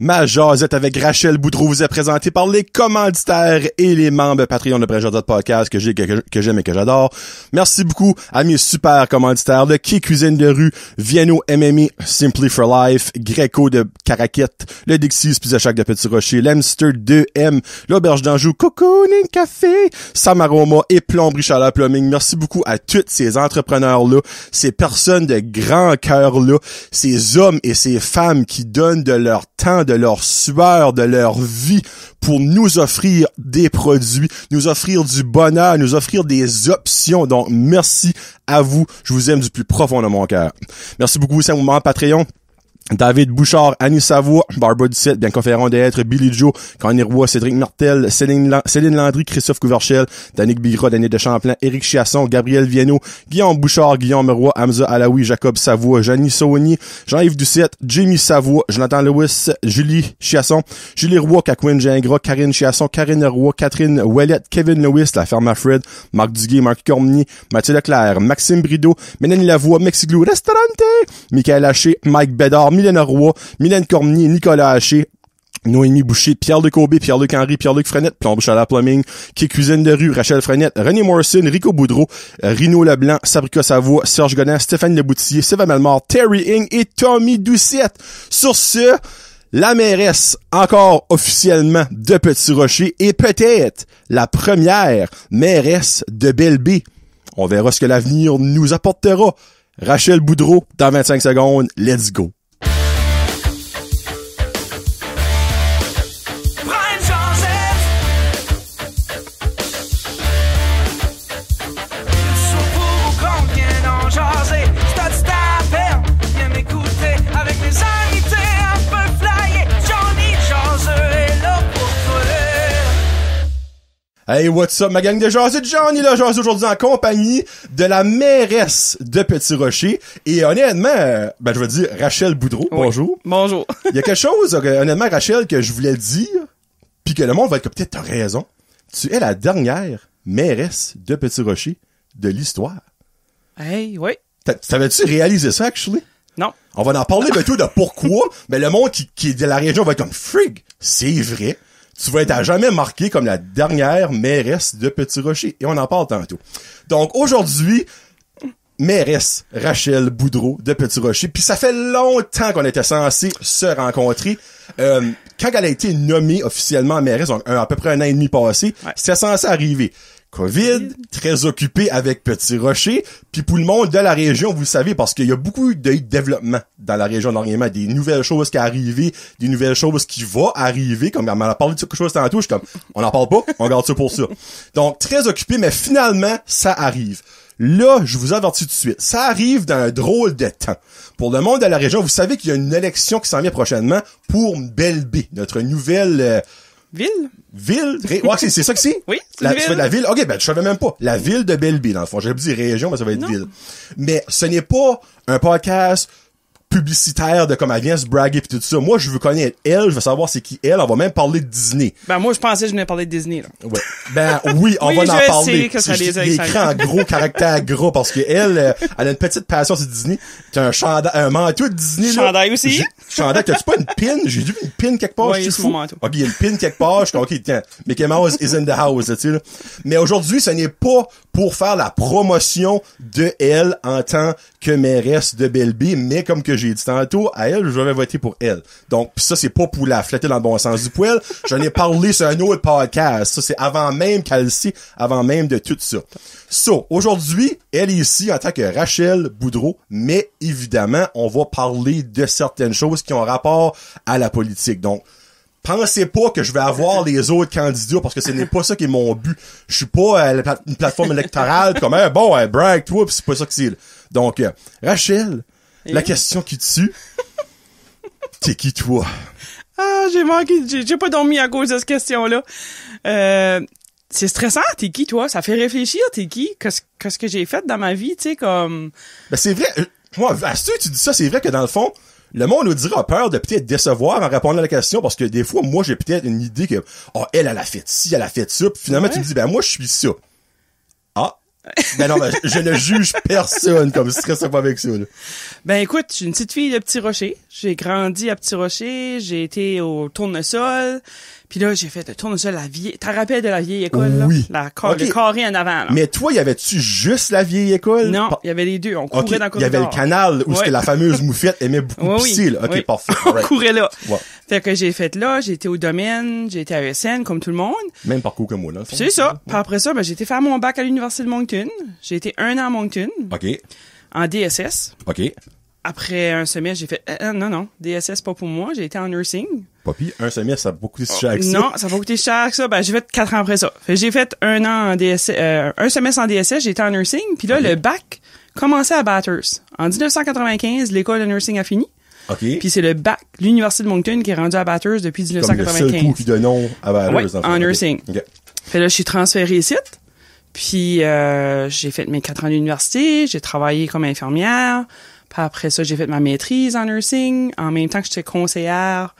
Ma jasette avec Rachel Boudreau vous est présentée par les commanditaires et les membres Patreon de Brèche Podcast que j'aime et que j'adore. Merci beaucoup à mes super commanditaires, le Quai Cuisine de rue, Vienno MMA, Simply for Life, Greco de Caraquette, le Dixie's Pizza Shack de Petit Rocher, l'Amster 2M, l'Auberge d'Anjou, Cocooning Café, Samaroma et Plomberie Chaleur Plumbing. Merci beaucoup à tous ces entrepreneurs-là, ces personnes de grand cœur-là, ces hommes et ces femmes qui donnent de leur temps, de leur sueur, de leur vie pour nous offrir des produits, nous offrir du bonheur, nous offrir des options. Donc, merci à vous. Je vous aime du plus profond de mon cœur. Merci beaucoup aussi à mon membre Patreon. David Bouchard, Annie Savoie, Barbara Ducette, Bianca Ferron d'être, Billy Joe, Connie Roy, Cédric Martel, Céline Landry, Christophe Couverchel, Danick Bigra, Daniel de Champlain, Éric Chiasson, Gabriel Vienno, Guillaume Bouchard, Guillaume Roy, Hamza Alaoui, Jacob Savoie, Janie Saunier, Jean-Yves Ducette, Jamie Savoie, Jonathan Lewis, Julie Chiasson, Julie Roy, Kakwin Gingras, Karine Chiasson, Karine Roy, Catherine Ouellette, Kevin Lewis, La Ferme à Fred, Marc Duguay, Marc Cormier, Mathieu Leclerc, Maxime Brideau, Mélanie Lavoie, Mexiglou, Restaurante, Michael Haché, Mike Bédard, Mylène Roy, Mylène Cormier, Nicolas Haché, Noémie Boucher, Pierre-Luc Aubé, Pierre-Luc Henry, Pierre-Luc Frenette, Plomberie Chaleur Plumbing, Quai Cuisine de rue, Rachel Frenette, René Morrison, Rico Boudreau, Rino Leblanc, Sabrica Savoie, Serge Godin, Stéphane Leboutillier, Sylvain Malmort, Terry Ing et Tommy Doucette. Sur ce, la mairesse, encore officiellement de Petit-Rocher, et peut-être la première mairesse de Belle-Baie. On verra ce que l'avenir nous apportera. Rachel Boudreau, dans 25 secondes, let's go. Hey, what's up, ma gang de jaseux? Johnny là, jaseux aujourd'hui en compagnie de la mairesse de Petit-Rocher. Et honnêtement, je veux dire Rachel Boudreau. Oui. Bonjour. Bonjour. Il y a quelque chose, honnêtement, Rachel, que je voulais dire, puis que le monde va être comme, peut-être t'as raison. Tu es la dernière mairesse de Petit-Rocher de l'histoire. Hey, oui. T'avais-tu réalisé ça, actually? Non. On va en parler bientôt de pourquoi, mais le monde qui est de la région va être comme, frig, c'est vrai. Tu vas être à jamais marqué comme la dernière mairesse de Petit-Rocher. Et on en parle tantôt. Donc, aujourd'hui, mairesse Rachel Boudreau de Petit-Rocher. Puis ça fait longtemps qu'on était censé se rencontrer. Quand elle a été nommée officiellement mairesse, donc à peu près un an et demi passé, ouais. C'était censé arriver. COVID, très occupé avec Petit-Rocher, puis pour le monde de la région, vous le savez, parce qu'il y a beaucoup de développement dans la région d'Orléans, des nouvelles choses qui arrivent, des nouvelles choses qui vont arriver, comme on a parlé de quelque chose tantôt, je suis comme, on n'en parle pas, on garde ça pour ça. Donc, très occupé, mais finalement, ça arrive. Là, je vous avertis tout de suite, ça arrive dans un drôle de temps. Pour le monde de la région, vous savez qu'il y a une élection qui s'en vient prochainement pour Belle-Baie, notre nouvelle... Ville? Ouais, c'est ça que c'est? Oui, c'est une ville. Tu fais de la ville? Ok, je savais même pas. La ville de Belle-Baie, dans le fond. J'aurais dit région, mais ça va être ville. Mais ce n'est pas un podcast publicitaire de comme elle vient se braguer pis tout ça. Moi, je veux connaître elle, je veux savoir c'est qui elle. On va même parler de Disney. Moi, je pensais que je venais parler de Disney, là. Ouais. Oui, on va en parler. Que ça les a écrit en gros caractère gros parce que elle a une petite passion sur Disney. T'as un manteau de Disney, là. Chandail aussi. Chandail, t'as-tu pas une pin? J'ai vu une pin quelque part. Ouais, c'est mon manteau. Ok, il y a une pin quelque part. Je suis ok, tiens. Mickey Mouse is in the house, tu sais, là. Mais aujourd'hui, ce n'est pas pour faire la promotion de elle en tant que mairesse de Belle-Baie, mais comme que j'ai dit tantôt, à elle, je vais voter pour elle. Donc, pis ça, c'est pas pour la flatter dans le bon sens du poil. J'en ai parlé sur un autre podcast. Ça, c'est avant même qu'elle sait, avant même de tout ça. So, aujourd'hui, elle est ici en tant que Rachel Boudreau, mais évidemment, on va parler de certaines choses qui ont rapport à la politique. Donc, pensez pas que je vais avoir les autres candidats parce que ce n'est pas ça qui est mon but. Je suis pas une plateforme électorale comme brag toi, pis c'est pas ça que c'est. Donc Rachel, la question qui tue. T'es qui toi? Ah, j'ai pas dormi à cause de cette question-là. C'est stressant, t'es qui toi? Ça fait réfléchir, t'es qui? Qu'est-ce que j'ai fait dans ma vie, tu sais, comme... C'est vrai, moi, à ce que tu dis ça, c'est vrai que dans le fond, le monde nous dira peur de peut-être décevoir en répondant à la question parce que des fois, moi, j'ai peut-être une idée que, elle a fait ci, elle a fait ça, puis finalement, tu me dis, moi, je suis ça. Ah, Ben non, ben, je ne juge personne comme stresse pas avec ça, là. Ben écoute, je suis une petite fille de Petit Rocher. J'ai grandi à Petit Rocher, j'ai été au tournesol, puis là j'ai fait le tournesol à la vieille. T'as rappelles de la vieille école Oui. là, Okay. le carré en avant là. Mais toi, y avait-tu juste la vieille école? Non, il y avait les deux, on courait dans le il y avait le canal où Ouais. c'était la fameuse moufette aimait beaucoup pisser, là. OK, oui. parfait. On Right. courait là. Ouais. Fait que j'ai fait là, j'ai été au domaine, j'ai été à ESN comme tout le monde. Même parcours que moi, là. C'est ça. Puis après ça, ben j'ai été faire mon bac à l'université de Moncton. J'ai été 1 an à Moncton OK. en DSS. OK. Après un semestre, j'ai fait non, DSS pas pour moi, j'ai été en nursing. Papy, un semestre, ça a beaucoup de cher que ça. Non, ça va coûter cher que ça. Ben j'ai fait 4 ans après ça. Fait que j'ai fait 1 an en DSS, un semestre en DSS, j'ai été en nursing, puis là le bac commençait à Bathurst. En 1995, l'école de nursing a fini. OK. Puis c'est le bac, l'université de Moncton qui est rendu à Bathurst depuis Comme le seul 1995. coup qui donne nom à Bathurst. Ouais, dans le fond. en nursing. OK. Fait là, je suis transférée ici. Puis j'ai fait mes 4 ans d'université, j'ai travaillé comme infirmière. Puis après ça, j'ai fait ma maîtrise en nursing. En même temps que j'étais conseillère.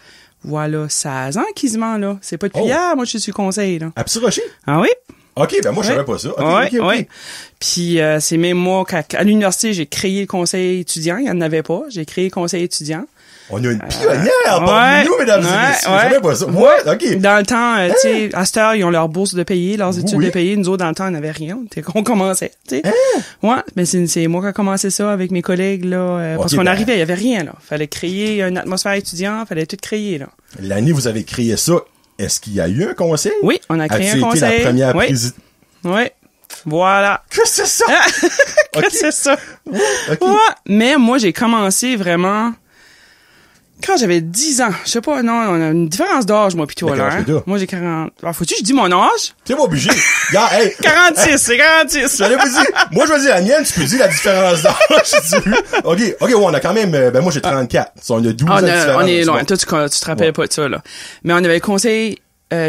Voilà, 16 ans quasiment, là. C'est pas depuis hier, moi, je suis conseil, là. À Petit Rocher? Ah oui? OK, ben moi, je savais pas ça. OK, Ouais, OK. ouais. Puis c'est même moi qu'à l'université, j'ai créé le conseil étudiant. Il n'y en avait pas. J'ai créé le conseil étudiant. On a une pionnière parmi nous, mesdames et messieurs. Je savais pas ça. Ouais, OK. Dans le temps, tu sais, à cette heure, ils ont leur bourse de payer, leurs études Oui. de payer. Nous autres, dans le temps, on n'avait rien. On commençait, tu sais. Ouais, mais c'est moi qui ai commencé ça avec mes collègues, là. Parce Ok, qu'on ben- arrivait, il y avait rien, là. Fallait créer une atmosphère étudiante, fallait tout créer, là. L'année où vous avez créé ça, est-ce qu'il y a eu un conseil? Oui, on a créé As-tu un été conseil. la première Oui. présidente? Oui. Voilà. Que c'est ça? Que c'est ça. OK. Ouais, mais moi, j'ai commencé vraiment quand j'avais 10 ans. Je sais pas, non, on a une différence d'âge, moi, pis toi, Mais là. quel âge Hein? que t'as? Moi, j'ai 40... Alors, faut-tu que je dis mon âge? T'es pas obligé. Regarde, hey. 46, c'est 46. J'allais vous dire, moi, je vais dire la mienne, tu peux dire la différence d'âge, si tu veux. OK, ouais, on a quand même, ben, moi, j'ai 34. On a 12 ans de différence. On est loin. Bon. Toi, tu te rappelles pas de ça, là. Mais on avait le conseil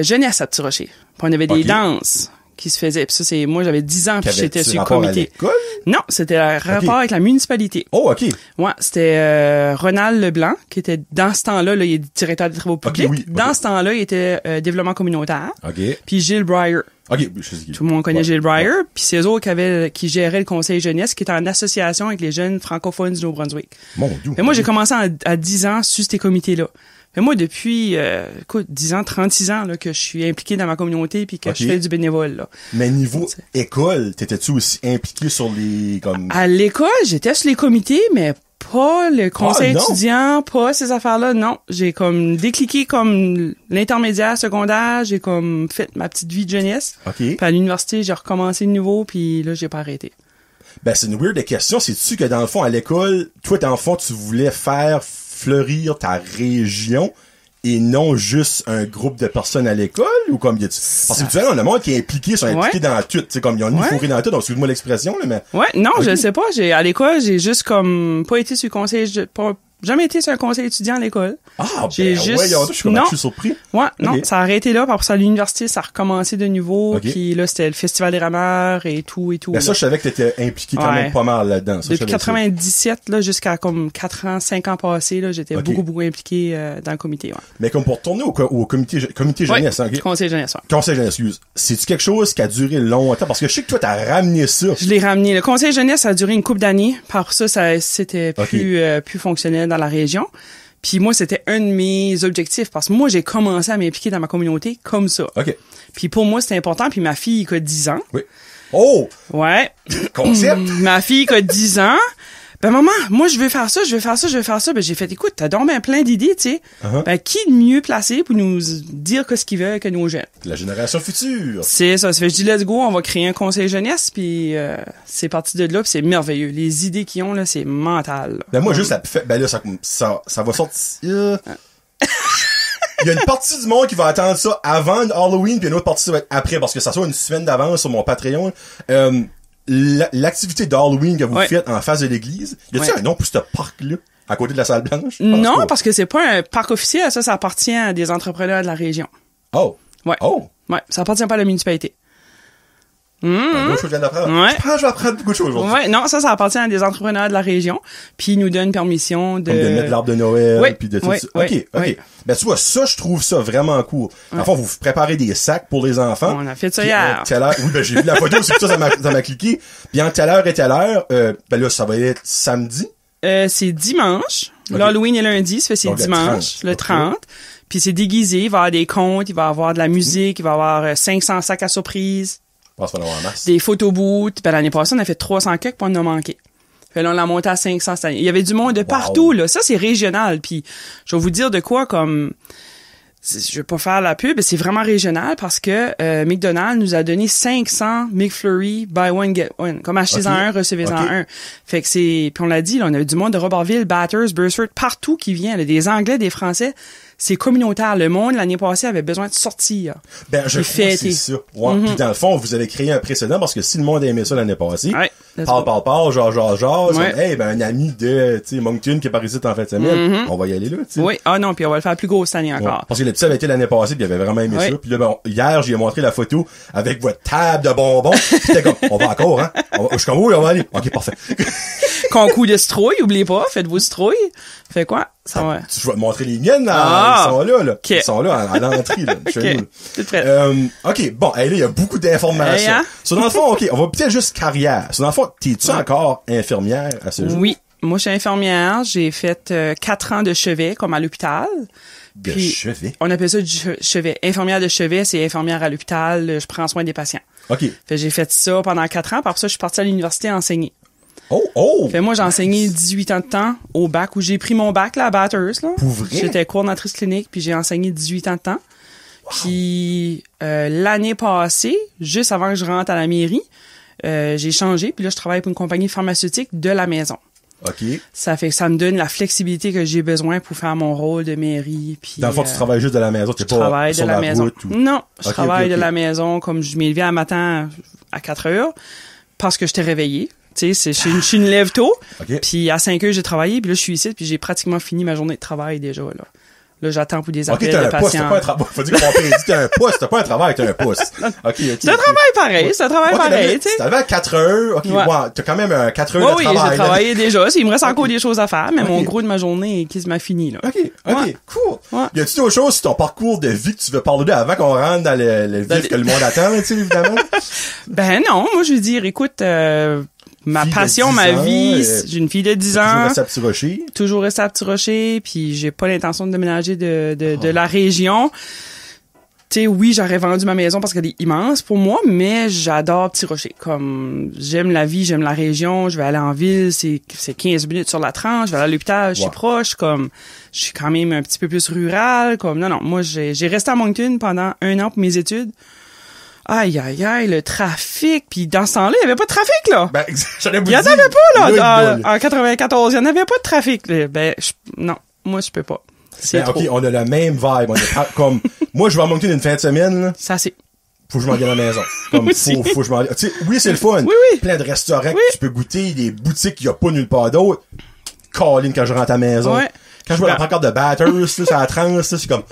jeunesse à Petit Rocher. Puis on avait des Ok. danses qui se faisaient. Puis ça, c'est... Moi, j'avais 10 ans, puis j'étais Qu'avais-tu sur le rapport à comité. l'école? Non, c'était un rapport avec la municipalité. Oh, OK. Ouais, c'était Ronald Leblanc, qui était, dans ce temps-là, là, il est directeur des travaux publics. oui, ok. Dans ce temps-là, il était développement communautaire. OK. Puis Gilles Breyer. OK, je sais qui. Tout le monde connaît Ouais. Gilles Breyer. Puis c'est eux autres qui géraient le conseil jeunesse, qui était en association avec les jeunes francophones du Nouveau-Brunswick. Mon Dieu. Mais moi, j'ai commencé à 10 ans sur ces comités-là. Mais moi, depuis, écoute, 10 ans, 36 ans, là, que je suis impliqué dans ma communauté puis que Ok. je fais du bénévole, là. Mais niveau école, t'étais-tu aussi impliqué sur les, comme... À l'école, j'étais sur les comités, mais pas le conseil non? étudiant, pas ces affaires-là, non. J'ai comme décliqué comme l'intermédiaire secondaire, j'ai comme fait ma petite vie de jeunesse. OK. Puis à l'université, j'ai recommencé de nouveau, puis là, j'ai pas arrêté. Ben, c'est une weird question. C'est-tu que dans le fond, à l'école, toi, dans le fond, tu voulais faire fleurir ta région et non juste un groupe de personnes à l'école? Ou comme, parce que tu vois, on a le monde qui est impliqué, sont impliqués dans tout. Tu sais, comme, ils ont Ouais. fourré dans tout. Donc, excuse-moi l'expression, là, mais... Ouais, non, Ok. je sais pas. À l'école, j'ai juste comme pas été sur le conseil, jamais été sur un conseil étudiant à l'école. Ah, J'ai ben, juste- ouais, je suis comme, non. je suis surpris. Ouais, non, Ok. ça a arrêté là. Puis après ça, à l'université, ça a recommencé de nouveau. Ok. Puis là, c'était le Festival des rameurs et tout. Ben, ça, là. je savais que t'étais impliqué quand Ouais. même pas mal là-dedans. Ça, je Depuis savais ça. 97, là, jusqu'à comme 4 ans, 5 ans passés, là, j'étais Ok. beaucoup impliqué dans le comité, ouais. Mais comme pour retourner au comité jeunesse, hein, ok? Conseil jeunesse, ouais. Conseil jeunesse, excuse. C'est-tu quelque chose qui a duré longtemps? Parce que je sais que toi, t'as ramené ça. Je l'ai ramené. Le conseil jeunesse, ça a duré une couple d'années. Par ça, c'était Ok. plus fonctionnel dans la région. Puis moi, c'était un de mes objectifs parce que moi, j'ai commencé à m'impliquer dans ma communauté comme ça. OK. Puis pour moi, c'était important. Puis ma fille, qui a 10 ans. Oui. Oh! Ouais. Concept! Ma fille, qui a 10 ans. Ben, maman, moi, je veux faire ça, je veux faire ça, je veux faire ça. Ben, j'ai fait, écoute, t'as donc ben plein d'idées, tu sais. Uh-huh. Ben, qui de mieux placé pour nous dire ce qu'ils veulent que nos jeunes? La génération future. C'est ça. Ça fait que je dis, let's go, on va créer un conseil jeunesse, puis c'est parti de là, puis c'est merveilleux. Les idées qu'ils ont, là, c'est mental. Là. Ben, moi, juste, ben là, ça va sortir. Il y a une partie du monde qui va attendre ça avant Halloween, puis une autre partie ça va être après, parce que ça soit une semaine d'avance sur mon Patreon. L'activité d'Halloween que vous Ouais. faites en face de l'église, y a-t-il Ouais. un nom pour ce parc-là, à côté de la salle blanche? Je pense Non, pas. parce que c'est pas un parc officiel, ça appartient à des entrepreneurs de la région. Oh. Ouais. Oh. Ouais, ça appartient pas à la municipalité. Un autre chose que je viens d'apprendre. Ouais. Je pense que je vais apprendre beaucoup de choses aujourd'hui. Ouais, non, ça appartient à des entrepreneurs de la région, puis ils nous donnent permission de... Comme de mettre l'arbre de Noël, Oui, puis de tout oui, ça. oui, OK. oui. Ben, tu vois, ça, je trouve ça vraiment cool. Enfin, vous préparez des sacs pour les enfants. On a fait ça Puis, hier. tout à l'heure, oui, ben, j'ai vu la photo, c'est que ça m'a cliqué. Puis, entre telle heure et telle heure, ben là, ça va être samedi. C'est dimanche. Ok. L'Halloween est lundi, ça fait c'est Donc, le dimanche, 30. le Ok. 30. Puis c'est déguisé, il va y avoir des contes, il va y avoir de la musique, il va y avoir 500 sacs à surprise, Je pense qu'on va avoir en masse. des photobooths. Ben, l'année passée, on a fait 300 cakes, puis on en a manqué. Fait là, on l'a monté à 500 cette année. Il y avait du monde de partout, là. Ça, c'est régional. Puis je vais vous dire de quoi, comme... Je vais pas faire la pub, mais c'est vraiment régional parce que McDonald's nous a donné 500 McFlurry buy one get one. Comme achetez-en Ok. un, recevez-en Ok. un. Fait que c'est... Puis on l'a dit, là, on a du monde de Robertville, Bathurst, Burford, partout qui vient. Là, des Anglais, des Français. C'est communautaire. Le monde, l'année passée, avait besoin de sortir. Ben, je Les crois que c'est fêter. ça. Ouais. Puis, dans le fond, vous avez créé un précédent parce que si le monde a aimé ça l'année passée, Ouais. parle, genre, Ouais. hey, ben, un ami de, tu sais, Moncton qui est par ici en fin de semaine, on va y aller là, tu sais. Oui. Ah non, puis on va le faire plus gros cette année Ouais. encore. Parce que le petit avait été l'année passée puis il avait vraiment aimé Ouais. ça. Puis là, ben, hier, j'ai montré la photo avec votre table de bonbons. Puis c'était comme, on va encore, hein? Je suis comme, oui, on va aller. OK, parfait. Concours de citrouilles, oubliez pas, faites vos citrouilles. Fait quoi? Ça va. Je vais te montrer les miennes, là. Ah! Ils sont là, là. Ok. Ils sont là, à l'entrée, là. Chez OK. nous. C'est prêt. OK, bon, hey, là, il y a beaucoup d'informations. Hey, hein? So, dans le fond, OK, on va peut-être juste carrière. So, dans le fond, t'es-tu encore infirmière à ce jour? Oui. Moi, je suis infirmière. J'ai fait 4 ans de chevet, comme à l'hôpital. De Puis, chevet. on appelle ça du chevet. Infirmière de chevet, c'est infirmière à l'hôpital. Je prends soin des patients. OK. Fait j'ai fait ça pendant 4 ans. Par ça, je suis partie à l'université enseigner. Oh! Fait moi, j'ai enseigné 18 ans de temps au bac, où j'ai pris mon bac, là, à Bathurst, là. Pour vrai? J'étais coordonnatrice clinique, puis j'ai enseigné 18 ans de temps. Puis, l'année passée, juste avant que je rentre à la mairie, j'ai changé, puis là, je travaille pour une compagnie pharmaceutique de la maison. OK. Ça fait que ça me donne la flexibilité que j'ai besoin pour faire mon rôle de mairie. Puis, Dans le fond, tu travailles juste de la maison, t'es je travaille pas sur de la maison. route ou... Non, je Ok, travaille ok, de ok. la maison, comme je m'ai levé un matin à 4 heures, parce que je t'ai réveillé. Tu sais, je suis une lève tôt. OK. Puis à 5 heures, j'ai travaillé, puis là, je suis ici, puis j'ai pratiquement fini ma journée de travail déjà, là. Là, j'attends pour des OK, appels t'as de un poste, t'as patients. pas un travail. Faut dire qu'on peut dire t'as un poste, t'as pas un travail, t'as un poste. OK. C'est un travail pareil, c'est un travail pareil, tu sais. T'es arrivé à 4 heures, OK, Ouais. ouais, t'as quand même 4 heures Oui, de oui, travail. j'ai là. travaillé déjà. Il me reste encore des choses à faire, mais mon Ok. gros de ma journée est quasiment fini, là. OK, Ouais. cool. Ouais. Y a-tu d'autres choses sur ton parcours de vie que tu veux parler de avant qu'on rentre dans le vif que le monde attend, tu sais, évidemment? Ben non, moi, je veux dire, écoute, ma Fille de passion, 10 ma ans, vie, j'ai une fille de 10 Toujours ans. resté à Petit Rocher. Toujours resté à Petit Rocher, puis j'ai pas l'intention de déménager de la région. Tu sais, oui, j'aurais vendu ma maison parce qu'elle est immense pour moi, mais j'adore Petit Rocher. Comme, j'aime la vie, j'aime la région, je vais aller en ville, c'est 15 minutes sur la 30, je vais aller à l'hôpital, je suis Ouais. proche, comme, je suis quand même un petit peu plus rural, comme, non, moi, j'ai resté à Moncton pendant 1 an pour mes études. Aïe, aïe, aïe, le trafic, puis dans ce temps-là, il y avait pas de trafic, là. Ben, j'allais vous Il y en dire. avait pas, là, Là. en 94. Il y en avait pas de trafic, là. Ben, non. Moi, je peux pas. C'est Ben, trop. OK, on a le même vibe. On est comme, moi, je vais à Moncton une fin de semaine, là. Ça, c'est... Faut que je m'en vienne à la maison. Comme, Moi aussi. faut que je m'en vienne. Tu sais, oui, c'est le fun. Oui, oui. Plein de restaurants Oui. que tu peux goûter, des boutiques qu'il y a pas nulle part d'autre. Colline quand je rentre à la maison. Ouais. Quand je vois la pancarte de Bathurst, là, sur la transe, là, c'est comme,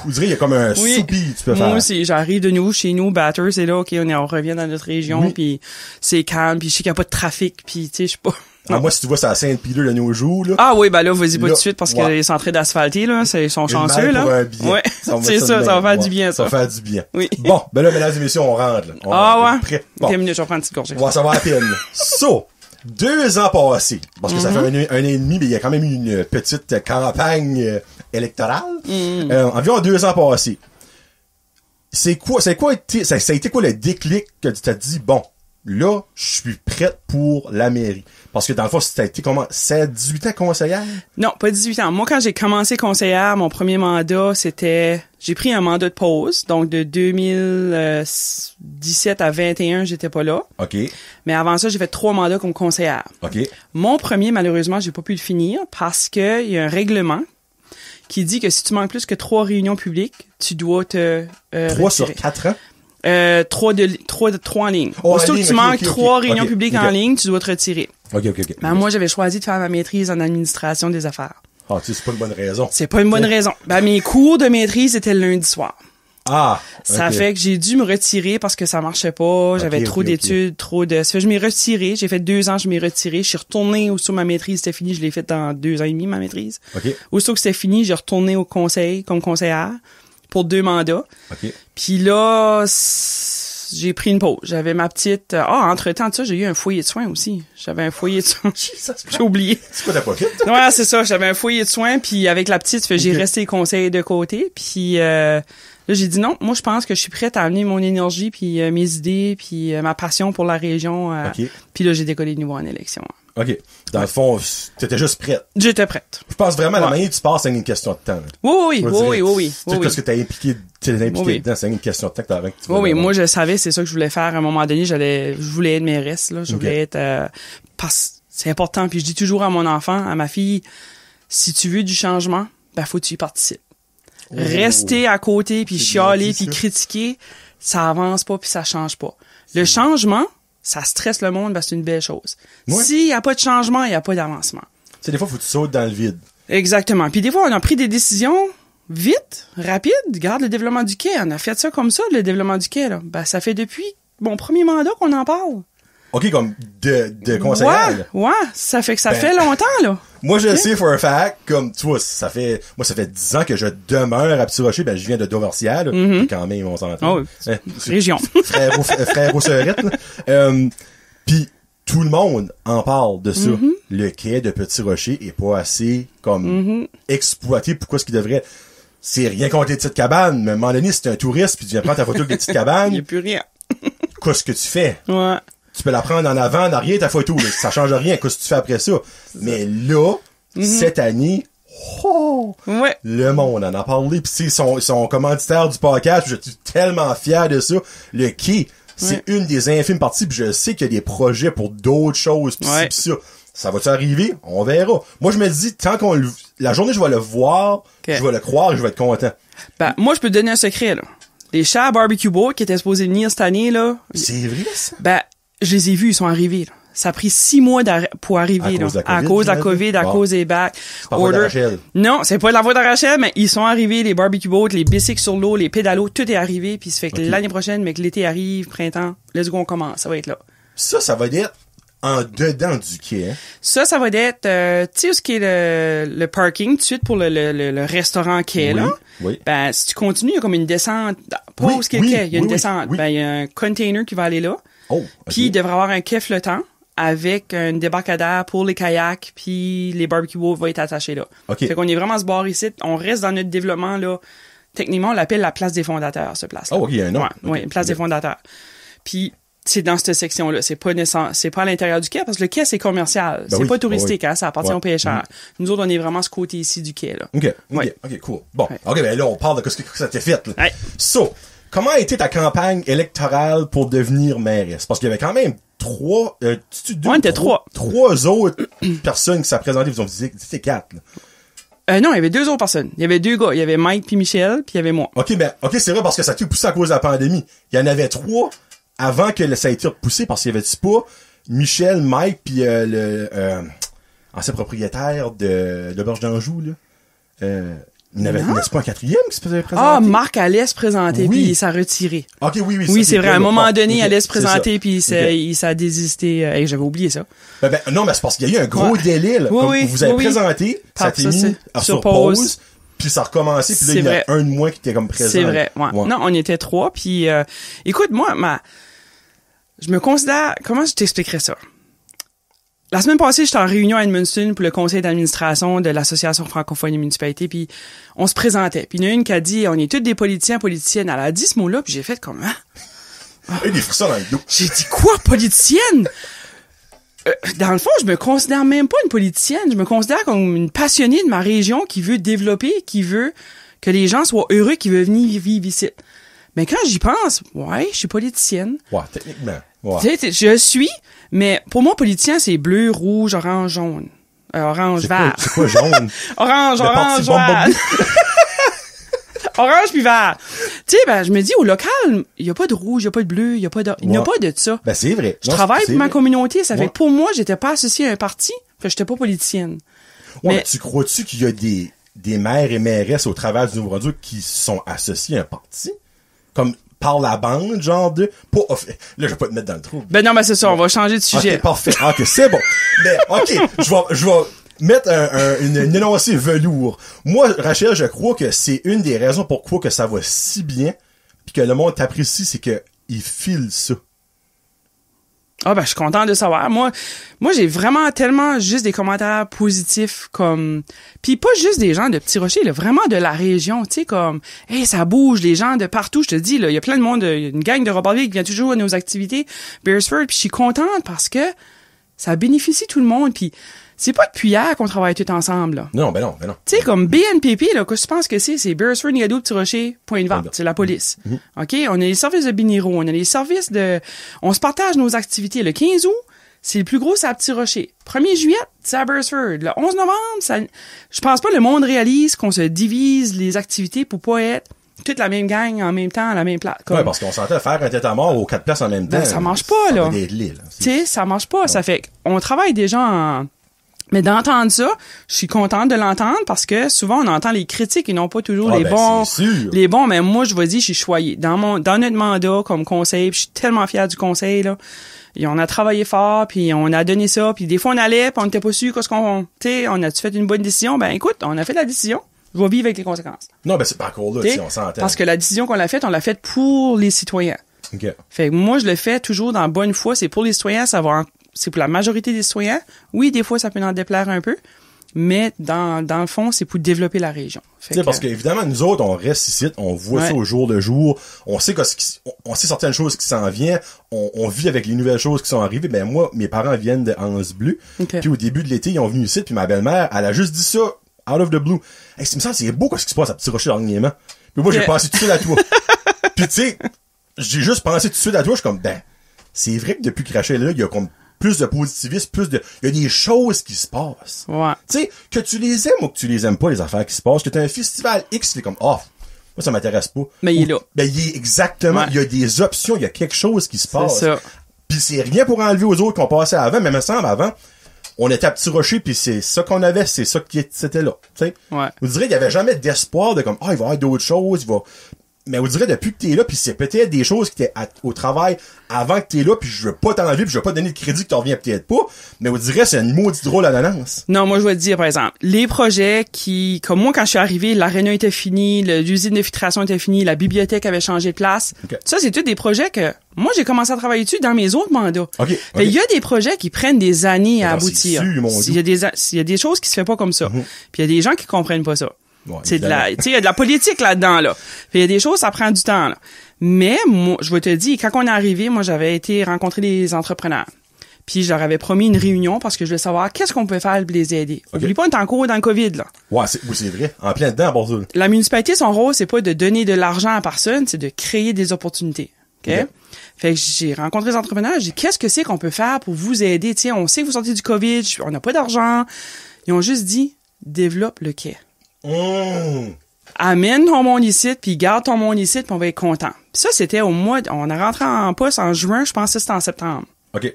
vous direz, il y a comme un Oui. soupi que tu peux faire. Moi aussi, j'arrive de nouveau chez nous, Bathurst, c'est là, OK, on revient dans notre région, Oui. puis c'est calme, puis je sais qu'il n'y a pas de trafic, puis tu sais, je sais pas... Ah, moi, si tu vois, c'est à Saint-Peter de nos jours, là. Ah oui, ben là, vas-y pas Là, tout de suite, parce ouais. qu'ils sont en train d'asphalter, là, ils sont Une chanceux, malle là. pour un billet. Ouais, Ça va c'est mettre ça, de ça va même. faire du Ouais, bien, ça. Ça va faire du bien. Oui. Bon, ben là, mesdames et messieurs, on rentre, là. On Ah rentre. ouais? Prêt. Bon. 10 minutes, je vais prendre une petite gorgée. On va savoir à peine. So, 2 ans passés, parce que ça fait Mm-hmm. un an et demi, mais il y a quand même eu une petite campagne électorale. Mm-hmm. Environ 2 ans passés. Ça a été quoi le déclic que tu t'as dit, bon, là, je suis prête pour la mairie? Parce que dans le fond, ça a été comment? C'est à 18 ans conseillère? Non, pas 18 ans. Moi, quand j'ai commencé conseillère, mon premier mandat, c'était... J'ai pris un mandat de pause. Donc, de 2017 à 21, j'étais pas là. OK. Mais avant ça, j'ai fait 3 mandats comme conseillère. OK. Mon premier, malheureusement, j'ai pas pu le finir parce que il y a un règlement qui dit que si tu manques plus que 3 réunions publiques, tu dois te 3 sur retirer. 4 ans? 3 en ligne. Oh, en Aussitôt ligne, que tu ok, manques ok, 3 ok. réunions Ok, publiques ok. en ligne, tu dois te retirer. OK. Ben, moi, j'avais choisi de faire ma maîtrise en administration des affaires. Ah, tu sais, c'est pas une bonne raison. C'est pas une bonne raison. Ben, mes cours de maîtrise étaient le lundi soir. Ah! Ça ok. fait que j'ai dû me retirer parce que ça marchait pas. J'avais trop d'études, trop de... Ça fait que je m'ai retiré. J'ai fait 2 ans, je m'ai retiré. Je suis retourné aussitôt ma maîtrise, c'était fini. Je l'ai fait dans 2 ans et demi, ma maîtrise. OK. Aussitôt que c'était fini, j'ai retourné au conseil comme conseillère pour 2 mandats. OK. Puis là, j'ai pris une pause. J'avais ma petite... entre-temps de ça, j'ai eu un foyer de soins aussi. J'avais un foyer de soins. J'ai oublié. C'est quoi ta pocket? Ouais, c'est ça. J'avais un foyer de soins, puis avec la petite, j'ai resté les conseils de côté. Puis là, j'ai dit non. Moi, je pense que je suis prête à amener mon énergie, puis mes idées, puis ma passion pour la région. OK. Puis là, j'ai décollé de nouveau en élection. OK. Dans le fond, t'étais juste prête. J'étais prête. Je pense vraiment, la manière que tu passes, c'est une question de temps. Là. Oui. Tout ce que t'as impliqué dedans, c'est une question de temps que t'as avec. Oui, moi, je savais, c'est ça que je voulais faire. À un moment donné, je voulais être mairesse, là. Je voulais être, parce c'est important. Puis je dis toujours à mon enfant, à ma fille, si tu veux du changement, ben, faut que tu y participes. Rester à côté, puis chialer, puis critiquer, ça avance pas, puis ça change pas. Le changement, ça stresse le monde, ben, c'est une belle chose. Ouais. S'il y a pas de changement, il y a pas d'avancement. Tu sais, des fois, faut que tu sautes dans le vide. Exactement. Puis des fois, on a pris des décisions vite, rapides. Regarde le développement du quai. On a fait ça comme ça, le développement du quai, là. Ben, ça fait depuis mon premier mandat qu'on en parle. OK, comme de conseillère. Ouais, ça fait que ça fait longtemps, là. Moi, je sais for a fact, comme, tu vois, ça fait 10 ans que je demeure à Petit-Rocher, ben, je viens de Dauversière, là. Quand même, on s'entend. Oh, région. Frère aux sœurettes, là. Puis, tout le monde en parle de ça. Le quai de Petit-Rocher est pas assez, comme, exploité. Pourquoi est-ce qu'il devrait... C'est rien contre les petites cabanes, mais à un moment donné, si t'es un touriste puis tu viens prendre ta photo avec des petites cabanes... Il n'y a plus rien. Qu'est-ce que tu fais? Ouais. Tu peux la prendre en avant, en arrière, ta photo. Là. Ça change rien. Qu'est-ce que tu fais après ça? Mais là, cette année, Ouais. le monde en a parlé. Puis c'est son commanditaire du podcast. Je suis tellement fier de ça. Le quai, c'est une des infimes parties. Puis je sais qu'il y a des projets pour d'autres choses. Puis pis ça. Ça va-tu arriver? On verra. Moi, je me dis, tant qu'on la journée, je vais le voir, je vais le croire, je vais être content. Ben, moi, je peux te donner un secret, là. Les chats à Barbecue Boat qui étaient supposés venir cette année, là. C'est vrai, ça? Ben, je les ai vus, ils sont arrivés, là. Ça a pris 6 mois pour arriver, là. À cause de la COVID, à cause des bacs. C'est pas la voie d'Arachel. Non, c'est pas la voie d'Arachel, mais ils sont arrivés, les barbecue boats, les bicycles sur l'eau, les pédalos, tout est arrivé, puis ça fait que l'année prochaine, mais que l'été arrive, printemps, let's go, on commence, ça va être là. Ça va être en dedans du quai, hein? Ça va être, tu sais, ce qui est le parking, tout de suite, pour le restaurant quai, là. Oui. Ben, si tu continues, il y a comme une descente, pas où ce qu'est le quai, il y a une descente. Ben, il y a un container qui va aller là. Oh, okay. Puis il devrait avoir un quai flottant avec un débarcadère pour les kayaks, puis les barbecue boats vont être attachés là. Okay. Fait qu'on est vraiment à ce bord ici. On reste dans notre développement, là. Techniquement, on l'appelle la place des fondateurs, ce place-là. Oh, OK, il y a un nom. Ouais, place des fondateurs. Puis, c'est dans cette section-là. C'est pas à l'intérieur du quai, parce que le quai, c'est commercial. C'est pas touristique, hein. Ça appartient aux pêcheurs. Nous autres, on est vraiment ce côté ici du quai, là. OK, cool. Bon. OK, ben là, on parle de ce que ça t'est fait, là. Ouais. So, comment a été ta campagne électorale pour devenir mairesse? Parce qu'il y avait quand même trois autres personnes qui s'est présentées. Vous ont dit, c'était 4, là. Non, il y avait 2 autres personnes. Il y avait 2 gars. Il y avait Mike puis Michel, puis il y avait moi. OK, c'est vrai parce que ça a été poussé à cause de la pandémie. Il y en avait 3 avant que ça ait été repoussé parce qu'il y avait pas Michel, Mike puis ancien propriétaire de l'Auberge d'Anjou, là. Il n'avait pas un 4e qui se faisait présenter. Ah, Marc allait se présenter, puis il s'est retiré. OK, oui. Oui, c'est vrai. À un moment donné, il allait se présenter, puis il s'est désisté. J'avais oublié ça. Non, mais c'est parce qu'il y a eu un gros délai, là. Vous avez présenté, ça a été mis sur pause, puis ça a recommencé, puis là, il y a un de moins qui était comme présent. C'est vrai, ouais. Non, on était 3, puis écoute, moi, je me considère... Comment je t'expliquerais ça? La semaine passée, j'étais en réunion à Edmundston pour le conseil d'administration de l'Association francophone des municipalités, puis on se présentait. Puis il y en a une qui a dit, on est tous des politiciennes. Elle a dit ce mot-là, puis j'ai fait comme... Des frissons dans le dos. J'ai dit, quoi, politicienne? Dans le fond, je me considère même pas une politicienne. Je me considère comme une passionnée de ma région qui veut développer, qui veut que les gens soient heureux, qui veut venir vivre ici. Mais quand j'y pense, ouais, je suis politicienne. Ouais, techniquement. Ouais. Je suis, mais pour moi, politicien, c'est bleu, rouge, orange, jaune. Orange, vert. C'est quoi jaune? orange, vert. Orange puis vert. Tu sais, je me dis, au local, il y a pas de rouge, il y a pas de bleu, il y a pas de... Il n'y a pas de ça. Ben, c'est vrai. Je travaille pour ma communauté, ça fait que pour moi, j'étais pas associée à un parti, que j'étais pas politicienne. Ouais, mais tu crois-tu qu'il y a des maires et mairesses au travers du Nouveau-Brunswick qui sont associés à un parti? comme par la bande, genre de... Pas là, je vais pas te mettre dans le trou. Ben non, ben c'est ça, on va changer de sujet. Ok, parfait. Ok, c'est bon. Mais, ok, je vais mettre une énoncé velours. Moi, Rachel, je crois que c'est une des raisons pourquoi que ça va si bien, puis que le monde t'apprécie, c'est que il file ça. Ah ben je suis contente de savoir. Moi j'ai vraiment tellement juste des commentaires positifs comme puis pas juste des gens de Petit Rocher, là, vraiment de la région, tu sais comme hey ça bouge, les gens de partout, je te dis là, il y a plein de monde, une gang de Robertville qui vient toujours à nos activités Beresford, puis je suis contente parce que ça bénéficie tout le monde puis c'est pas depuis hier qu'on travaille tous ensemble, là. Non, ben non. Tu sais, comme BNPP, là, qu'est-ce que tu penses que c'est? C'est Beresford, Nigadoo, Petit Rocher, Point de Vente. C'est la police. OK? On a les services de Biniro, on a les services de... On se partage nos activités. Le 15 août, c'est le plus gros, c'est à Petit Rocher. 1er juillet, c'est à Beresford. Le 11 novembre, je pense pas que le monde réalise qu'on se divise les activités pour pas être toute la même gang en même temps à la même place. Ouais, parce qu'on s'entend faire un tête à mort aux 4 places en même temps. Ben, ça marche pas, là. Tu sais, ça marche pas. Ouais. Ça fait qu'on travaille déjà en... Mais d'entendre ça, je suis contente de l'entendre parce que souvent on entend les critiques et non pas toujours les bons. Les bons, mais moi je vous dis, je suis choyée. Dans notre mandat comme conseil, puis je suis tellement fière du conseil là. Et on a travaillé fort, puis on a donné ça, puis des fois on allait, puis on n'était pas sûr qu'est-ce qu'on, tu sais, on a-tu fait une bonne décision? Ben écoute, on a fait la décision. Je vais vivre avec les conséquences. Non, ben c'est pas encore là, on s'entend. Parce que la décision qu'on a faite, on l'a faite pour les citoyens. Okay. Fait que moi je le fais toujours dans bonne foi, c'est pour les citoyens, c'est pour la majorité des citoyens. Oui, des fois, ça peut en déplaire un peu, mais dans le fond, c'est pour développer la région. Tu sais, parce qu'évidemment, nous autres, on reste ici, on voit ça au jour le jour, on sait on sait certaines choses qui s'en viennent, on vit avec les nouvelles choses qui sont arrivées. Ben moi, mes parents viennent de Anse-Bleu, puis au début de l'été, ils ont venu ici, puis ma belle-mère, elle a juste dit ça, out of the blue. Hey, il me semble c'est beau ce qui se passe à Petit Rocher dernièrement. Puis moi, j'ai pensé tout de suite à toi. Puis tu sais, j'ai juste pensé tout de suite à toi, je suis comme, ben, c'est vrai que depuis que Rachel est là, il y a comme plus de positivisme, il y a des choses qui se passent. Ouais. Tu sais, que tu les aimes ou que tu les aimes pas, les affaires qui se passent, que t'as un festival X, c'est comme, moi, ça m'intéresse pas. Mais il est là. Ben, il est exactement, il y a des options, il y a quelque chose qui se passe. C'est ça. Pis c'est rien pour enlever aux autres qu'on passait avant, mais me semble avant, on était à Petit Rocher pis c'est ça qu'on avait, c'est ça qui c'était là, tu sais. Ouais. Vous direz, il y avait jamais d'espoir de comme, il va y avoir d'autres choses, mais on dirait depuis que t'es là, puis c'est peut-être des choses qui étaient au travail avant que t'es là, puis je veux pas t'enlever, puis je veux pas te donner de crédit que t'en reviens peut-être pas, mais on dirait c'est une maudite drôle à l'annonce. Non, moi je vais te dire par exemple, les projets qui, comme moi quand je suis arrivé, l'aréna était finie, l'usine de filtration était finie, la bibliothèque avait changé de place. Okay. Ça c'est tous des projets que moi j'ai commencé à travailler dessus dans mes autres mandats. Okay. Il y a des projets qui prennent des années à aboutir. Il y a des choses qui se fait pas comme ça. Puis il y a des gens qui comprennent pas ça. Ouais, c'est il y a de la politique là-dedans, là. Il y a des choses, ça prend du temps, là. Mais, moi, je vais te dire, quand on est arrivé, moi, j'avais été rencontrer des entrepreneurs. Puis, je leur avais promis une réunion parce que je voulais savoir qu'est-ce qu'on pouvait faire pour les aider. Okay. Oublie pas, on est encore dans le COVID, là. Ouais, c'est vrai. En plein dedans, à Bordeaux. La municipalité, son rôle, c'est pas de donner de l'argent à personne, c'est de créer des opportunités. OK? Fait que j'ai rencontré les entrepreneurs, j'ai dit, qu'est-ce que c'est qu'on peut faire pour vous aider? Tiens, on sait que vous sortez du COVID, on n'a pas d'argent. Ils ont juste dit, développe le quai. Amène ton monde ici, puis garde ton monde ici, puis on va être content. Puis ça, c'était au mois... On a rentré en poste en juin, je pense que c'était en septembre. OK.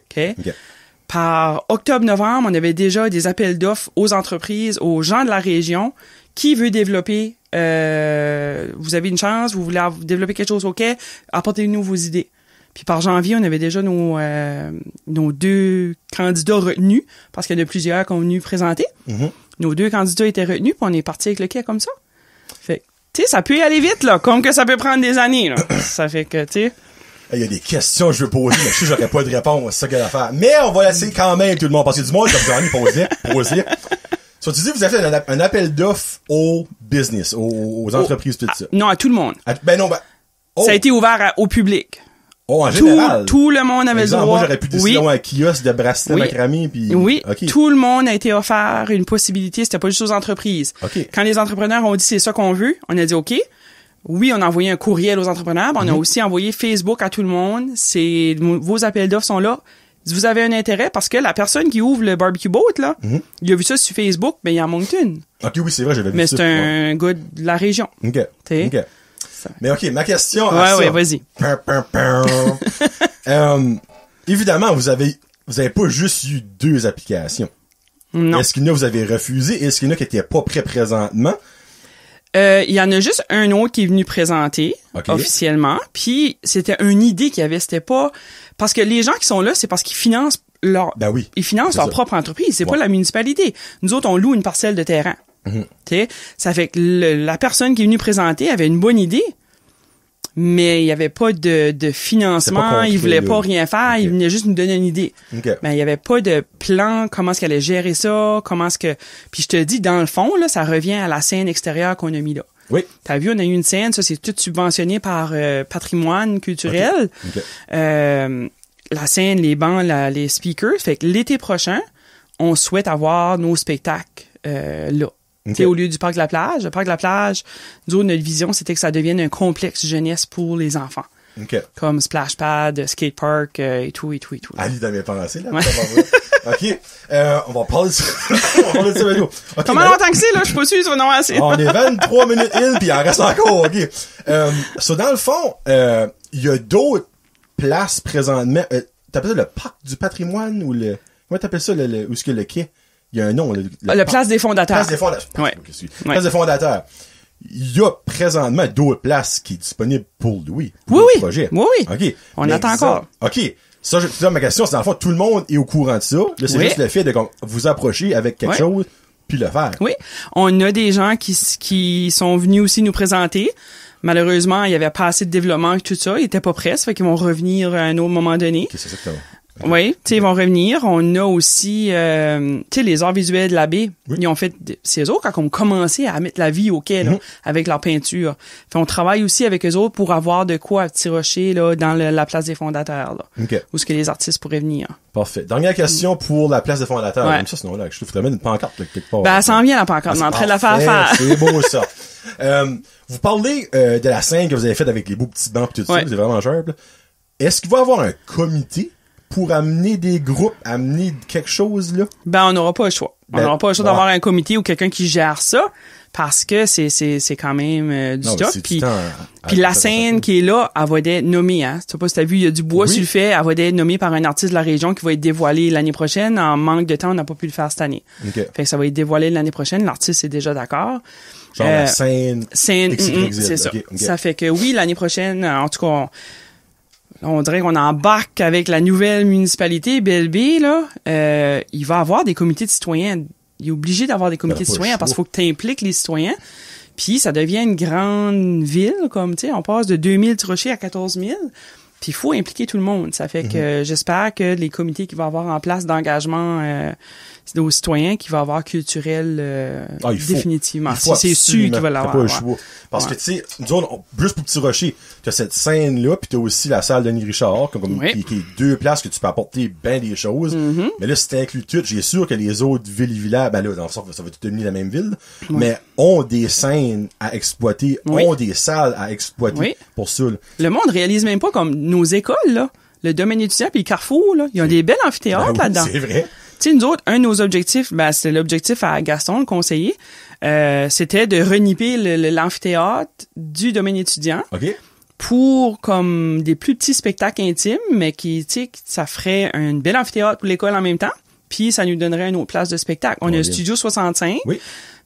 Par octobre-novembre, on avait déjà des appels d'offres aux entreprises, aux gens de la région. Qui veut développer... vous avez une chance, vous voulez développer quelque chose au quai, apportez-nous vos idées. Puis par janvier, on avait déjà nos 2 candidats retenus, parce qu'il y en a plusieurs qui ont venu présenter. Nos 2 candidats étaient retenus, puis on est parti avec le quai comme ça. Fait tu sais, ça peut y aller vite, là, comme que ça peut prendre des années, là. Ça fait que, tu sais... Il y a des questions que je veux poser, mais je sais que j'aurais pas de réponse, c'est ça qu'il y a à faire. Mais on va laisser quand même tout le monde, parce que du monde, comme Johnny poser. So, tu dis, vous avez fait un appel d'offres au business, aux entreprises, tout ça. Non, à tout le monde. Ça a été ouvert au public. En général. Tout le monde avait le droit. Moi, j'aurais pu décider un kiosque de bracelet macramé, puis... Oui, tout le monde a été offert une possibilité. C'était pas juste aux entreprises. Quand les entrepreneurs ont dit c'est ça qu'on veut, on a dit OK. Oui, on a envoyé un courriel aux entrepreneurs, mais on a aussi envoyé Facebook à tout le monde. Vos appels d'offres sont là. Si vous avez un intérêt, parce que la personne qui ouvre le barbecue boat, là, il a vu ça sur Facebook, mais il est à Moncton. OK, oui, c'est vrai, j'avais vu ça. Mais c'est un gars de la région. OK. Mais OK, ma question Ouais, vas-y. Évidemment, vous avez pas juste eu 2 applications. Non. Est-ce qu'il y en a que vous avez refusé? Est-ce qu'il y en a qui étaient pas prêts présentement? Il y en a juste un autre qui est venu présenter OK. officiellement. Puis c'était une idée qu'il y avait. C'était pas... Parce que les gens qui sont là, c'est parce qu'ils financent Ben oui. ils financent C'est leur ça. propre entreprise. C'est pas Ouais. la municipalité. Nous autres, on loue une parcelle de terrain. T'sais, ça fait que la personne qui est venue présenter avait une bonne idée, mais il y avait pas de financement. concret, Il voulait là. pas rien faire. OK. Il venait juste nous donner une idée. OK. Ben, il y avait pas de plan, comment est-ce qu'elle allait gérer ça, comment est-ce que... Puis je te dis, dans le fond, là, ça revient à la scène extérieure qu'on a mis là. Oui. T'as vu, on a eu une scène, ça, c'est tout subventionné par patrimoine culturel. OK. La scène, les bancs, les speakers. Fait que l'été prochain, on souhaite avoir nos spectacles là. OK. T'sais, au lieu du Parc de la Plage. Le Parc de la Plage, nous autres, notre vision, c'était que ça devienne un complexe jeunesse pour les enfants. OK. Comme splash pad, skate park et tout. Ali dans mes pensées, là. Ouais. OK. On va parler de ça. On va parler de ça, Mano. OK, Comment ben- longtemps que c'est, là? Je suis pas sûr, ça va en assez. On est 23 minutes in, puis il en reste encore, OK. So, dans le fond, il y a d'autres places présentement. T'appelles ça le parc du patrimoine ou le... Comment t'appelles ça, où est-ce que le quai? Il y a un nom. Le parc- place des fondateurs. Place des fondateurs. Ouais. Place des fondateurs. Il y a présentement d'autres places qui est disponibles pour Louis. Pour Oui, le oui. projet. Oui, oui. OK. On Mais attend disons- encore. OK. Ça, ma question, c'est dans le fond, tout le monde est au courant de ça. Là, c'est Oui. juste le fait de comme, vous approcher avec quelque Ouais. chose, puis le faire. Oui. On a des gens qui sont venus aussi nous présenter. Malheureusement, il y avait pas assez de développement et tout ça. Ils étaient pas prêts. Ça fait qu'ils vont revenir à un autre moment donné. OK, c'est ça que t'as. Oui, tu sais, ils vont revenir. On a aussi, tu sais, les arts visuels de la baie. Oui. Ils ont fait, c'est eux autres qui ont commencé à mettre la vie au quai, là, avec leur peinture. Fait, on travaille aussi avec eux autres pour avoir de quoi à Petit Rocher, là, dans la place des fondateurs, là. OK. Où est-ce que les artistes pourraient venir. Parfait. Dernière question pour la place des fondateurs. Ouais. Comme ça, sinon, là, je trouve que tu une pancarte, là, quelque part. Ben, elle s'en vient, la pancarte. On est en train de la faire faire. C'est beau, ça. Vous parlez de la scène que vous avez faite avec les beaux petits bancs et tout ça. Ouais. C'est vraiment sharp, là. Est-ce qu'il va y avoir un comité pour amener des groupes, amener quelque chose, là? Ben, on n'aura pas le choix. On Ben, n'aura pas le choix ouais. d'avoir un comité ou quelqu'un qui gère ça, parce que c'est quand même du Non, stock. c'est du Puis, temps puis la scène qui est là, elle va être nommée, hein. Tu sais pas si t'as vu, il y a du bois Oui. sur le fait, elle va être nommée par un artiste de la région qui va être dévoilé l'année prochaine. En manque de temps, on n'a pas pu le faire cette année. OK. Fait que ça va être dévoilé l'année prochaine. L'artiste est déjà d'accord. Genre la scène. C'est XYZ, ça. ok, ok. Ça fait que oui, l'année prochaine, en tout cas, on dirait qu'on embarque avec la nouvelle municipalité, BLB, là. Il va y avoir des comités de citoyens. Il est obligé d'avoir des comités de pas le citoyens parce qu'il choix. faut que tu impliques les citoyens. Puis ça devient une grande ville, comme, tu sais, on passe de 2000 Rochers à 14 000. Puis il faut impliquer tout le monde. Ça fait que j'espère que les comités qu'il va y avoir en place d'engagement aux citoyens qu'il va y avoir culturel Il faut. définitivement. Il faut C'est sûr qu'il va absolument. l'avoir. T'as pas le ouais. choix. Parce Ouais. que, tu sais, nous autres, juste pour Petit Rocher, t'as cette scène-là, puis t'as aussi la salle Denis Richard, comme Oui. qui est deux places que tu peux apporter bien des choses. Mais là, si t'inclus tout, j'ai sûr que les autres villes et villages, ben là, dans le sens, ça va tout devenir la même ville, mais ont des scènes à exploiter, Oui. ont des salles à exploiter Oui. pour ça, là. Le monde réalise même pas comme nos écoles, là. Le domaine étudiant puis le Carrefour, là. Ils ont des belles amphithéâtres Ben oui, là-dedans. c'est vrai. Tu sais, nous autres, un de nos objectifs, ben, c'est l'objectif à Gaston, le conseiller, c'était de reniper l'amphithéâtre du domaine étudiant OK? pour comme des plus petits spectacles intimes, mais qui, tu sais, ça ferait un bel amphithéâtre pour l'école en même temps, puis ça nous donnerait une autre place de spectacle. On a bien. le Studio 65, Oui.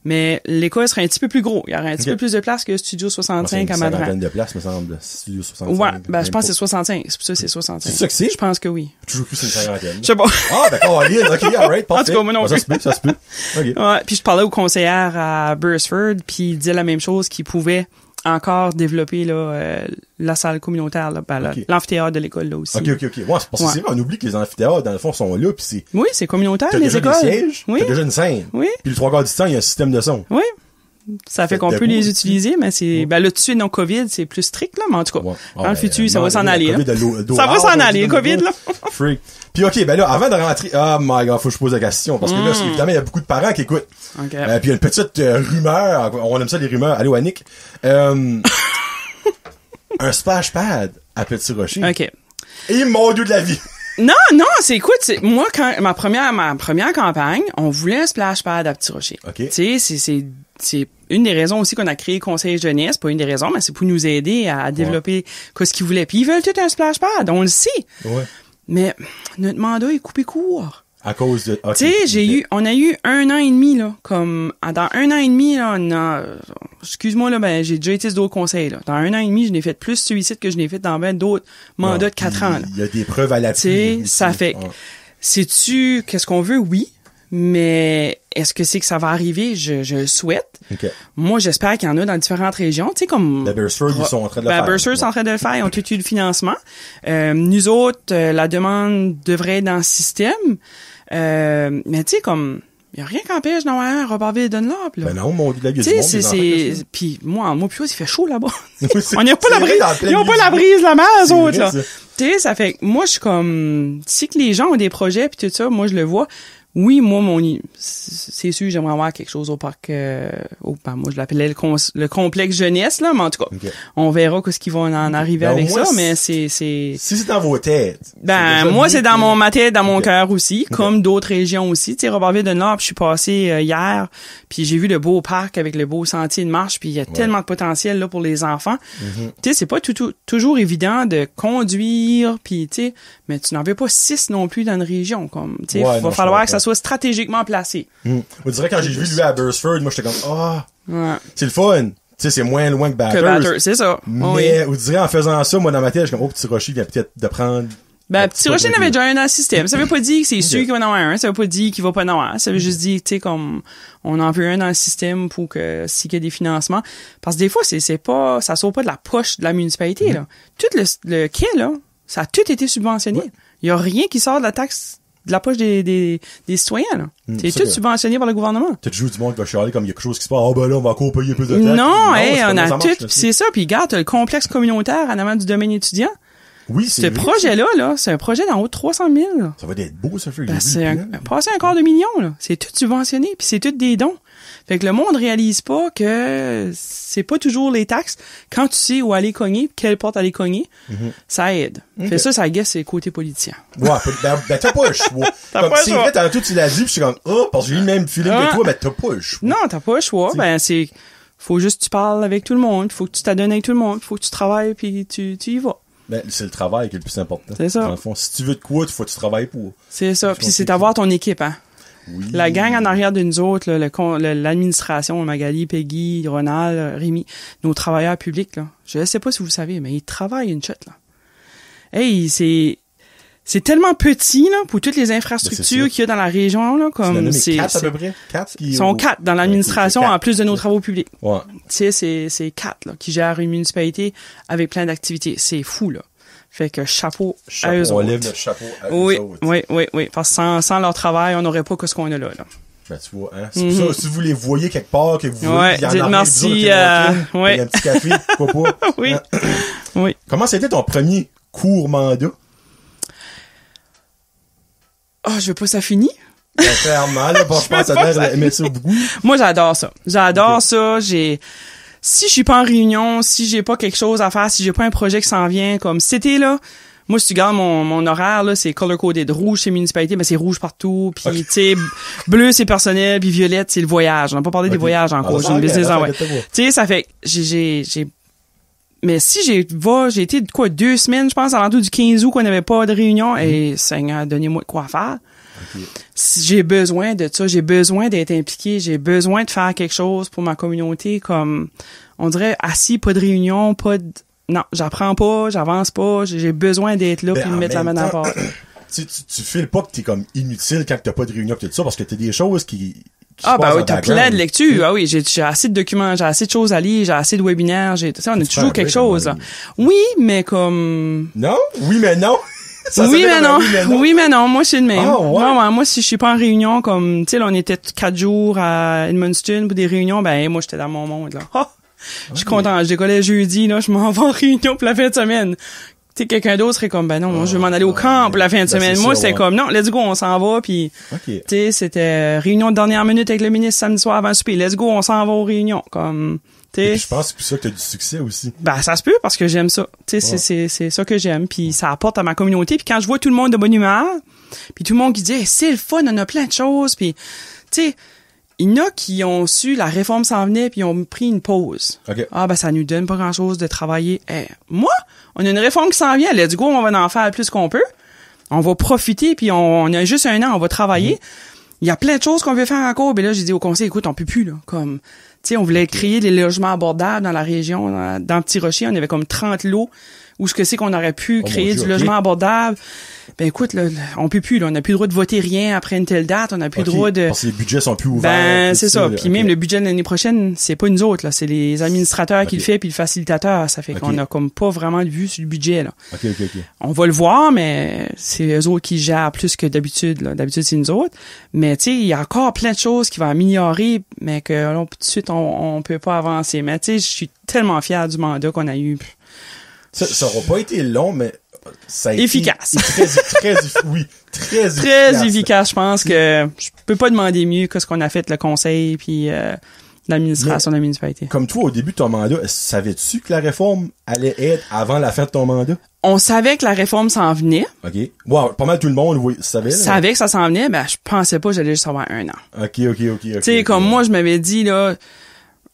mais l'école serait un petit peu plus gros. Il y aurait un petit Ok. peu plus de place que le Studio 65 à une Madran. cinquantaine de places, me semble. Studio 65. Ouais, ben, je même pense que pas. c'est 65. C'est pour ça que c'est 65. C'est ça que c'est? Je pense que oui. J'ai toujours cru que c'est une cinquantaine. Je sais pas. Ah, d'accord, Lynn, OK, alright, parfait. En tout cas, moi non Ça plus. se peut, ça se peut. OK. Ouais, puis je parlais au conseillère à Bursford, puis il disait la même chose, qu'il pouvait encore développer là, la salle communautaire, là, ben, là, Ok. l'amphithéâtre de l'école là aussi. OK. Ouais, c'est parce que Ouais. c'est vrai, on oublie que les amphithéâtres, dans le fond, sont là, puis c'est... Oui, c'est communautaire, T'as les déjà écoles. des sièges, Oui, t'as déjà une scène. oui, Puis le trois quarts du temps, il y a un système de son. oui. Ça fait Fait qu'on de peut beau les aussi. utiliser, mais c'est, ben là, tout de suite, non COVID, c'est plus strict, là, mais en tout cas, Ouais. dans le futur, ça va s'en la aller, là. COVID, Ça va s'en aller, le COVID, là. Freak. Puis OK, ben là, avant de rentrer, oh my god, faut que je pose la question, parce que là, évidemment, il y a beaucoup de parents qui écoutent. OK. Puis il y a une petite rumeur, on aime ça les rumeurs. Allô, Annick. Un splash pad à Petit Rocher. OK. Et mon dieu de la vie. Non, c'est écoute, moi quand ma première campagne, on voulait un splash pad à Petit Rocher. OK. Tu sais, c'est une des raisons aussi qu'on a créé le Conseil jeunesse, pas une des raisons, mais c'est pour nous aider à développer ce qu'ils voulaient. Puis ils veulent tout un splash pad, on le sait. Ouais. Mais notre mandat est coupé court. À cause de... Okay, tu sais, on a eu 1 an et demi, là, comme, dans 1 an et demi, là, excuse-moi, là, ben, j'ai déjà été sur d'autres conseils, là. Dans 1 an et demi, je n'ai fait plus suicide que je n'ai fait dans ben d'autres mandats de 4 ans, là. Il y a des preuves à l'appui. Tu sais, ça fait, sais-tu qu'est-ce qu'on veut? Oui. Mais est-ce que c'est que ça va arriver? Je le souhaite. Okay. Moi, j'espère qu'il y en a dans différentes régions. Tu sais, comme... Beresford, ils sont en train de le faire. Beresford sont en train de le faire. Ils ont tout eu le financement. Nous autres, la demande devrait être dans le système. Mais tu sais, comme... Il y a rien qu'empêche d'avoir un Robertville Dunlop, là. Ben non, mon Dieu, tu sais, c'est... Puis moi, puis il fait chaud là-bas. On n'a pas la brise. Ils n'ont pas la brise, la mer, eux autres, là. Tu sais, ça fait que moi, je suis comme... Si que les gens ont des projets puis tout ça, moi, je le vois. Oui, moi, c'est sûr, j'aimerais avoir quelque chose au parc, moi, je l'appelais le complexe jeunesse, là, mais en tout cas, on verra ce qu'ils vont en arriver avec ça, mais c'est... Si c'est dans vos têtes. Ben, moi, c'est dans ma tête, dans mon cœur aussi, comme d'autres régions aussi. Tu sais, Robertville-Dunlop, je suis passé hier, puis j'ai vu le beau parc avec le beau sentier de marche, puis il y a tellement de potentiel, là, pour les enfants. Tu sais, c'est pas toujours évident de conduire, puis tu sais, mais tu n'en veux pas 6 non plus dans une région, comme, tu sais, il va falloir que ça soit stratégiquement placé. On dirait quand j'ai vu lui à Beresford, moi j'étais comme c'est le fun. Tu sais, c'est moins loin que Bathurst. C'est ça. Mais on dirait en faisant ça, moi dans ma tête, je suis comme Petit Rocher vient peut-être de prendre. Ben Petit Rocher n'avait déjà un dans le système. Ça veut pas dire que c'est sûr qu'il va en avoir un. Ça veut pas dire qu'il va pas en avoir un. Ça veut juste dire, tu sais, comme on en veut un dans le système pour que s'il y a des financements. Parce que des fois, c'est pas, ça sort pas de la poche de la municipalité, là. Tout le quai, là, ça a tout été subventionné. Il y a rien qui sort de la taxe de la poche des citoyens, là. C'est tout subventionné par le gouvernement. T'as toujours du monde qui va chialer comme il y a quelque chose qui se passe. Ben là, on va encore payer plus de taxes. Non, on a tout. C'est ça. Puis regarde, t'as le complexe communautaire en avant du domaine étudiant. Oui, c'est vrai. Ce projet-là, là, c'est un projet d'en haut de 300 000, là. Ça va être beau, ça fait. C'est passer un quart de million, là. C'est tout subventionné, puis c'est tout des dons. Fait que le monde réalise pas que c'est pas toujours les taxes. Quand tu sais où aller cogner, quelle porte aller cogner, ça aide. Fait ça guesse, c'est le côté politicien. Ouais, ben t'as pas le choix. Comme c'est vrai, tantôt tu l'as dit, puis je suis comme, parce que j'ai eu le même feeling que toi, mais t'as pas le choix. Non, t'as pas le choix. Ben faut juste que tu parles avec tout le monde, faut que tu t'adonnes avec tout le monde, faut que tu travailles, puis tu y vas. Ben, c'est le travail qui est le plus important. C'est ça. Dans le fond, si tu veux de quoi, il faut que tu travailles pour. C'est ça. Puis c'est d'avoir ton équipe, hein. Oui. La gang en arrière de nous autres, là, l'administration, Magali, Peggy, Ronald, Rémi, nos travailleurs publics, là. Je sais pas si vous savez, mais ils travaillent une shot, là. Hey, c'est tellement petit, là, pour toutes les infrastructures qu'il y a dans la région, là, comme c'est 4 à peu près? 4 qui... Ils sont 4 dans l'administration, en plus de nos travaux publics. Ouais. Tu sais, c'est 4, là, qui gèrent une municipalité avec plein d'activités. C'est fou, là. Fait que chapeau à eux autres. On lève notre chapeau à eux autres. Oui. Parce que sans leur travail, on n'aurait pas ce qu'on a là. Ben, tu vois, hein. C'est pour ça, si vous les voyez quelque part, que vous voyez, il y en a merci, il y a un petit café, pourquoi pas. Oui. Oui. Comment c'était ton premier court mandat? Je veux pas ça finisse. Ben, clairement, là, je pense que ça doit aimer ça beaucoup. Moi, j'adore ça. J'adore ça. Si je suis pas en réunion, si j'ai pas quelque chose à faire, si j'ai pas un projet qui s'en vient, comme cet été, là, moi, si tu regardes mon horaire, là, c'est color-coded. Rouge, c'est municipalité, mais c'est rouge partout. Puis, tu sais, bleu, c'est personnel, puis violette, c'est le voyage. On n'a pas parlé des voyages encore. J'ai une business tu sais, ça fait, mais si j'ai été, 2 semaines, je pense, à l'entour du 15 août qu'on n'avait pas de réunion, et Seigneur, donnez-moi de quoi faire. Okay. J'ai besoin de ça, j'ai besoin d'être impliqué, j'ai besoin de faire quelque chose pour ma communauté, comme, on dirait, assis, pas de réunion, non, j'apprends pas, j'avance pas, j'ai besoin d'être là, puis de mettre la main dans la porte. Tu files pas que t'es comme inutile quand t'as pas de réunion, tout ça, parce que t'as des choses qui oui, t'as plein de lectures. Ah oui, j'ai assez de documents, j'ai assez de choses à lire, j'ai assez de webinaires, on a toujours quelque chose. Oui, mais comme... Non? Oui, mais non? Oui, mais non. Moi, c'est le même. Moi, si je suis pas en réunion, comme, tu sais, là, on était 4 jours à Edmundston pour des réunions, moi, j'étais dans mon monde, là. Je suis content. Je décollais jeudi, là, je m'en vais en réunion pour la fin de semaine. Tu sais, quelqu'un d'autre serait comme, non, moi, je vais m'en aller au camp pour la fin de semaine. Moi, c'était comme, non, let's go, on s'en va, puis, tu sais, c'était réunion de dernière minute avec le ministre samedi soir avant le souper. Let's go, on s'en va aux réunions, comme... Et puis je pense que c'est pour ça que t'as du succès aussi. Ben, ça se peut parce que j'aime ça. Tu sais, c'est ça que j'aime. Puis ça apporte à ma communauté. Puis quand je vois tout le monde de bonne humeur, puis tout le monde qui dit, c'est le fun, on a plein de choses. Puis, tu sais, il y en a qui ont su, la réforme s'en venait, puis ils ont pris une pause. Okay. Ça nous donne pas grand-chose de travailler. Moi, on a une réforme qui s'en vient. Let's go, on va en faire le plus qu'on peut. On va profiter, puis on a juste un an, on va travailler. Il y a plein de choses qu'on veut faire encore. Mais là, j'ai dit au conseil, écoute, on peut plus, là. Comme, tu sais, on voulait créer des logements abordables dans la région. Dans Petit Rocher, on avait comme 30 lots. Où ce que c'est qu'on aurait pu créer du logement abordable. Ben écoute, là, on peut plus, là. On n'a plus le droit de voter rien après une telle date. On n'a plus le droit de... Parce que les budgets sont plus ouverts. Ben, c'est ça. Puis même le budget de l'année prochaine, c'est pas nous autres, là. C'est les administrateurs qui le font puis le facilitateur. Ça fait qu'on a comme pas vraiment de vue sur le budget, là. OK. On va le voir, mais c'est eux autres qui gèrent plus que d'habitude, là. D'habitude, c'est nous autres. Mais tu sais, il y a encore plein de choses qui vont améliorer, mais que là, tout de suite, on peut pas avancer. Mais tu sais, je suis tellement fier du mandat qu'on a eu. Ça aura pas été long, mais ça a efficace. Été très efficace. Je pense que je peux pas demander mieux que ce qu'on a fait le conseil puis l'administration de la municipalité. Comme toi, au début de ton mandat, savais-tu que la réforme allait être avant la fin de ton mandat? On savait que la réforme s'en venait. OK. Wow, pas mal tout le monde savait. Savait que ça s'en venait, ben je pensais pas que j'allais juste avoir un an. OK. Tu sais, comme moi, je m'avais dit, là,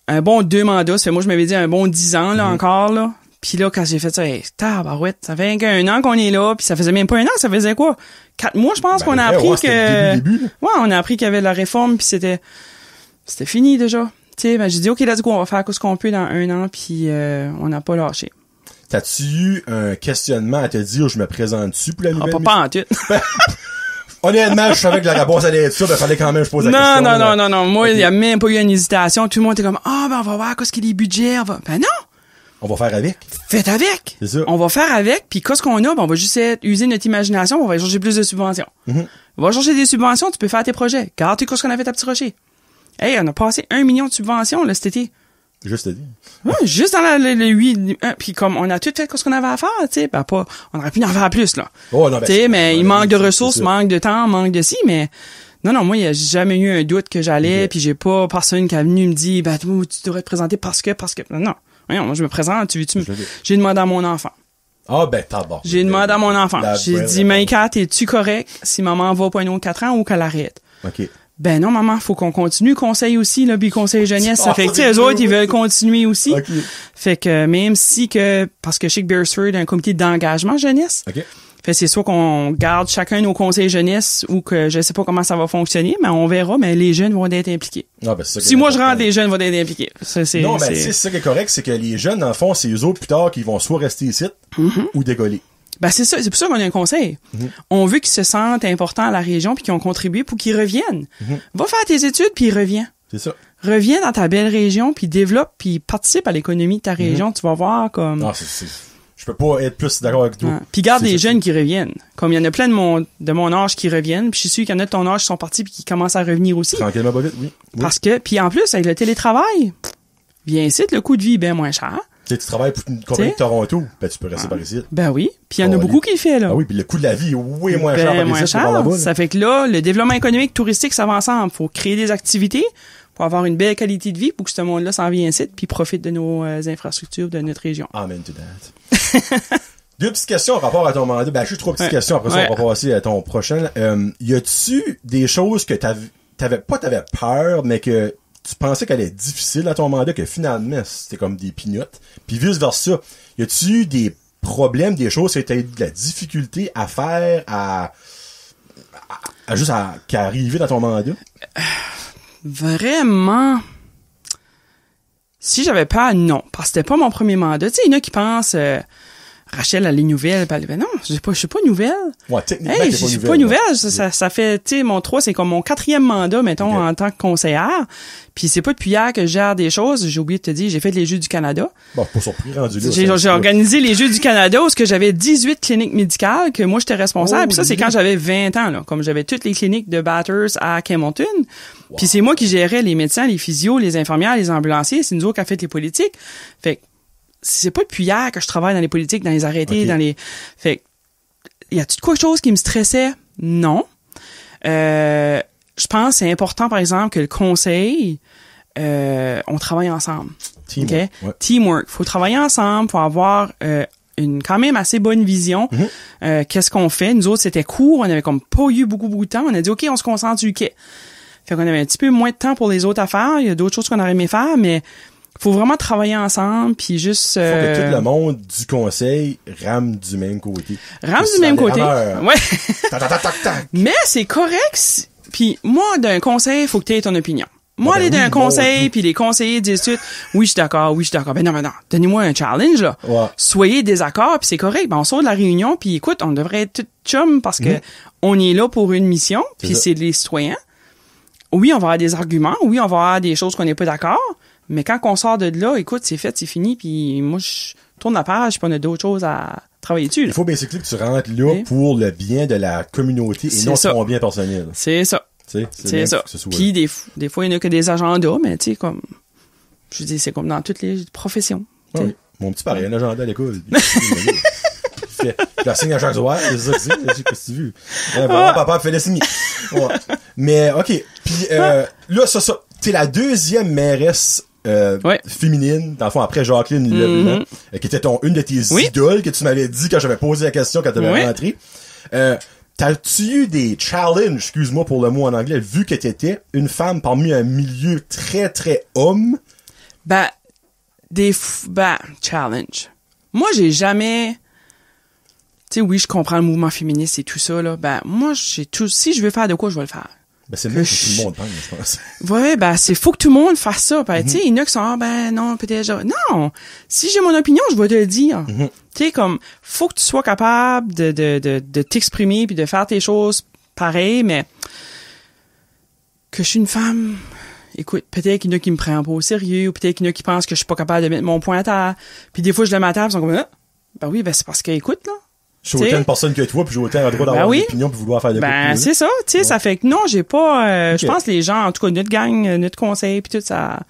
un bon 2 mandats, ça fait moi, je m'avais dit un bon 10 ans, là, encore, là. Puis là, quand j'ai fait ça, tabarouette, ça fait un an qu'on est là, puis ça faisait même pas un an, ça faisait quoi? 4 mois, je pense, qu'on a appris que... Début. Ouais, on a appris qu'il y avait la réforme, puis c'était fini déjà. Tu sais, ben j'ai dit, OK, let's go, on va faire ce qu'on peut dans un an, puis on n'a pas lâché. T'as-tu eu un questionnement à te dire, je me présente dessus pour la nouvelle? Pas en tout. Honnêtement, je savais que la réponse allait être ça, mais fallait quand même que je pose la question. Non. Moi, il y a même pas eu une hésitation. Tout le monde était comme, ben on va voir qu'est-ce qu'il y a des budgets. Ben non! On va faire avec. Faites avec. C'est ça. On va faire avec, puis qu'est-ce qu'on a? Ben, on va juste user notre imagination, on va chercher plus de subventions. On va chercher des subventions, tu peux faire tes projets. Regarde qu'est-ce qu'on a fait à Petit Rocher. Hey, on a passé 1 million de subventions, là, cet été. Juste à dire. Ouais, juste dans le 8, puis comme on a tout fait ce qu'on avait à faire, tu sais, ben pas, on aurait pu en faire plus, là. Oh, non, tu sais, mais il manque de ressources, manque de temps, manque de ci, mais non, moi, il n'y a jamais eu un doute que j'allais, puis j'ai pas personne qui est venu me dire, ben, tu devrais te présenter parce que, non. Moi, je me présente, j'ai demandé à mon enfant. Ah, ben, t'as bon. J'ai demandé à mon enfant. J'ai dit, Maïka, es-tu correct si maman va pas un autre 4 ans ou qu'elle arrête? OK. Ben non, maman, faut qu'on continue. Conseil aussi, là, puis conseil jeunesse. Ça fait que, tu sais, eux autres, ils veulent continuer aussi. Okay. Fait que, même si parce que chez Beresford, a un comité d'engagement jeunesse. OK. Fait c'est soit qu'on garde chacun nos conseils jeunesse ou que je sais pas comment ça va fonctionner, mais on verra, mais les jeunes vont être impliqués. Ah, ben, c'est ça si moi je rentre, les jeunes vont être impliqués. C'est ça qui est correct, c'est que les jeunes, dans le fond, c'est eux autres plus tard qui vont soit rester ici ou décoller. Ben c'est ça, c'est pour ça qu'on a un conseil. On veut qu'ils se sentent importants à la région puis qu'ils ont contribué pour qu'ils reviennent. Va faire tes études puis reviens. C'est ça. Reviens dans ta belle région puis développe puis participe à l'économie de ta région, tu vas voir comme non, je peux pas être plus d'accord avec toi. Puis garde des jeunes qui reviennent. Comme il y en a plein de mon âge qui reviennent, puis je suis sûr qu'il y en a de ton âge qui sont partis puis qui commencent à revenir aussi. Tranquillement, pas vite, oui. Parce que puis en plus avec le télétravail, viens ici, le coût de vie est bien moins cher. Tu travailles pour une compagnie de Toronto, ben tu peux rester par ici. Ben oui, puis il y en a beaucoup qui le font là. Ah oui, puis le coût de la vie est way moins cher par ici par là-bas. Ça fait que là, le développement économique touristique ça va ensemble, faut créer des activités pour avoir une belle qualité de vie pour que ce monde-là s'en vienne ici puis profite de nos infrastructures de notre région. Amen to that. 2 petites questions en rapport à ton mandat. Ben, juste 3 petites questions. Après ça, on va passer à ton prochain. Y a-tu des choses que t'avais peur, mais que tu pensais qu'elle est difficile dans ton mandat, que finalement, c'était comme des pignottes? Puis vice-versa, y a-tu eu des problèmes, des choses que t'as eu de la difficulté à faire, qui arriver dans ton mandat? Vraiment... Si j'avais peur, non. Parce que c'était pas mon premier mandat. Tu sais, il y en a qui pensent... Rachel, elle est nouvelle. Ben non, je suis pas nouvelle. Ouais, techniquement, je suis pas nouvelle. Ça fait, tu sais, mon 3, c'est comme mon 4e mandat, mettons, en tant que conseillère. Puis c'est pas depuis hier que je gère des choses. J'ai oublié de te dire, j'ai fait les Jeux du Canada. Bon, pas surpris, rendu là. J'ai organisé les Jeux du Canada où j'avais 18 cliniques médicales que moi, j'étais responsable. Puis ça, c'est quand j'avais 20 ans, là. Comme j'avais toutes les cliniques de Bathurst à Campbellton. Wow. Puis c'est moi qui gérais les médecins, les physios, les infirmières, les ambulanciers. C'est nous autres qui avons fait les politiques. Fait c'est pas depuis hier que je travaille dans les politiques, dans les arrêtés, dans les... Fait y a-tu quoi chose qui me stressait? Non. Je pense que c'est important, par exemple, que le conseil, on travaille ensemble. Teamwork. Okay? Ouais. Teamwork. Faut travailler ensemble pour avoir une quand même assez bonne vision. Qu'est-ce qu'on fait? Nous autres, c'était court. On avait comme pas eu beaucoup de temps. On a dit, OK, on se concentre sur le quai. Fait qu'on avait un petit peu moins de temps pour les autres affaires. Il y a d'autres choses qu'on aurait aimé faire, mais Faut vraiment travailler ensemble, puis juste... Faut que tout le monde du conseil rame du même côté. Rame du même côté. Ouais. Mais c'est correct. Puis moi, d'un conseil, faut que tu aies ton opinion. Moi, aller d'un conseil, puis les conseillers disent tout, oui, je suis d'accord. Ben non, donnez-moi un challenge, là. Ouais. Soyez désaccord, puis c'est correct. Ben, on sort de la réunion, puis écoute, on devrait être tout chum parce que on est là pour une mission, puis c'est les citoyens. Oui, on va avoir des arguments, oui, on va avoir des choses qu'on n'est pas d'accord, mais quand on sort de là, écoute, c'est fait, c'est fini, puis moi, je tourne la page, puis on a d'autres choses à travailler dessus. Il faut bien que tu rentres là pour le bien de la communauté et non ton bien personnel. C'est ça. C'est ça. Puis des fois, il n'y a que des agendas, mais tu sais, comme, je dis, c'est comme dans toutes les professions. Oui. Mon petit pareil, un agenda à l'école. Je la signe à chaque soir, c'est ça que c'est, qu'est-ce que tu veux. Papa fait le signer. Ouais. Mais, OK. Puis, là, ça, t'es la deuxième mairesse féminine, dans le fond, après Jacqueline Leblanc, qui était une de tes idoles que tu m'avais dit quand j'avais posé la question quand t'avais rentré. T'as-tu eu des challenges, excuse-moi pour le mot en anglais, vu que t'étais une femme parmi un milieu très, très homme? Challenge. Moi, j'ai jamais... Tu sais, oui, je comprends le mouvement féministe et tout ça, là. Moi, si je veux faire de quoi, je vais le faire. C'est le même que tout le monde pense, je pense. Ouais, faut que tout le monde fasse ça. Tu sais, il y en a qui sont, non, peut-être, non. Si j'ai mon opinion, je vais te le dire. Tu sais, comme, faut que tu sois capable de t'exprimer puis de faire tes choses pareil, mais que je suis une femme, écoute, peut-être qu'il y en a qui me prennent pas au sérieux, ou peut-être qu'il y en a qui pensent que je suis pas capable de mettre mon point à terre. Puis des fois, je le mets à terre, ils sont comme, oui, c'est parce que, écoute, là. Je suis autant de personnes que toi, puis j'ai autant le droit d'avoir une opinion puis vouloir faire des c'est ça, tu sais, ça fait que non, j'ai pas, je pense que les gens, en tout cas, notre gang, notre conseil, puis tout, ça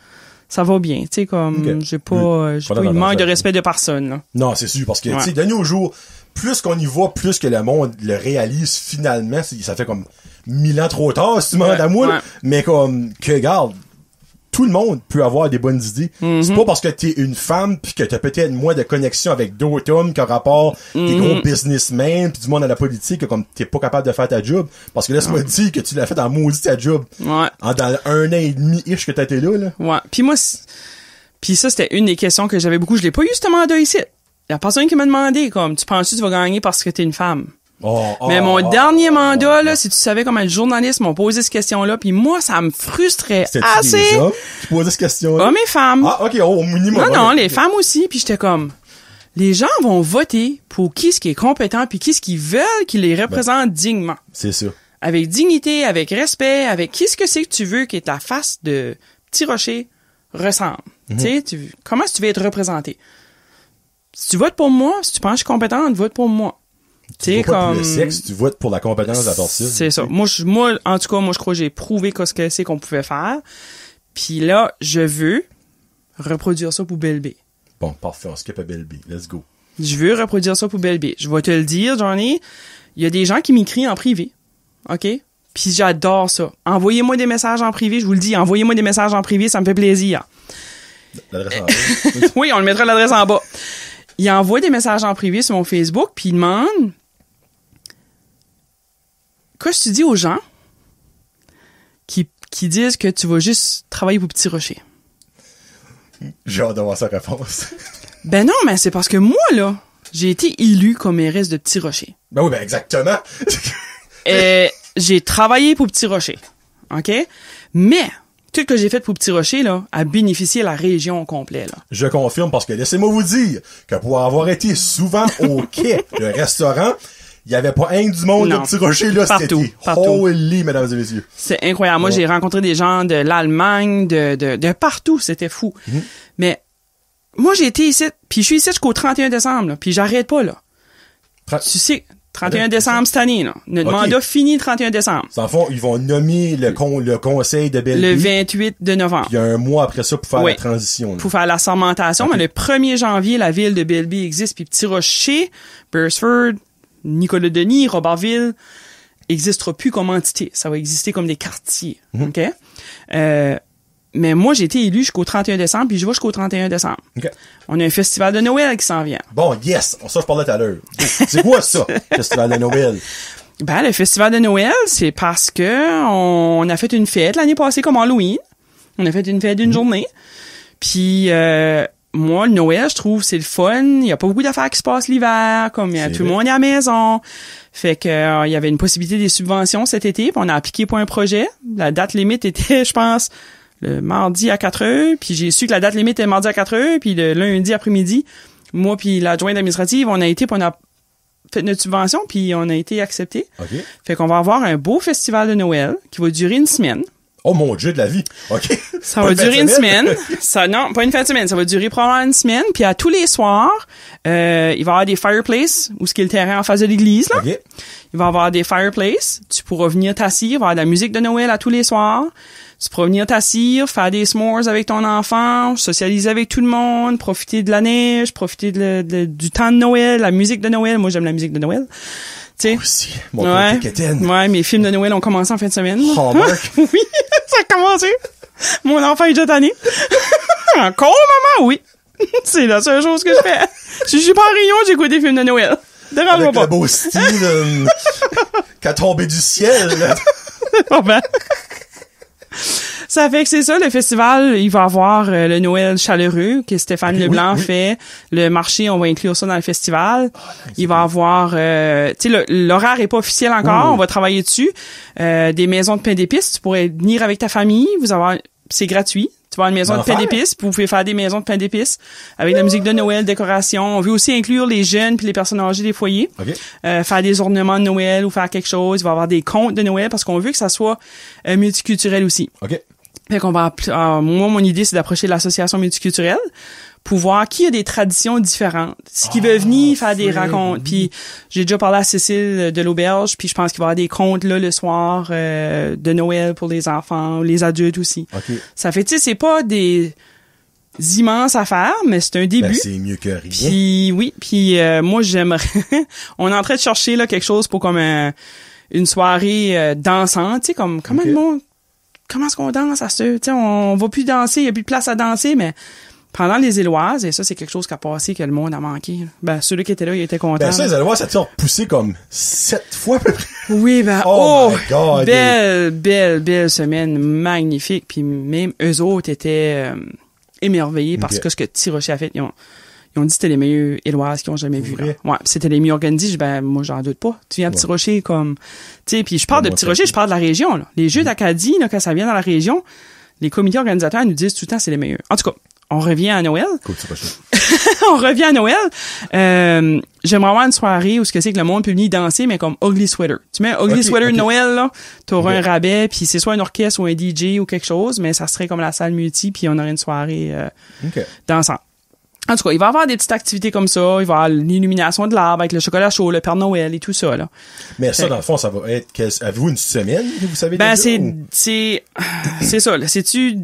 va bien, tu sais, comme, j'ai pas une manque de respect de personne, là. Non, c'est sûr, parce que, tu sais, de nos jours, plus qu'on y va, plus que le monde le réalise finalement, ça fait comme 1000 ans trop tard, si tu demandes à moi, mais comme, que regarde, tout le monde peut avoir des bonnes idées. C'est pas parce que t'es une femme pis que t'as peut-être moins de connexion avec d'autres hommes qu'en rapport des gros businessmen pis du monde à la politique que comme t'es pas capable de faire ta job. Parce que laisse-moi dire que tu l'as fait en maudit ta job. Ouais. Dans 1 an et demi-ish que t'étais là. Ouais. Puis moi, ça, c'était une des questions que j'avais beaucoup. Je l'ai pas eu ce mandat ici. Il y a personne qui m'a demandé, comme, tu penses que tu vas gagner parce que t'es une femme? Mais mon dernier mandat, là, si tu savais comment les journalistes m'ont posé cette question-là, puis moi, ça me frustrait assez. Des hommes qui posaient cette question-là? Hommes et femmes. Ah, OK, au minimum. Non, les femmes aussi, puis j'étais comme, les gens vont voter pour qui ce qui est compétent, puis qui ce qu'ils veulent qui les représente dignement. C'est ça. Avec dignité, avec respect, avec qui ce que c'est que tu veux que ta face de Petit Rocher ressemble. Tu sais, comment est-ce que tu veux être représenté? Si tu votes pour moi, si tu penses que je suis compétente, vote pour moi. Tu votes pas pour le sexe, tu votes pour la compétence de la personne. C'est ça. Moi, en tout cas, je crois que j'ai prouvé ce que c'est qu'on pouvait faire. Puis là, je veux reproduire ça pour Belle B. Bon, parfait, on skip à Belle B. Let's go. Je veux reproduire ça pour Belle B. Je vais te le dire, Johnny. Il y a des gens qui m'écrivent en privé. OK? Puis j'adore ça. Envoyez-moi des messages en privé, je vous le dis. Envoyez-moi des messages en privé, ça me fait plaisir. L'adresse en bas. Oui, on le mettra l'adresse en bas. Il envoie des messages en privé sur mon Facebook, puis il demande qu'est-ce que tu dis aux gens qui disent que tu vas juste travailler pour Petit Rocher? J'ai hâte d'avoir sa réponse. Ben non, mais c'est parce que moi, là, j'ai été élue comme mairesse de Petit Rocher. Ben oui, ben exactement. J'ai travaillé pour Petit Rocher, OK? Mais tout ce que j'ai fait pour Petit Rocher, là, a bénéficié la région au complet, là. Je confirme parce que laissez-moi vous dire que pour avoir été souvent au quai, le restaurant, il y avait pas un du monde de Petit Rocher, là, c'était holy, mesdames et messieurs. C'est incroyable. Moi, j'ai rencontré des gens de l'Allemagne, de partout, c'était fou. Mais, moi, j'ai été ici, puis je suis ici jusqu'au 31 décembre, là, puis j'arrête pas, là. Tu sais, 31 décembre cette année, là. Notre mandat finit le 31 décembre. En fond, ils vont nommer le conseil de Belle B. Le 28 de novembre. Puis il y a un mois après ça pour faire la transition. Là. Pour faire la sermentation. Mais le 1er janvier, la ville de Belle B existe. Puis Petit Rocher, Beresford, Nicolas-Denis, Robertville existera plus comme entité. Ça va exister comme des quartiers. OK? Mais moi, j'ai été élu jusqu'au 31 décembre, puis je vais jusqu'au 31 décembre. Okay. On a un festival de Noël qui s'en vient. Bon, yes! Ça, je parlais tout à l'heure. C'est quoi ça, festival de Noël? Ben, le festival de Noël, c'est parce que on a fait une fête l'année passée comme Halloween. On a fait une fête d'une journée. Puis moi, le Noël, je trouve, c'est le fun. Il y a pas beaucoup d'affaires qui se passent l'hiver, comme tout le monde est à la maison. Fait que il y avait une possibilité des subventions cet été, puis on a appliqué pour un projet. La date limite était, je pense, le mardi à 4h, puis j'ai su que la date limite était mardi à 4h, puis le lundi après-midi, moi puis l'adjointe administrative, on a été, puis on a fait notre subvention, puis on a été accepté. Okay. Fait qu'on va avoir un beau festival de Noël qui va durer une semaine. Oh mon Dieu de la vie. OK. Ça va durer une semaine. Non, pas une fin de semaine. Ça va durer probablement une semaine. Puis à tous les soirs, il va y avoir des fireplaces, où ce qui est le terrain en face de l'église, là. Okay. Il va y avoir des fireplaces. Tu pourras venir t'assire. Il va y avoir de la musique de Noël à tous les soirs. Tu pourras venir t'assire, faire des s'mores avec ton enfant, socialiser avec tout le monde, profiter de la neige, profiter du temps de Noël, la musique de Noël. Moi, j'aime la musique de Noël. T'sais. Aussi, mon côté quétaine. Ouais, mes films de Noël ont commencé en fin de semaine. Hallmark. Oui, ça a commencé. Mon enfant est déjà tanné. Encore, maman? Oui. C'est la seule chose que je fais. Si je suis pas en réunion, j'écoute des films de Noël. Dérange-moi pas. Avec le beau style qui a tombé du ciel. Oh ben. Ça fait que c'est ça, le festival, il va avoir le Noël chaleureux que Stéphane Leblanc fait. Le marché, on va inclure ça dans le festival. Il va avoir, tu sais, l'horaire est pas officiel encore, on va travailler dessus. Des maisons de pain d'épices, tu pourrais venir avec ta famille, c'est gratuit. Tu vas avoir une maison de pain d'épices, puis vous pouvez faire des maisons de pain d'épices avec la musique de Noël, décoration. On veut aussi inclure les jeunes puis les personnes âgées des foyers. Okay. Faire des ornements de Noël ou faire quelque chose. Il va y avoir des contes de Noël parce qu'on veut que ça soit multiculturel aussi. OK. Fait qu'on va moi, mon idée, c'est d'approcher l'association multiculturelle pour voir qui a des traditions différentes. Qui veut venir faire des rencontres. Puis j'ai déjà parlé à Cécile de l'Auberge, puis je pense qu'il va y avoir des contes là le soir de Noël pour les enfants, les adultes aussi. Okay. Ça fait, tu sais, c'est pas des immenses affaires, mais c'est un début. Ben, c'est mieux que rien. Puis oui, puis moi j'aimerais on est en train de chercher là quelque chose pour comme une soirée dansante, tu sais, comme comment le monde, comment est-ce qu'on danse à ce, tu sais, on va plus danser, il y a plus de place à danser, mais pendant les Éloises, et ça, c'est quelque chose qui a passé que le monde a manqué. Ben, ceux qui étaient là, ils étaient contents. Ben, ça, les Éloises, ça t'a repoussé comme 7 fois à peu près. Oui, ben, my God. belle semaine, magnifique. Puis même eux autres étaient émerveillés parce que ce que Tirocher a fait, ils ont dit que c'était les meilleurs Éloises qu'ils ont jamais vus, là. Ouais, c'était les mieux organisés. Ben, moi, j'en doute pas. Tu viens de Tirocher comme, tu sais, puis je parle de Tirocher, je parle de la région, là. Les Jeux d'Acadie, là, quand ça vient dans la région, les comités organisateurs nous disent tout le temps c'est les meilleurs. En tout cas, on revient à Noël. Cool, c'est pas chaud. On revient à Noël. J'aimerais avoir une soirée où ce que c'est que le monde peut venir danser, mais comme Ugly Sweater. Tu mets Ugly Sweater de Noël, là, t'auras un rabais, puis c'est soit un orchestre ou un DJ ou quelque chose, mais ça serait comme la salle multi, puis on aurait une soirée dansante. En tout cas, il va y avoir des petites activités comme ça. Il va y avoir l'illumination de l'arbre avec le chocolat chaud, le Père Noël et tout ça, là. Mais ça, dans le fond, ça va être... Avez-vous une semaine, vous savez Ben, déjà, c'est ça, là. C'est-tu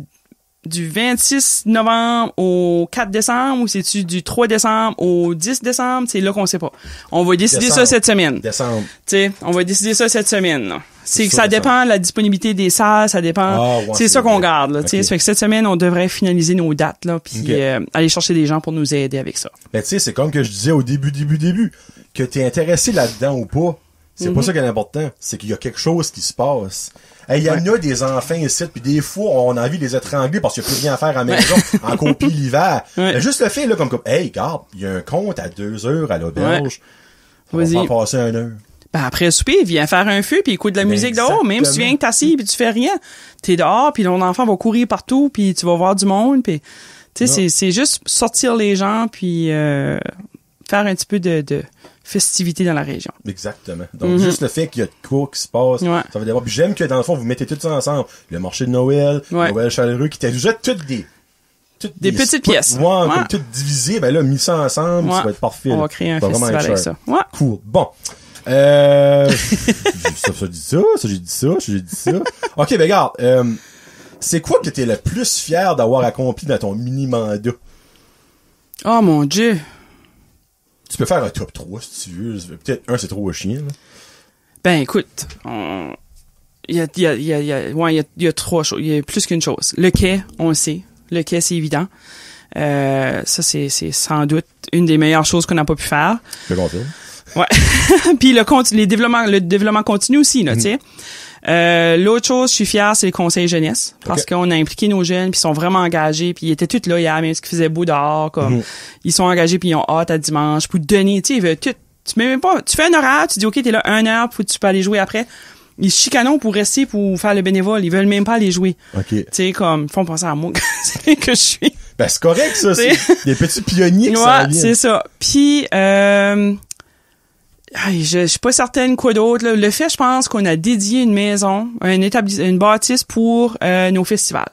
du 26 novembre au 4 décembre ou c'est-tu du 3 décembre au 10 décembre? C'est là qu'on sait pas. On va décider ça cette semaine. Décembre. Tu sais, on va décider ça cette semaine, là. C'est que ça dépend de la disponibilité des salles, ça dépend. C'est ça qu'on garde, là. Tu sais, ça fait que cette semaine, on devrait finaliser nos dates, là, puis aller chercher des gens pour nous aider avec ça. Ben, tu sais, c'est comme que je disais au début, que t'es intéressé là-dedans ou pas. C'est pas ça qui est important. C'est qu'il y a quelque chose qui se passe. Il y en a des enfants ici, puis des fois, on a envie de les étrangler parce qu'il n'y a plus rien à faire à la maison, en copie l'hiver. Mais juste le fait, là, comme, hey, regarde, il y a un compte à 2 heures à l'auberge. On va faire passer 1 heure. Ben, après le souper, viens faire un feu puis écoute de la musique dehors. Même si tu viens que t'assis puis tu fais rien, t'es dehors puis ton enfant va courir partout puis tu vas voir du monde puis, tu sais, c'est juste sortir les gens puis, faire un petit peu de festivité dans la région. Exactement. Donc, juste le fait qu'il y a de quoi qui se passe, ça va d'abord. Puis j'aime que, dans le fond, vous mettez tout ça ensemble. Le marché de Noël, Noël chaleureux, qui était déjà toutes des petites pièces. Comme toutes divisées. Ben là, mis ça ensemble, ça va être parfait. On va créer un festival avec ça. Cool. Bon. J'ai dit ça. OK, ben regarde. C'est quoi que t'es le plus fier d'avoir accompli dans ton mini-mandat? Oh, mon Dieu. Tu peux faire un top 3 si tu veux. Peut-être un, c'est trop chien, là. Ben, écoute, il y a 3 choses. Il y a plus qu'une chose. Le quai, on le sait. Le quai, c'est évident. Ça, c'est sans doute une des meilleures choses qu'on n'a pas pu faire. Je confirme. Ouais. Puis le développement continu aussi, là, tu sais. L'autre chose, je suis fière, c'est le conseil jeunesse. Parce qu'on a impliqué nos jeunes, puis ils sont vraiment engagés, puis ils étaient tous là hier, même ce qui faisait beau dehors, comme, ils sont engagés, puis ils ont hâte à dimanche, pour te donner, tu sais, ils veulent tout, tu mets même pas, tu fais un horaire, tu dis, OK, t'es là 1 heure, puis tu peux aller jouer après. Ils se chicanent pour rester, pour faire le bénévole. Ils veulent même pas aller jouer. OK. Tu sais, comme, ils font penser à moi que je suis. Ben, c'est correct, ça. C'est des petits pionniers que ça vient. C'est ça. Puis, je suis pas certaine quoi d'autre. Là. Le fait, je pense qu'on a dédié une maison, une bâtisse pour nos festivals.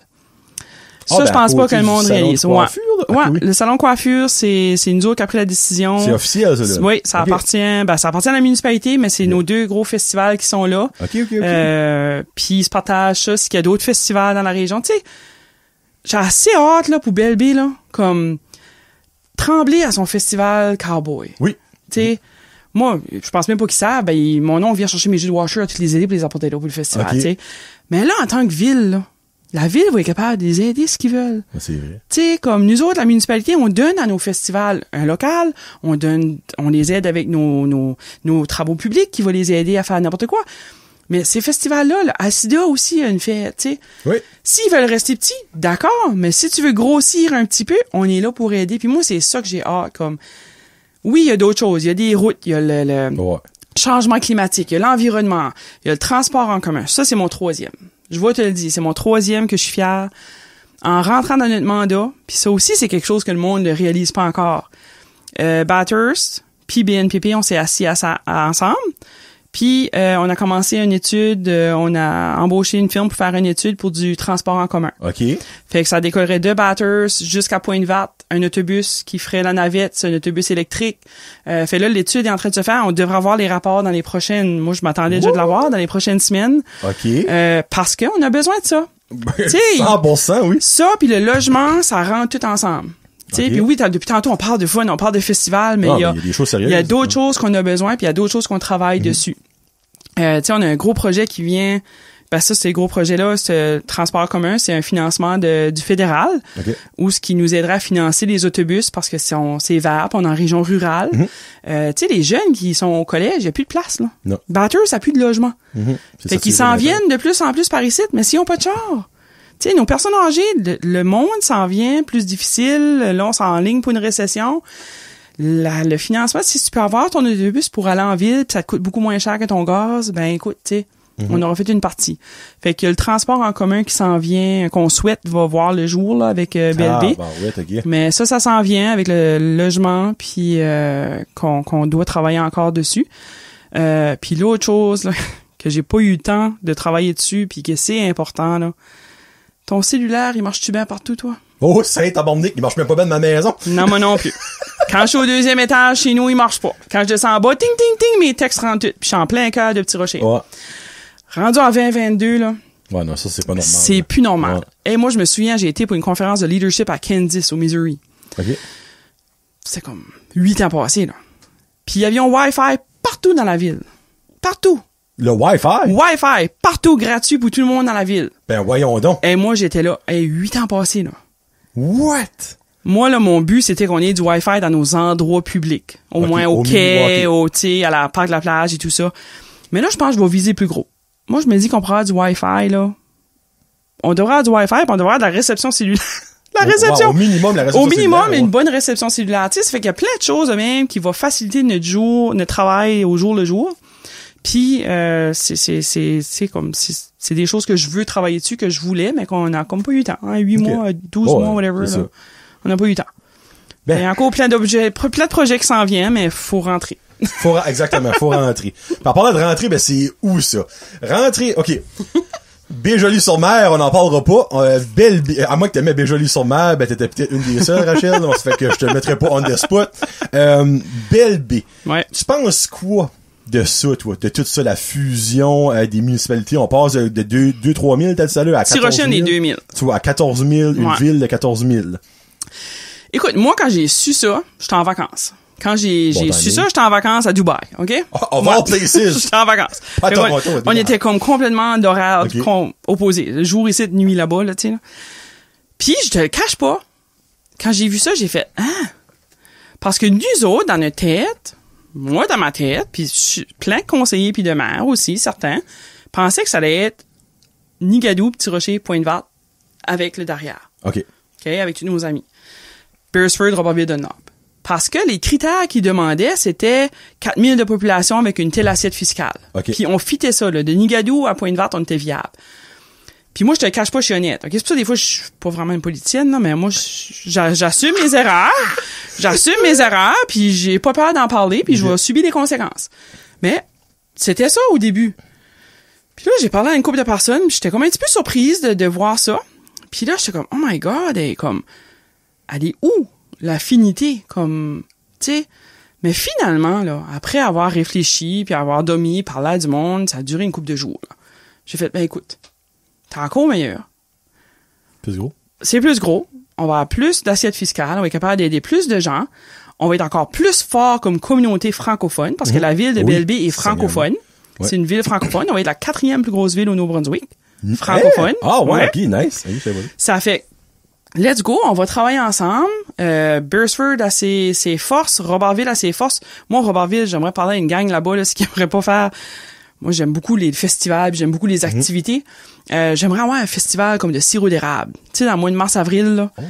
Ça, je pense pas que le monde réalise. Ouais. Oui. Le salon de coiffure, c'est nous autres qui a pris la décision. C'est officiel, ça, là. Oui, ça appartient à la municipalité, mais c'est nos 2 gros festivals qui sont là. OK. Puis ils se partagent ça, s'il y a d'autres festivals dans la région. Tu sais, j'ai assez hâte, là, pour Belleville, là, comme, Tremblay à son festival Cowboy. Oui. Tu sais, moi, je pense même pas qu'ils savent, mon nom vient chercher mes jus de washer à toutes les aider pour les apporter là pour le festival, tu sais. Mais là, en tant que ville, là, la ville va être capable de les aider ce qu'ils veulent. C'est vrai. Tu sais, comme nous autres, la municipalité, on donne à nos festivals un local, on les aide avec nos travaux publics qui vont les aider à faire n'importe quoi. Mais ces festivals-là, Acida aussi a une fête, tu sais. Oui. S'ils veulent rester petits, d'accord, mais si tu veux grossir un petit peu, on est là pour aider. Puis moi, c'est ça que j'ai hâte, comme, oui, il y a d'autres choses. Il y a des routes, il y a le changement climatique, il y a l'environnement, il y a le transport en commun. Ça, c'est mon 3e. Je vais te le dire, c'est mon 3e que je suis fière. En rentrant dans notre mandat, puis ça aussi, c'est quelque chose que le monde ne réalise pas encore. Bathurst, puis BNPP, on s'est assis ensemble. Puis on a commencé une étude, on a embauché une firme pour faire une étude pour du transport en commun. OK. Fait que ça décollerait de Bathurst jusqu'à Pointe-Verte, un autobus qui ferait la navette, c'est un autobus électrique. Fait là, l'étude est en train de se faire. On devrait avoir les rapports dans les prochaines... Moi, je m'attendais déjà de l'avoir dans les prochaines semaines. OK. Parce qu'on a besoin de ça. 100%, oui. Ça, puis le logement, ça rentre tout ensemble. Okay. Puis oui, depuis tantôt, on parle de fun, on parle de festival, mais il y a des choses sérieuses. Il y a d'autres choses qu'on a besoin, puis il y a d'autres choses qu'on travaille dessus. Tu sais, on a un gros projet qui vient... Ben ça, c'est gros projet-là, ce transport commun, c'est un financement du fédéral, où ce qui nous aidera à financer les autobus, parce que c'est vert, puis on est en région rurale. Tu sais, les jeunes qui sont au collège, il n'y a plus de place, là. Non. Batters, ça n'a plus de logement. Fait qu'ils s'en viennent de plus en plus par ici, mais s'ils n'ont pas de char... Tu sais, nos personnes âgées, le monde s'en vient plus difficile. Là, on s'enligne pour une récession. Le financement, si tu peux avoir ton autobus pour aller en ville, pis ça te coûte beaucoup moins cher que ton gaz, ben écoute, tu sais, on aura fait une partie. Fait que le transport en commun qui s'en vient, qu'on souhaite, va voir le jour là avec BLB. Mais ça s'en vient avec le logement, puis qu'on doit travailler encore dessus. Puis l'autre chose là, que j'ai pas eu le temps de travailler dessus, puis que c'est important là. Ton cellulaire, il marche-tu bien partout, toi? Oh, Saint-Abondic, il marche même pas bien de ma maison. Non, moi non plus. Quand je suis au 2e étage, chez nous, il marche pas. Quand je descends en bas, ting, ting, ting, mes textes rentrent tout. Puis je suis en plein cœur de Petit Rocher. Ouais. Rendu en 2022, là. Ouais, non, ça, c'est pas normal. C'est plus normal. Ouais. Et moi, je me souviens, j'ai été pour une conférence de leadership à Kansas, au Missouri. OK. C'était comme 8 ans passés, là. Puis il y avait un Wi-Fi partout dans la ville. Partout. Le Wi-Fi? Wi-Fi, partout gratuit pour tout le monde dans la ville. Ben voyons donc. Et moi, j'étais là, 8 ans passés, là. What? Moi, là, mon but, c'était qu'on ait du Wi-Fi dans nos endroits publics. Au moins au quai, tu sais, à la parc de la plage et tout ça. Mais là, je pense que je vais viser plus gros. Moi, je me dis qu'on pourra avoir du Wi-Fi, là. On devrait avoir du Wi-Fi, puis on devrait avoir de la réception cellulaire. La réception. Wow, au minimum, la réception cellulaire. Au minimum, ouais. Une bonne réception cellulaire. Tu sais, ça fait qu'il y a plein de choses, même, qui vont faciliter notre travail au jour le jour. Puis c'est comme c'est des choses que je veux travailler dessus, que je voulais, mais qu'on a comme pas eu le temps. Hein, 8 mois, 12 mois, whatever. Là, on n'a pas eu le temps. Il y a encore plein d'objets, plein de projets qui s'en viennent, mais faut rentrer. Exactement, faut rentrer. Par parlant de rentrer, ben c'est où ça? Rentrer, OK. Béjoly-sur-Mer, on n'en parlera pas. À moins que t'aimais Béjoly-sur-Mer, ben t'étais peut-être une des seules, Rachel. Donc ça fait que je te mettrai pas on the spot. Belle-B. Ouais. Tu penses quoi de ça, toi? De tout ça, la fusion des municipalités? On passe de 2-3 000, t'as dit ça là, à 14 000. Tirochine est 2 000. Tu vois, à 14 000, une ville de 14 000. Écoute, moi, quand j'ai su ça, j'étais en vacances. Quand j'ai su ça, j'étais en vacances à Dubaï, OK? Of all places! J'étais en vacances. Pas Toronto, on était comme complètement d'horaire opposés. Le jour ici, de nuit là-bas, là, tu sais. Là. Puis, je te le cache pas. Quand j'ai vu ça, j'ai fait, parce que nous autres, dans notre tête, moi, dans ma tête, puis plein de conseillers puis de maires aussi, certains, pensaient que ça allait être Nigadou, Petit Rocher, Pointe-Verte, avec le derrière. OK. Avec tous nos amis. Beresford, Robertville-Dunlop. Parce que les critères qu'ils demandaient, c'était 4000 de population avec une telle assiette fiscale. OK. Puis on fitait ça, là. De Nigadou à Pointe-Verte, on était viable. Puis moi, je te cache pas, je suis honnête. OK? C'est pour ça, des fois, je suis pas vraiment une politicienne, non, mais moi, j'assume mes erreurs. J'assume mes erreurs, puis j'ai pas peur d'en parler, puis je vais subir les conséquences. Mais c'était ça au début. Puis là, j'ai parlé à une couple de personnes, puis j'étais comme un petit peu surprise de voir ça. Puis là, j'étais comme, oh my God, elle est où l'affinité, comme, tu sais. Mais finalement, là, après avoir réfléchi, puis avoir dormi, parlé à du monde, ça a duré une couple de jours, là. J'ai fait, ben écoute, t'es encore meilleur. Plus gros? C'est plus gros. On va avoir plus d'assiettes fiscales. On va être capable d'aider plus de gens. On va être encore plus fort comme communauté francophone parce que la ville de BLB est francophone. Ouais. C'est une ville francophone. On va être la 4e plus grosse ville au Nouveau-Brunswick. Francophone. Ah ouais, ok, nice. Ça fait, let's go, on va travailler ensemble. Beresford a ses forces. Robertville a ses forces. Moi, Robertville, j'aimerais parler à une gang là-bas, là, ce qu'ils n'aimeraient pas faire. Moi, j'aime beaucoup les festivals, j'aime beaucoup les activités. J'aimerais avoir un festival comme de sirop d'érable. Tu sais, dans le mois de mars-avril, là. Oh.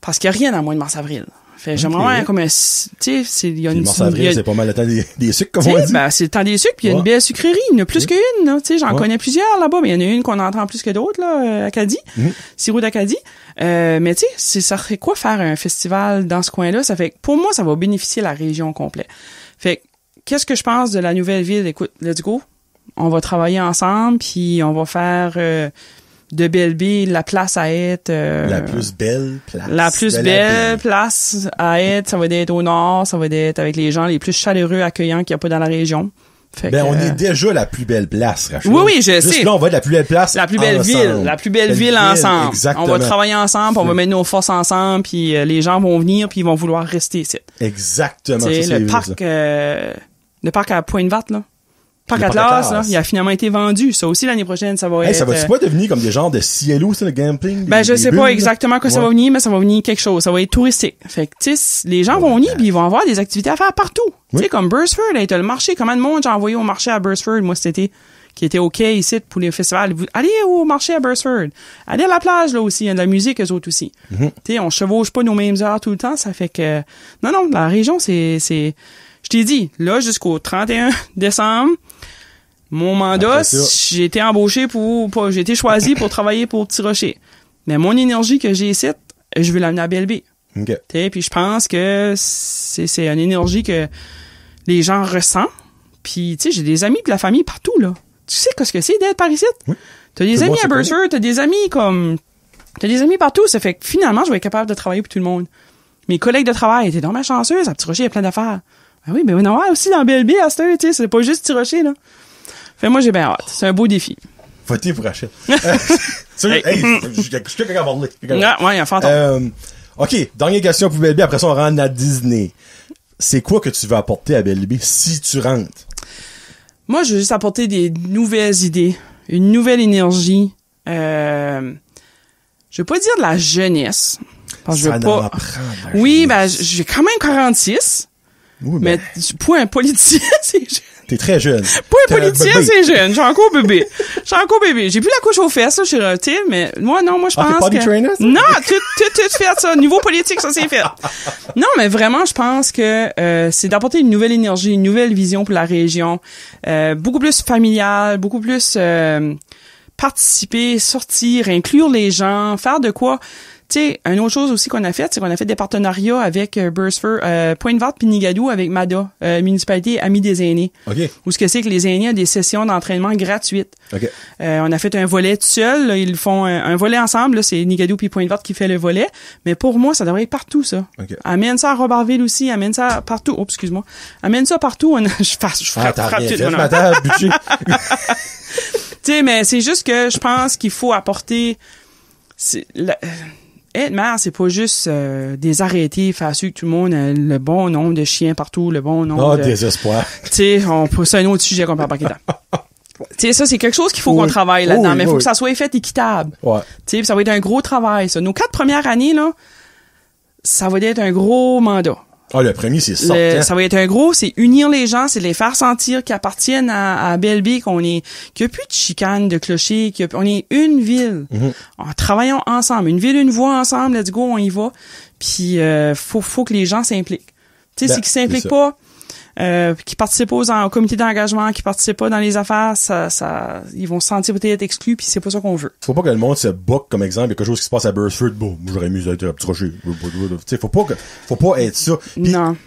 Parce qu'il n'y a rien dans le mois de mars-avril. Fait, j'aimerais avoir comme un, tu sais, il y a une... Mars-avril, c'est pas mal le temps des sucres, comme on dit. Ben, c'est le temps des sucres, puis il y a une belle sucrerie. Il y en a plus qu'une, là. Tu sais, j'en connais plusieurs là-bas, mais il y en a une qu'on entend plus que d'autres, là, Acadie. Sirop d'Acadie. Mais tu sais, ça serait quoi faire un festival dans ce coin-là? Ça fait, pour moi, ça va bénéficier la région complète. Fait, qu'est-ce que je pense de la nouvelle ville? Écoute, let's go. On va travailler ensemble, puis on va faire de BLB la place à être... la plus belle place. La plus belle place à être. Ça va être au nord, ça va être avec les gens les plus chaleureux, accueillants qu'il n'y a pas dans la région. Fait on est déjà la plus belle place, Rachel. Oui, je sais. Là, on va être la plus belle place La plus belle ensemble. ville. La plus belle ville ensemble. Exactement. On va travailler ensemble, on va mettre nos forces ensemble, puis les gens vont venir, puis ils vont vouloir rester ici. Exactement. Tu sais, le parc à Pointe-Verte, là. Parc Atlas, là, il a finalement été vendu. Ça aussi, l'année prochaine, ça va être... Ça va-tu pas devenir comme des genres de cielo, ça, le camping? Ben, je sais pas exactement quoi ça va venir, mais ça va venir quelque chose. Ça va être touristique. Fait que, tu sais, les gens vont venir pis ils vont avoir des activités à faire partout. Tu sais, comme Beresford, t'as le marché. Combien de monde j'ai envoyé au marché à Beresford, moi, cet été, qui était OK ici pour les festivals. Allez au marché à Beresford. Allez à la plage, là, aussi. Il y a de la musique, eux autres aussi. Tu sais, on chevauche pas nos mêmes heures tout le temps. Ça fait que... Non, la région, c'est... Je t'ai dit, là, jusqu'au 31 décembre, mon mandat, j'ai été embauché j'ai été choisi pour travailler pour Petit Rocher. Mais mon énergie que j'ai ici, je veux l'amener à BLB. Okay. Puis je pense que c'est une énergie que les gens ressentent. Puis, tu sais, j'ai des amis de la famille partout, là. Tu sais ce que c'est d'être par ici? Oui. T'as des amis à Beresford, t'as des amis partout. Ça fait que finalement, je vais être capable de travailler pour tout le monde. Mes collègues de travail étaient donc chanceux. À Petit Rocher, il y a plein d'affaires. Ben oui, mais on a aussi dans BLB à cette heure, tu sais. C'est pas juste Petit Rocher, là. Fait moi, j'ai bien hâte. C'est un beau défi. Faut-il pour Rachel? Je suis quelqu'un à parler. Ouais, il y a un fantôme. OK, dernière question pour BLB. Après ça, on rentre à Disney. C'est quoi que tu veux apporter à BLB si tu rentres? Moi, je veux juste apporter des nouvelles idées, une nouvelle énergie. Je veux pas dire de la jeunesse. Parce que je veux pas... Oui, ben, j'ai quand même 46. Oui, mais pour un politicien, c'est jeune. T'es très jeune. Pour un politicien, c'est jeune. J'ai encore bébé. J'ai plus la couche aux fesses, là, chez Roté, mais moi, je pense que... Body trainer, ça? Non, tout fait ça. Niveau politique, ça, c'est fait. Non, mais vraiment, je pense que c'est d'apporter une nouvelle énergie, une nouvelle vision pour la région. Beaucoup plus familiale, beaucoup plus participer, sortir, inclure les gens, faire de quoi... Tu sais, une autre chose aussi qu'on a fait, c'est qu'on a fait des partenariats avec Beresford, Pointe-Verte puis Nigadou avec MADA, municipalité Amis des aînés. Okay. Où ce que c'est que les aînés ont des sessions d'entraînement gratuites. Okay. On a fait un volet tout seul, là, ils font un volet ensemble, là, c'est Nigadou puis Pointe-Verte qui fait le volet, mais pour moi, ça devrait être partout, ça. Okay. Amène ça à Robertville aussi, amène ça partout. Oh, excuse-moi. Amène ça partout, je frappe tout. Tu sais, mais c'est juste que je pense qu'il faut apporter être maire, c'est pas juste des arrêtés, faire sûr que tout le monde a le bon nombre de chiens partout, le bon nombre de... désespoir. Tu sais, c'est un autre sujet qu'on peut pas quitter. Tu sais, ça, c'est quelque chose qu'il faut qu'on travaille là-dedans, mais il faut que ça soit fait équitable. Ouais. Tu sais, ça va être un gros travail, ça. Nos 4 premières années, là, ça va être un gros mandat. Ah, le premier, c'est sortant. Ça va être un gros, c'est unir les gens, c'est les faire sentir qu'ils appartiennent à Belleville, qu'il n'y a plus de chicane, de clocher, on est une ville. Travaillons ensemble. Une ville, une voix ensemble, let's go, on y va. Puis, faut que les gens s'impliquent. Tu sais, c'est qu'ils s'impliquent pas, qui participent pas au comité d'engagement, qui participent pas dans les affaires, ils vont se sentir peut-être exclus, puis c'est pas ça qu'on veut. Faut pas que le monde se boque, comme exemple, il y a quelque chose qui se passe à Burford, bon, moi j'aurais mieux d'être à Petit Rocher. Tu sais, faut pas être ça. Pis, non.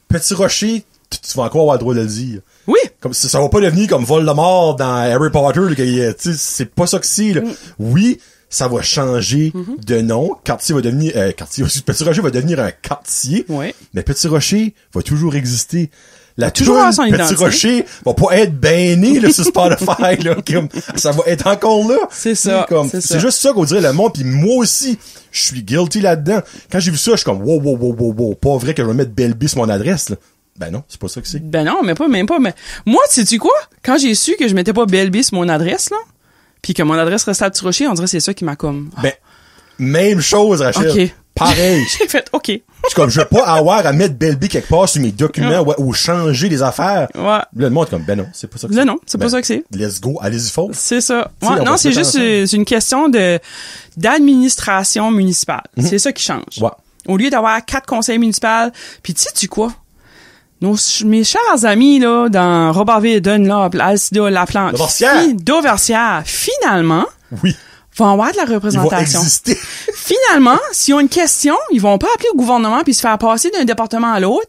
Petit Rocher, tu vas encore avoir le droit de le dire. Oui. Comme ça va pas devenir comme Voldemort dans Harry Potter, tu sais, c'est pas ça que c'est, là. Oui, ça va changer de nom. Quartier va devenir, Petit Rocher va devenir un quartier. Oui. Mais Petit Rocher va toujours exister. La toujours toune avoir son Petit identité. Rocher va pas être banné, là, sur Spotify, là. Comme, ça va être encore là. C'est ça. C'est juste ça qu'on dirait le monde, pis moi aussi, je suis guilty là-dedans. Quand j'ai vu ça, je suis comme, wow, pas vrai que je vais mettre Belleville sur mon adresse, là. Ben non, c'est pas ça que c'est. Ben non, même pas. Mais moi, sais-tu quoi? Quand j'ai su que je mettais pas Belleville sur mon adresse, là, pis que mon adresse restait à Petit Rocher, on dirait que c'est ça qui m'a comme... Ben, même chose, Rachel. OK. Pareil. J'ai fait, OK. Je suis comme, je veux pas avoir à mettre Belleville quelque part sur mes documents ou changer les affaires. Ouais. Là, le monde est comme, ben non, c'est pas ça que c'est. Là, non, c'est pas ça que c'est. Let's go, allez-y fort. C'est ça. Tu sais, Ouais, on non, va se c'est mettre juste ensemble. c'est une question d'administration municipale. C'est ça qui change. Ouais. Au lieu d'avoir 4 conseils municipaux, puis tu sais-tu quoi? Mes chers amis, là, dans Robertville, Dunlop, Alcida, Laplante, Dauversière, finalement, Oui. vont avoir de la Ils vont représentation. exister. Finalement, s'ils ont une question, ils vont pas appeler au gouvernement puis se faire passer d'un département à l'autre.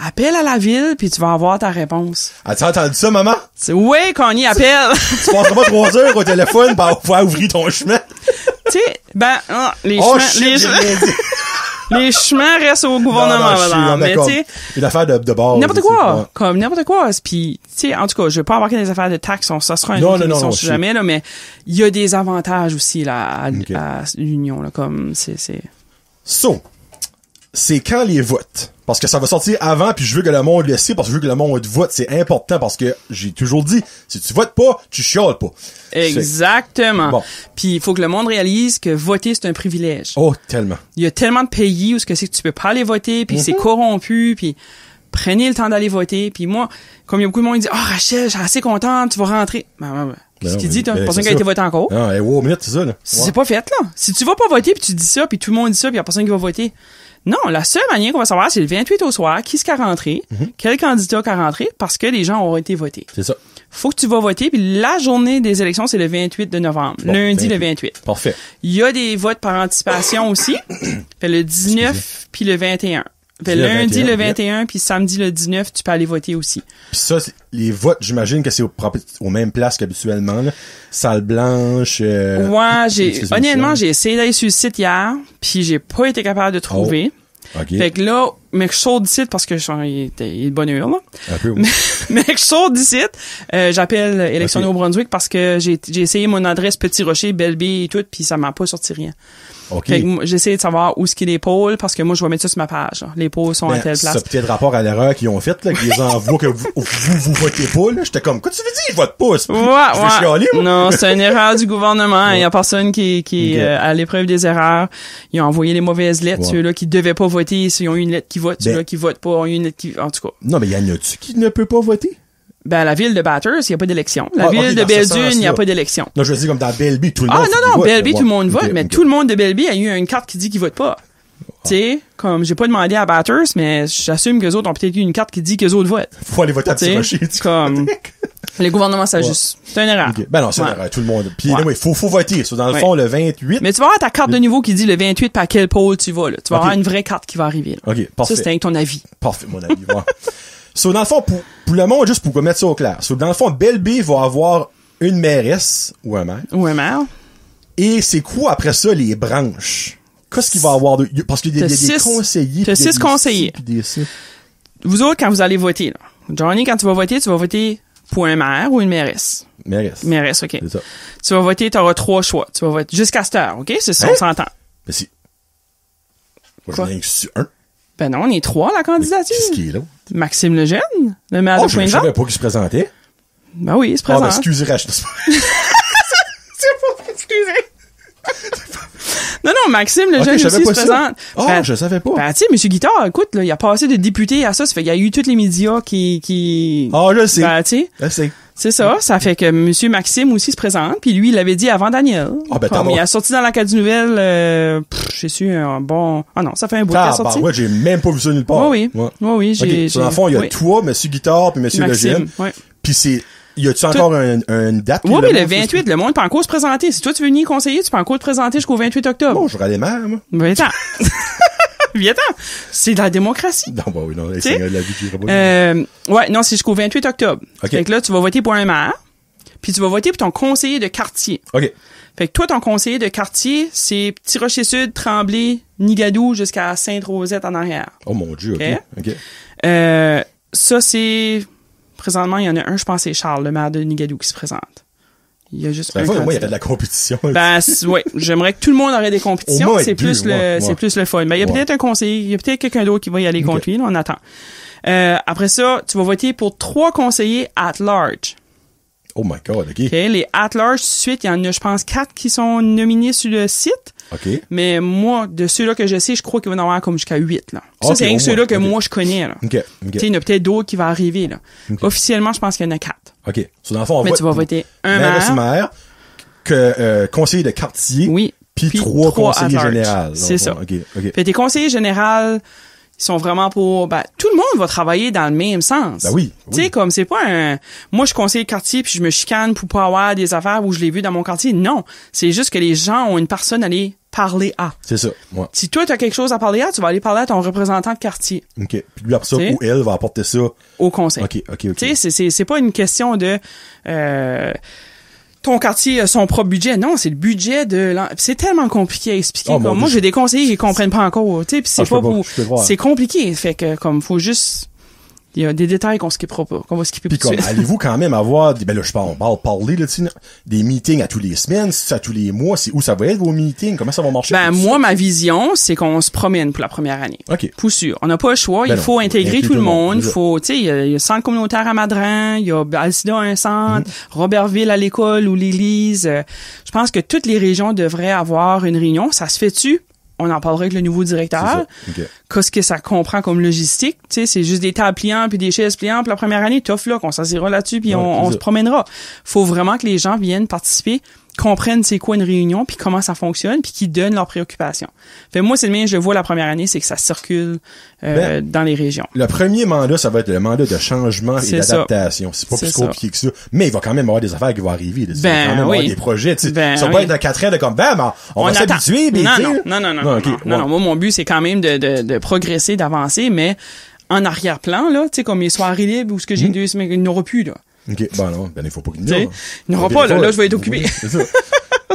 Appelle à la ville puis tu vas avoir ta réponse. As-tu entendu ça, maman? Oui, qu'on y appelle. Tu passeras pas 3 heures au téléphone pour pouvoir ouvrir ton chemin. Tu sais, les Oh chemins, shit, les j'ai rien dit. les chemins restent au gouvernement, Non, je suis madame. Mais d'accord. tu sais, Une affaire de base. n'importe tu sais, quoi, ouais. comme n'importe quoi. Puis, tu sais, en tout cas, je vais pas embarquer dans les affaires de taxes, ça sera une Non, autre non, émission non, si je jamais, là, mais il y a des avantages aussi, là, à Ok. l'union, là, comme, c'est... So, c'est quand les votes? Parce que ça va sortir avant, puis je veux que le monde le sait, parce que je veux que le monde vote. C'est important, parce que j'ai toujours dit, si tu votes pas, tu chiales pas. Exactement. Bon. Puis il faut que le monde réalise que voter, c'est un privilège. Oh, tellement. Il y a tellement de pays où c'est que tu peux pas aller voter, puis c'est corrompu, puis prenez le temps d'aller voter. Puis moi, comme il y a beaucoup de monde qui dit « Ah, Rachel, je suis assez contente, tu vas rentrer. » Qu'est-ce qu'il dit, toi? Personne qui a été voté encore. Non, wow, minute, c'est ça, là. C'est pas fait, là. Si tu vas pas voter, puis tu dis ça, puis tout le monde dit ça, puis il y a personne qui va voter. Non, la seule manière qu'on va savoir, c'est le 28 au soir, qui est rentré, quel candidat a rentré, parce que les gens auront été votés. C'est ça. Faut que tu vas voter, puis la journée des élections, c'est le 28 de novembre. Bon, lundi 28. le 28. Parfait. Il y a des votes par anticipation aussi. Fait le 19 puis le 21. Fait Le lundi 21, le 21 puis samedi le 19, tu peux aller voter aussi. Puis ça, les votes, j'imagine que c'est aux mêmes places qu'habituellement, là. Salle blanche, Ouais, honnêtement, j'ai j'ai essayé d'aller sur le site hier, puis j'ai pas été capable de trouver. OK. Fait que là, mais je sors d'ici parce que il est de bonne heure, là. Un peu, oui. Mais je sors d'ici, j'appelle Élection Ok. Nouveau-Brunswick parce que j'ai essayé mon adresse Petit Rocher, Belleville et tout, puis ça m'a pas sorti rien. OK. Fait que moi, j'essaie de savoir où est-ce qu'il y a les pôles parce que moi, je vais mettre ça sur ma page. Là. Les pôles sont à telle ça a place. peut-être rapport à l'erreur qu'ils ont faite, là, qu'ils les envoient que vous votez pas, là. J'étais comme, quoi tu veux dire, je vote pas? Je vais chialer, moi. Non, c'est une erreur du gouvernement. Il y a personne qui Ok. à l'épreuve des erreurs. Ils ont envoyé les mauvaises lettres. Ouais. Ceux-là qui devaient pas voter, ils ont eu une lettre qui vote. Ben- Ceux-là qui votent pas ont eu une lettre qui... En tout cas. Non, mais y en a-tu qui ne peut pas voter? Ben, à la ville de Bathurst, il n'y a pas d'élection. La Ah, ville ok, de dans ce Belledune, il n'y a sens-là. pas d'élection. Non, je veux dire, comme dans Belleville, tout le monde. Ah, non, vote. Belleville, Ouais. tout le monde vote, Ok, mais ok. tout le monde de Belleville a eu une carte qui dit qu'il vote pas. Tu sais, comme j'ai pas demandé à Bathurst, mais j'assume qu'eux autres ont peut-être eu une carte qui dit qu'eux autres votent. Faut aller voter à Petit T'sais, Rocher. comme les gouvernements s'ajustent. C'est une erreur. Ok. Ben non, c'est Ouais. une erreur, tout le monde. Puis, Ouais. anyway, faut voter. So, dans le Ouais. fond, le 28. Mais tu vas avoir ta carte de niveau qui dit le 28 par quel pôle tu vas, là. Tu vas Ok. avoir une vraie carte qui va arriver, là. OK, parfait. Ça, c'est avec ton avis. Parfait, mon avis. Ouais. So, dans le fond, pour le monde, juste pour mettre ça au clair. So, dans le fond, Belleville va avoir une mairesse ou un maire. Ou un maire. Et c'est quoi, après ça, les branches? Qu'est-ce qu'il va y avoir de... Parce qu'il y a T'as des six- conseillers. t'as puis il y a 6 des conseillers. ci, puis des ci. Vous autres, quand vous allez voter, là. Johnny, quand tu vas voter pour un maire ou une mairesse. Mairesse. Mairesse, OK. C'est ça. Tu vas voter, tu auras 3 choix. Tu vas voter jusqu'à cette heure, OK? C'est ça, Hein? on s'entend. Mais si. Moi, Quoi? je n'ai que su un. Ben non, on est 3 la candidature. Qu'est-ce qui est là? Maxime Lejeune, le maire Oh, de je Pointe-Jean. savais pas qu'il se présentait. Ben oui, il se Ah, ben, présente. excusez, Rachel. C'est pas excusez. Non, Maxime, le Ok, jeune je savais aussi, pas se ça. présente. Ah, je savais pas. Ben, tu sais, Monsieur Guitare, écoute, là, il a passé de député à ça. Ça fait qu'il y a eu tous les médias qui... Ah, je sais. Ben, tu sais. Je sais. C'est ça. Ça fait que Monsieur Maxime aussi se présente. Puis lui, il l'avait dit avant Daniel. Ah, ben, Comme il a sorti dans la Carte du Nouvelle, j'ai su un bon... Ah non, ça fait un bout qu'il a sorti. Ouais, j'ai même pas vu ça nulle part. Oui, oui. Ouais. Oui, Ok, dans le fond, il y a toi, Monsieur Guitare, puis Monsieur Maxime, Lejeune. ouais. Puis c'est... Y a-tu encore une date? Oui, le 28, le monde peut encore se présenter. Si toi, tu veux venir conseiller, tu peux encore te présenter jusqu'au 28 octobre. Bon, je aller mal, moi. Viens-t'en. Viens-t'en. C'est de la démocratie. Non, bah oui, non, c'est de la vie qui est ouais, non, c'est jusqu'au 28 octobre. OK. Fait que là, tu vas voter pour un maire, puis tu vas voter pour ton conseiller de quartier. OK. Fait que toi, ton conseiller de quartier, c'est Petit-Rocher-Sud, Tremblay, Nigadou, jusqu'à Sainte-Rosette en arrière. Oh mon Dieu, OK. OK. Ça, c'est... Présentement, il y en a un, je pense, c'est Charles, le maire de Nigadou, qui se présente. Il y a juste un fois, moi, il y candidat. avait de la compétition. Ben, oui, j'aimerais que tout le monde aurait des compétitions. Au moins C'est deux, plus c'est plus le fun. Ben, il y a peut-être un conseiller, il y a peut-être quelqu'un d'autre qui va y aller contre lui, là, on attend. Après ça, tu vas voter pour 3 conseillers at large. Oh my God, OK. OK? Les at large, suite, il y en a, je pense, 4 qui sont nominés sur le site. OK. Mais moi, de ceux-là que je sais, je crois qu'il va y en avoir comme jusqu'à 8, là. Ça, Ok, c'est rien que au ceux-là moins. que Ok. moi, je connais, là. OK. Tu sais, il y en a peut-être d'autres qui vont arriver, là. Officiellement, je pense qu'il y en a 4. OK. So, dans le fond, on Mais vote tu vas pour voter un maire, conseiller de quartier, Oui. puis Puis 3 trois conseillers at large. généraux. C'est ça. OK. OK. Fait tes conseillers généraux, ils sont vraiment pour... Ben, tout le monde va travailler dans le même sens. Ben oui. Tu sais, comme c'est pas un... Moi, je suis conseiller de quartier, puis je me chicane pour pas avoir des affaires où je l'ai vu dans mon quartier. Non. C'est juste que les gens ont une personne à aller parler à. C'est ça. Ouais. Si toi, tu as quelque chose à parler à, tu vas aller parler à ton représentant de quartier OK. Puis lui, après ça, T'sais. ou elle va apporter ça. au conseil. OK. Tu sais, c'est pas une question de... ton quartier a son propre budget. Non, c'est le budget de... C'est tellement compliqué à expliquer. Oh, mon Comme moi, Dieu. j'ai des conseillers qui comprennent pas encore. Tu sais, puis c'est Ah, je peux pas pas, pour... je peux voir. C'est compliqué. Fait que, comme, faut juste... Il y a des détails qu'on skippera pas, qu'on va skipper Puis tout de comme, suite. allez-vous quand même avoir, ben là, je parle, on parle parler, là, tu sais, des meetings à tous les semaines, c'est à tous les mois, c'est où ça va être vos meetings, comment ça va marcher? Ben, tout moi, ça? ma vision, c'est qu'on se promène pour la première année. OK. Pour sûr. On n'a pas le choix. Ben Il faut non, intégrer inclure tout le monde. déjà. Faut, tu sais, il y a le centre communautaire à Madran, il y a Alcida un centre, Robertville à l'école ou l'église. Je pense que toutes les régions devraient avoir une réunion. Ça se fait-tu? On en parlera avec le nouveau directeur. C'est ça. OK. Qu'est-ce que ça comprend comme logistique? Tu sais, c'est juste des tables pliantes puis des chaises pliantes. Puis la première année, tough là, qu'on s'assira là-dessus puis Ouais, on c'est se ça. promènera. Faut vraiment que les gens viennent participer, comprennent c'est quoi une réunion puis comment ça fonctionne puis qu'ils donnent leurs préoccupations. Fait moi, c'est le mien, je le vois la première année, c'est que ça circule dans les régions. Le premier mandat, ça va être le mandat de changement et C'est ça. d'adaptation. C'est pas C'est plus ça. compliqué que ça. Mais il va quand même avoir des affaires qui vont arriver. Il va Ben, quand même avoir oui. des projets, tu sais. Ben, ça va oui. pas être de 4 ans de comme, ben, on va attend. s'habituer, mais non, tu sais, non, non, non, non, non, ok, non, ouais. non. Moi, mon but, c'est quand même de progresser, d'avancer, mais en arrière-plan, là, tu sais, comme les soirées libres où ce que j'ai 2 semaines, il n'y en aura plus, là. OK. Ben non, ben il faut pas qu'il y Tu sais, ait. il n'y en aura pas, là, je vais être occupé. Oui, c'est ça.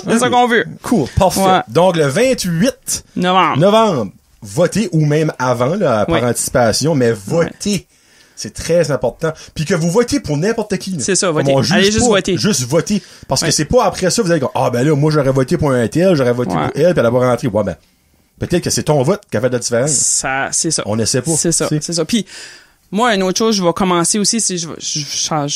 C'est ça qu'on veut. Cool. Parfait. Ouais. Donc, le 28 Novembre. novembre, votez ou même avant, là, par Oui. anticipation, mais votez. C'est très important. Puis que vous votez pour n'importe qui. là. C'est ça, Comme votez. on juge Allez juste pas, voter. Juste voter. Parce que Ouais. c'est pas après ça, vous allez dire, ah ben là, moi j'aurais voté pour un tel, j'aurais voté Ouais. pour elle, puis elle va rentrer. Ouais, ben, peut-être que c'est ton vote qui a fait la différence. Ça, c'est ça. On essaie pas. C'est ça, tu sais. c'est ça. Puis, moi, une autre chose, je vais commencer aussi, c'est je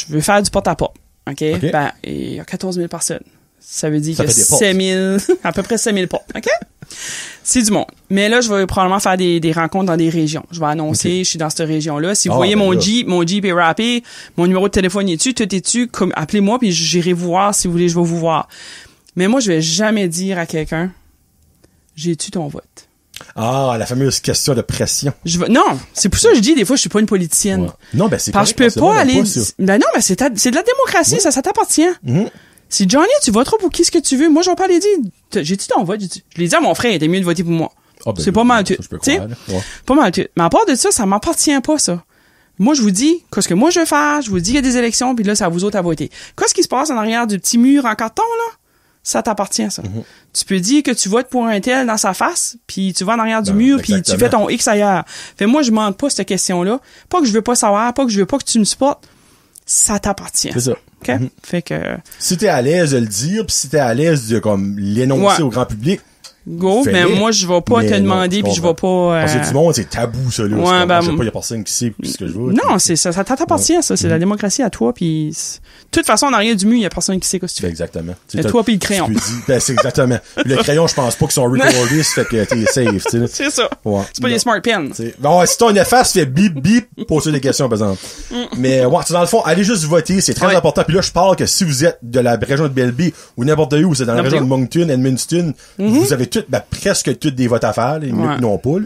veux faire du porte-à-porte. OK? OK. Ben, il y a 14 000 personnes. Ça veut dire Ça que fait des portes. 5 000, à peu près 5 000 portes. OK? C'est du monde. Mais là, je vais probablement faire des rencontres dans des régions. Je vais annoncer, je suis dans cette région-là. Si vous Ah, voyez ben mon là. Jeep est rappé, mon numéro de téléphone est dessus, tout est dessus, comme, appelez-moi puis j'irai vous voir si vous voulez, je vais vous voir. Mais moi, je vais jamais dire à quelqu'un, j'ai-tu ton vote? Ah, la fameuse question de pression. Non, c'est pour ça que je dis des fois je suis pas une politicienne. Ouais. Non, ben c'est Parce que correct, je peux pas c'est aller. bon, ça. Ben non, ben c'est de la démocratie, ça t'appartient. Mhm. Si Johnny, tu voteras pour qui ce que tu veux. Moi, je vais pas aller dire. J'ai-tu ton vote? Je l'ai dit à mon frère, il était mieux de voter pour moi. Ah, ben, c'est pas mal tout. ça, je peux Tu sais, croire, là. Ouais. pas mal tout. Mais à part de ça m'appartient pas, ça. Moi, je vous dis, qu'est-ce que moi je veux faire, je vous dis qu'il y a des élections, puis là, c'est à vous autres à voter. Qu'est-ce qui se passe en arrière du petit mur en carton, là? Ça t'appartient, ça. Tu peux dire que tu votes pour un tel dans sa face, puis tu vas en arrière du Ben, mur, puis tu exactement. fais ton X ailleurs. Fait moi, je demande pas cette question-là. Pas que je veux pas savoir, pas que je veux pas que tu me supportes. Ça t'appartient. C'est ça. OK? Fait que... Si t'es à l'aise de le dire, puis si t'es à l'aise de comme l'énoncer Ouais. au grand public, go, mais moi, je vais pas te demander, puis je vais pas... Parce que tout le monde, c'est tabou, ça, là. Ouais, ben... Je sais pas, y a personne qui sait ce que je veux. Non, c'est ça t'appartient, ça. C'est la démocratie à toi, puis... De toute façon, en arrière du mur, y a personne qui sait ce que tu fais. Exactement. C'est toi puis le crayon. C'est exactement. Puis le crayon, je pense pas qu'ils sont recordés, ça fait que t'es safe, tu sais. C'est ça. Ouais. C'est pas des smart pens. Bon, ouais, si t'as une efface, tu fais bip, bip, pose des questions, par exemple. Mais, ouais, dans le fond, allez juste voter, c'est très important. Puis là, je parle que si vous êtes de la région de Belleville ou n'importe où, c'est dans la région de Moncton, Edmundston, vous avez presque toutes des votes à faire, les minutes non pas.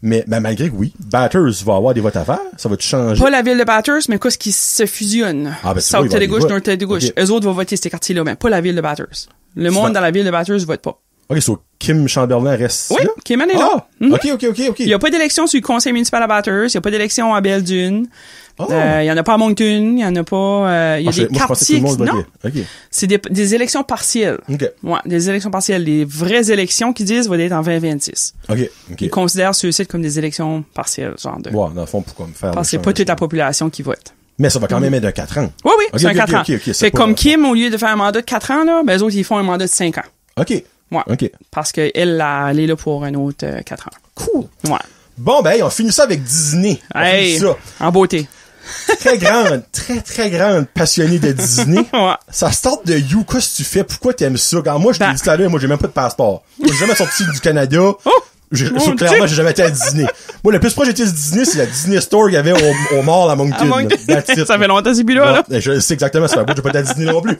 Mais malgré que oui, Bathurst va avoir des votes à faire, ça va tout changer. Pas la ville de Bathurst, mais qu'est-ce qui se fusionne? South tête de gauche, North tête de gauche. Eux autres vont voter ces quartiers-là, mais pas la ville de Bathurst. Le monde dans la ville de Bathurst vote pas. Ok, so Kim Chamberlain reste là? Oui, Kim est là. Ok. Il y a pas d'élection sur le conseil municipal à Bathurst, il y a pas d'élection à Belle-Dune. Il y en a pas à Moncton, il y en a pas, il y a des quartiers, non. C'est des élections partielles. Ouais, des élections partielles. Les vraies élections qui disent vont être en 2026. Ils considèrent ceux-ci comme des élections partielles, genre de. Ouais, dans le fond, pourquoi me faire. Parce que c'est pas toute la population qui vote. Mais ça va quand même être de 4 ans. Oui, c'est un 4 ans. C'est comme Kim, au lieu de faire un mandat de 4 ans, là, ben, eux autres, ils font un mandat de 5 ans. OK. Ouais. OK. Parce qu'elle, elle est là pour un autre 4 ans. Cool. Ouais. Bon, ben, on finit ça avec Disney. Hey, ça. En beauté. Très grande passionnée de Disney. Ouais. Ça start de You. Qu'est-ce que tu fais? Pourquoi t'aimes ça? Quand moi, je t'ai dit tout à l'heure, moi, j'ai même pas de passeport. Moi, j'ai jamais sorti du Canada. Clairement, j'ai jamais été à Disney. Moi, le plus proche j'étais à Disney, c'est la Disney Store qu'il y avait au mall à Moncton. Ça fait longtemps, c'est plus là. Je sais exactement, ça fait j'ai pas été à Disney non plus.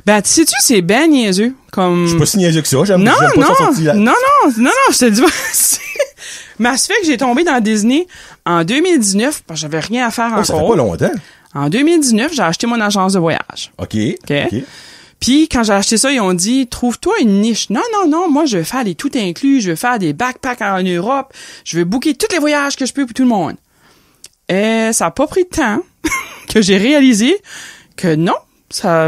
Ben, sais-tu, c'est ben niaiseux, comme... Je suis pas si niaiseux que ça, j'aime pas ça sortir là. Non, je te dis pas. Mais ça fait que j'ai tombé dans Disney en 2019, parce que j'avais rien à faire encore. Ça fait pas longtemps. En 2019, j'ai acheté mon agence de voyage. OK. Puis, quand j'ai acheté ça, ils ont dit, trouve-toi une niche. Non, moi, je veux faire des tout inclus, je veux faire des backpacks en Europe, je veux booker tous les voyages que je peux pour tout le monde. Et ça a pas pris de temps que j'ai réalisé que non,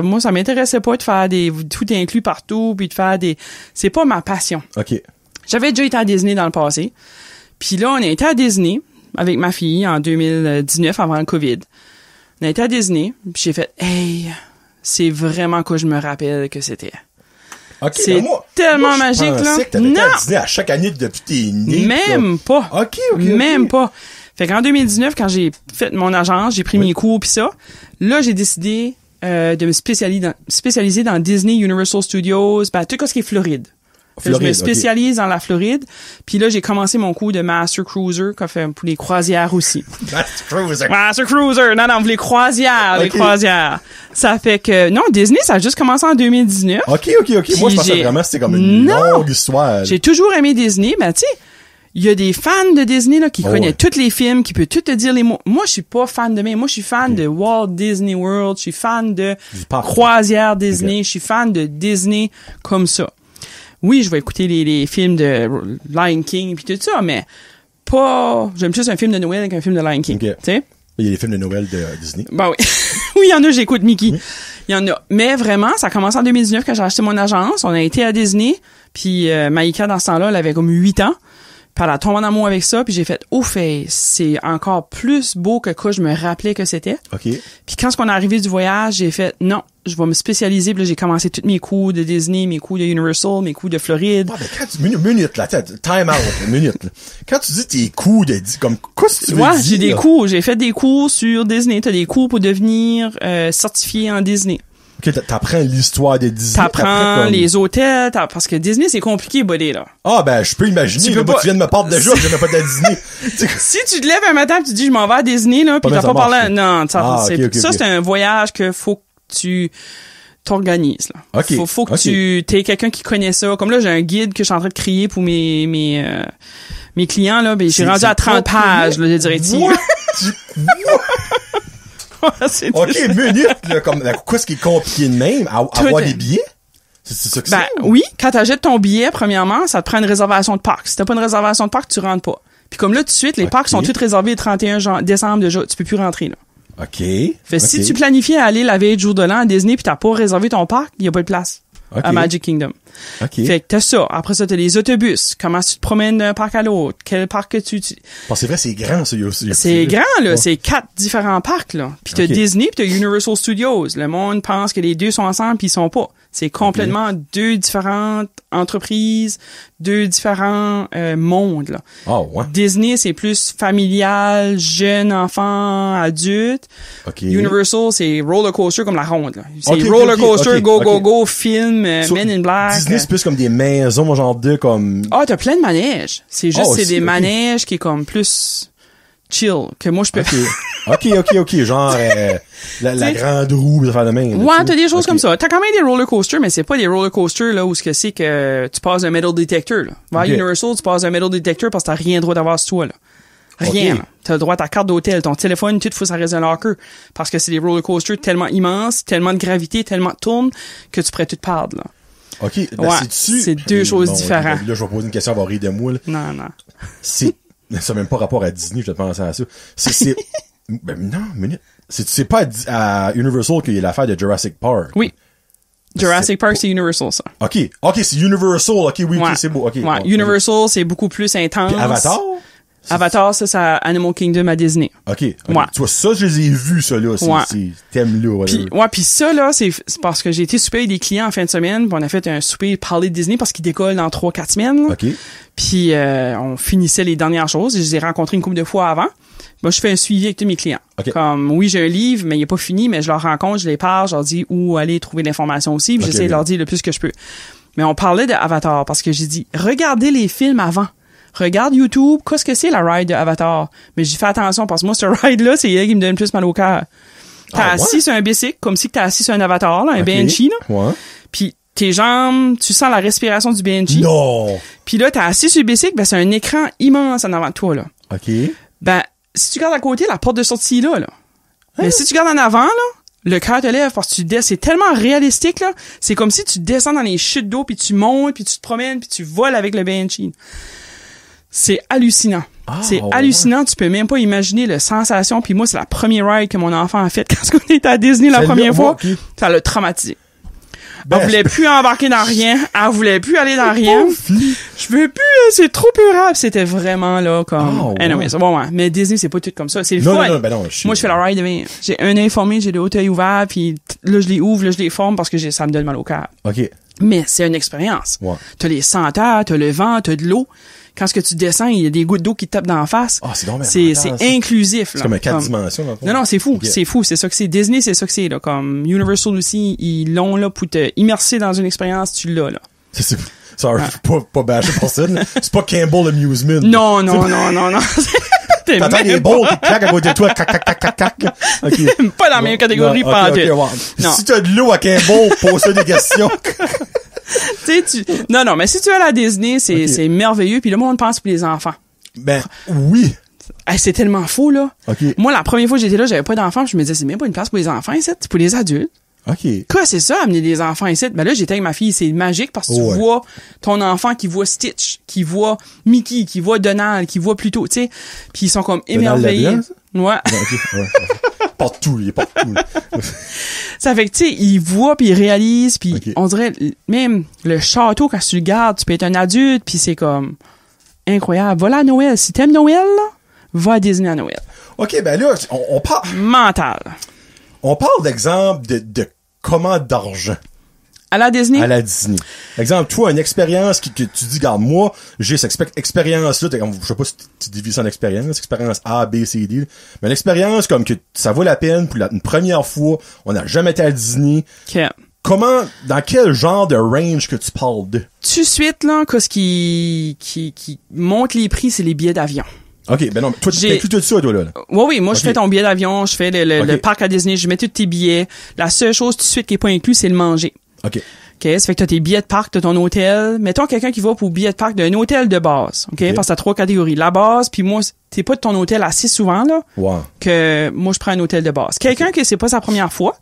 moi, ça m'intéressait pas de faire des tout inclus partout, puis de faire c'est pas ma passion. OK. J'avais déjà été à Disney dans le passé. Puis là, on a été à Disney avec ma fille en 2019, avant le COVID. On a été à Disney, puis j'ai fait, hey, c'est vraiment quoi je me rappelle que c'était. Okay, c'est tellement magique, là. Que t'avais été à Disney à chaque année depuis tes nés. Même pas. OK. Même pas. Fait qu'en 2019, quand j'ai fait mon agence, j'ai pris mes cours pis ça, là, j'ai décidé de me spécialiser dans Disney, Universal Studios, tout ce qui est Floride. Je me spécialise dans la Floride. Puis là, j'ai commencé mon cours de Master Cruiser, qu'on fait pour les croisières aussi. Master Cruiser! Non, pour les croisières, croisières. Ça fait que, non, Disney, ça a juste commencé en 2019. OK. Moi, je pensais vraiment que c'était comme une longue histoire. J'ai toujours aimé Disney, mais tu sais, il y a des fans de Disney, là, qui connaissent tous les films, qui peuvent tout te dire les mots. Moi, je suis pas fan de moi, je suis fan de Walt Disney World, je suis fan de croisière Disney, je suis fan de Disney comme ça. Oui, je vais écouter les films de Lion King puis tout ça, mais pas... J'aime plus un film de Noël qu'un film de Lion King. Tu sais? Il y a des films de Noël de Disney. Ben oui. Oui, il y en a, j'écoute Mickey. Il y en a. Mais vraiment, ça a commencé en 2019 quand j'ai acheté mon agence. On a été à Disney. Puis Maïka, dans ce temps-là, elle avait comme 8 ans. Puis elle a tombé en amour avec ça. Puis j'ai fait, c'est encore plus beau que quoi je me rappelais que c'était. OK. Puis quand on est arrivé du voyage, j'ai fait, non, je vais me spécialiser. Puis là, j'ai commencé tous mes cours de Disney, mes cours de Universal, mes cours de Floride. Ah, ben quand tu... Minute, là. Time out, minute, là. Quand tu dis tes cours de... Comme, qu'est-ce que tu veux dire? Ouais, j'ai des cours. J'ai fait des cours sur Disney. T'as des cours pour devenir certifié en Disney. OK, t'apprends l'histoire de Disney. T'apprends les hôtels, parce que Disney, c'est compliqué, buddy, là. Ah, ben, je peux imaginer. Tu viens de me parler déjà, je n'ai pas à Disney. Si tu te lèves un matin et tu dis, je m'en vais à Disney, là, pis t'as pas parlé, non, c'est un voyage que faut que tu t'organises, là. Okay. Faut que tu t'aies quelqu'un qui connaît ça. Comme là, j'ai un guide que je suis en train de créer pour mes clients, là, ben, j'ai rendu à 30 pages, là, de directives. OK, minute, là, comme, quoi, ce qui est compliqué de même, avoir des billets? C'est ça que c'est? Oui. Quand t'achètes ton billet, premièrement, ça te prend une réservation de parc. Si t'as pas une réservation de parc, tu rentres pas. Puis comme là, tout de suite, les parcs sont tous réservés le 31 décembre déjà. Tu peux plus rentrer, là. OK. Si tu planifiais aller la veille du jour de l'an à Disney pis t'as pas réservé ton parc, il y a pas de place. À Magic Kingdom. OK. Fait que t'as ça. Après ça, t'as les autobus. Comment tu te promènes d'un parc à l'autre? Quel parc que tu... Bon, c'est vrai, c'est grand, ça. C'est grand, là. Ouais. C'est 4 différents parcs, là. Puis t'as OK. Disney, puis t'as Universal Studios. Le monde pense que les deux sont ensemble, puis ils sont pas. C'est complètement deux différentes entreprises, deux différents mondes, là. Ah, ouais. Disney, c'est plus familial, jeune, enfant, adulte. OK. Universal, c'est roller coaster comme la ronde, là. C'est OK, roller OK, coaster, OK, go, OK. go, go, film, So, Men in Black. Disney, c'est plus comme des maisons, genre de, comme... Ah, t'as plein de manèges. C'est juste, Ah, c'est aussi, des ok. manèges qui est comme plus chill, que moi je peux OK. Genre, la grande roue, ça fait de même. Ouais, t'as des choses OK. comme ça. T'as quand même des roller coasters, mais c'est pas des roller coasters, là, où ce que c'est que tu passes un metal detector, là. Va à OK. Universal, tu passes un metal detector parce que t'as rien droit d'avoir sur toi, là. Rien. OK. Là. T'as le droit à ta carte d'hôtel, ton téléphone, tout faut ça reste un locker. Parce que c'est des roller coasters tellement immenses, tellement de gravité, tellement de tourne, que tu pourrais tout perdre, là. OK. Ben, Ouais, c'est-tu... c'est deux choses Bon, différentes. Là, je vais poser une question, elle va rire de moi, là. Non. C'est... Ça n'a même pas rapport à Disney, je vais te penser à ça. C'est... Ben, non, minute. C'est pas à Universal qu'il y a l'affaire de Jurassic Park. Oui. Jurassic Park, pas- c'est Universal, ça. OK, c'est Universal. OK, oui, Ouais. OK, c'est beau. OK. Ouais, Bon, Universal, c'est beaucoup plus intense. Puis Avatar? Avatar, ça, c'est à Animal Kingdom à Disney. OK. Ouais. Tu vois, ça, je les ai vus, ça, là. Ouais. Ces thèmes-là. Puis ça, là, c'est parce que j'ai été souper avec des clients en fin de semaine, puis on a fait un souper parler de Disney parce qu'il décolle dans 3-4 semaines. Là. OK. Puis on finissait les dernières choses. Je les ai rencontrés une couple de fois avant. Moi, je fais un suivi avec tous mes clients. OK. Comme, oui, j'ai un livre, mais il est pas fini, mais je leur rencontre, je les parle, je leur dis où aller trouver l'information aussi, puis OK, j'essaie de leur dire le plus que je peux. Mais on parlait de Avatar parce que j'ai dit, regardez les films avant. Regarde YouTube, qu'est-ce que c'est la ride de Avatar? Mais j'ai fait attention parce que moi, ce ride-là, c'est elle qui me donne plus mal au cœur. T'as Ah, assis ouais? sur un bicycle, comme si t'as assis sur un avatar, là, un OK. Banshee, là. Ouais. Puis tes jambes, tu sens la respiration du Banshee. Non! Puis là, t'as assis sur le bicycle, ben c'est un écran immense en avant de toi, là. OK. Ben, si tu regardes à côté, la porte de sortie est là, là. Mais si tu regardes en avant, là, le cœur te lève parce que tu descends. C'est tellement réalistique, là. C'est comme si tu descends dans les chutes d'eau, puis tu montes, puis tu te promènes, puis tu voles avec le Banshee. C'est hallucinant. Ah, c'est ouais. hallucinant. Tu peux même pas imaginer la sensation. Puis moi, c'est la première ride que mon enfant a faite quand on était à Disney la Celle-là, première fois. OK. Ça l'a traumatisé. Ben, Elle voulait plus embarquer dans rien. Elle voulait plus aller dans rien. Je veux plus, là, c'est trop peurable. C'était vraiment, là, comme... Ah, ouais. Anyway, c'est bon, ouais. Mais Disney, c'est pas tout comme ça. C'est le Non, fun. non, ben non, Moi, je fais la ride de j'ai un œil formé, j'ai le haut œil ouvert, puis là, je les ouvre, là, je les forme parce que ça me donne mal au cœur. OK. Mais c'est une expérience. Ouais. T'as les senteurs, t'as le vent, t'as de l'eau. Quand ce que tu descends, il y a des gouttes d'eau qui te tapent dans la face. Ah, c'est donc bien C'est mental, ça. inclusif, là. C'est comme un 4 dimensions, dans le fond. Non, c'est fou. OK. C'est fou. C'est ça que c'est. Disney, c'est ça que c'est, là. Comme Universal aussi, ils l'ont, là, pour te immerser dans une expérience, tu l'as, là. Sorry, pas bâcher pour ça, là. C'est pas Campbell Amusement. Non. T'es T'entends même des balles qui claquent à côté de toi, cac. OK. pas dans la même catégorie, Ouais, pas en OK, tout. ouais. Non. Si t'as de l'eau à Campbell, pose-toi des questions. Non, mais si tu vas à la Disney, c'est Ok. c'est merveilleux. Puis le monde pense pour les enfants. Ben, oui. Hey, c'est tellement faux, là. OK. Moi, la première fois que j'étais là, j'avais pas d'enfants. Je me disais, c'est même pas une place pour les enfants ici, c'est pour les adultes. OK. Quoi, c'est ça, amener des enfants ici? Ben là, j'étais avec ma fille, c'est magique parce que tu Ouais. vois ton enfant qui voit Stitch, qui voit Mickey, qui voit Donald, qui voit Pluto, tu sais. Puis ils sont comme Donald émerveillés. là-dedans, Ouais. OK. Ouais. Partout, il est partout. Ça fait que, tu sais, ils voient puis ils réalisent puis Ok. on dirait, même le château, quand tu le gardes, tu peux être un adulte puis c'est comme incroyable. Va là à Noël. Si t'aimes Noël, là, va à Disney à Noël. OK, ben là, Mental. on parle d'exemple de comment d'argent À la Disney? à la Disney. Exemple, toi, une expérience que tu dis, regarde, moi, j'ai cette expérience-là, je sais pas si tu divises ça en expérience, expérience A, B, C, D, mais une expérience comme que ça vaut la peine pour une première fois, on n'a jamais été à Disney. OK. Dans quel genre de range que tu parles de? Tout de suite, là, qu'est-ce qui monte les prix, c'est les billets d'avion. OK, ben non, mais toi, tu J'ai- inclus tout ça, toi, là. Oui, moi, je Ok. fais ton billet d'avion, je fais le Ok. parc à Disney, je mets tous tes billets. La seule chose tout de suite qui est pas inclus, c'est le manger. OK. OK, ça fait que t'as tes billets de parc, t'as ton hôtel. Mettons quelqu'un qui va pour billet de parc d'un hôtel de base, OK? Ok. Parce que t'as 3 catégories. La base, puis moi, t'es pas de ton hôtel assez souvent, là, Wow. que moi, je prends un hôtel de base. Quelqu'un que c'est pas sa première fois,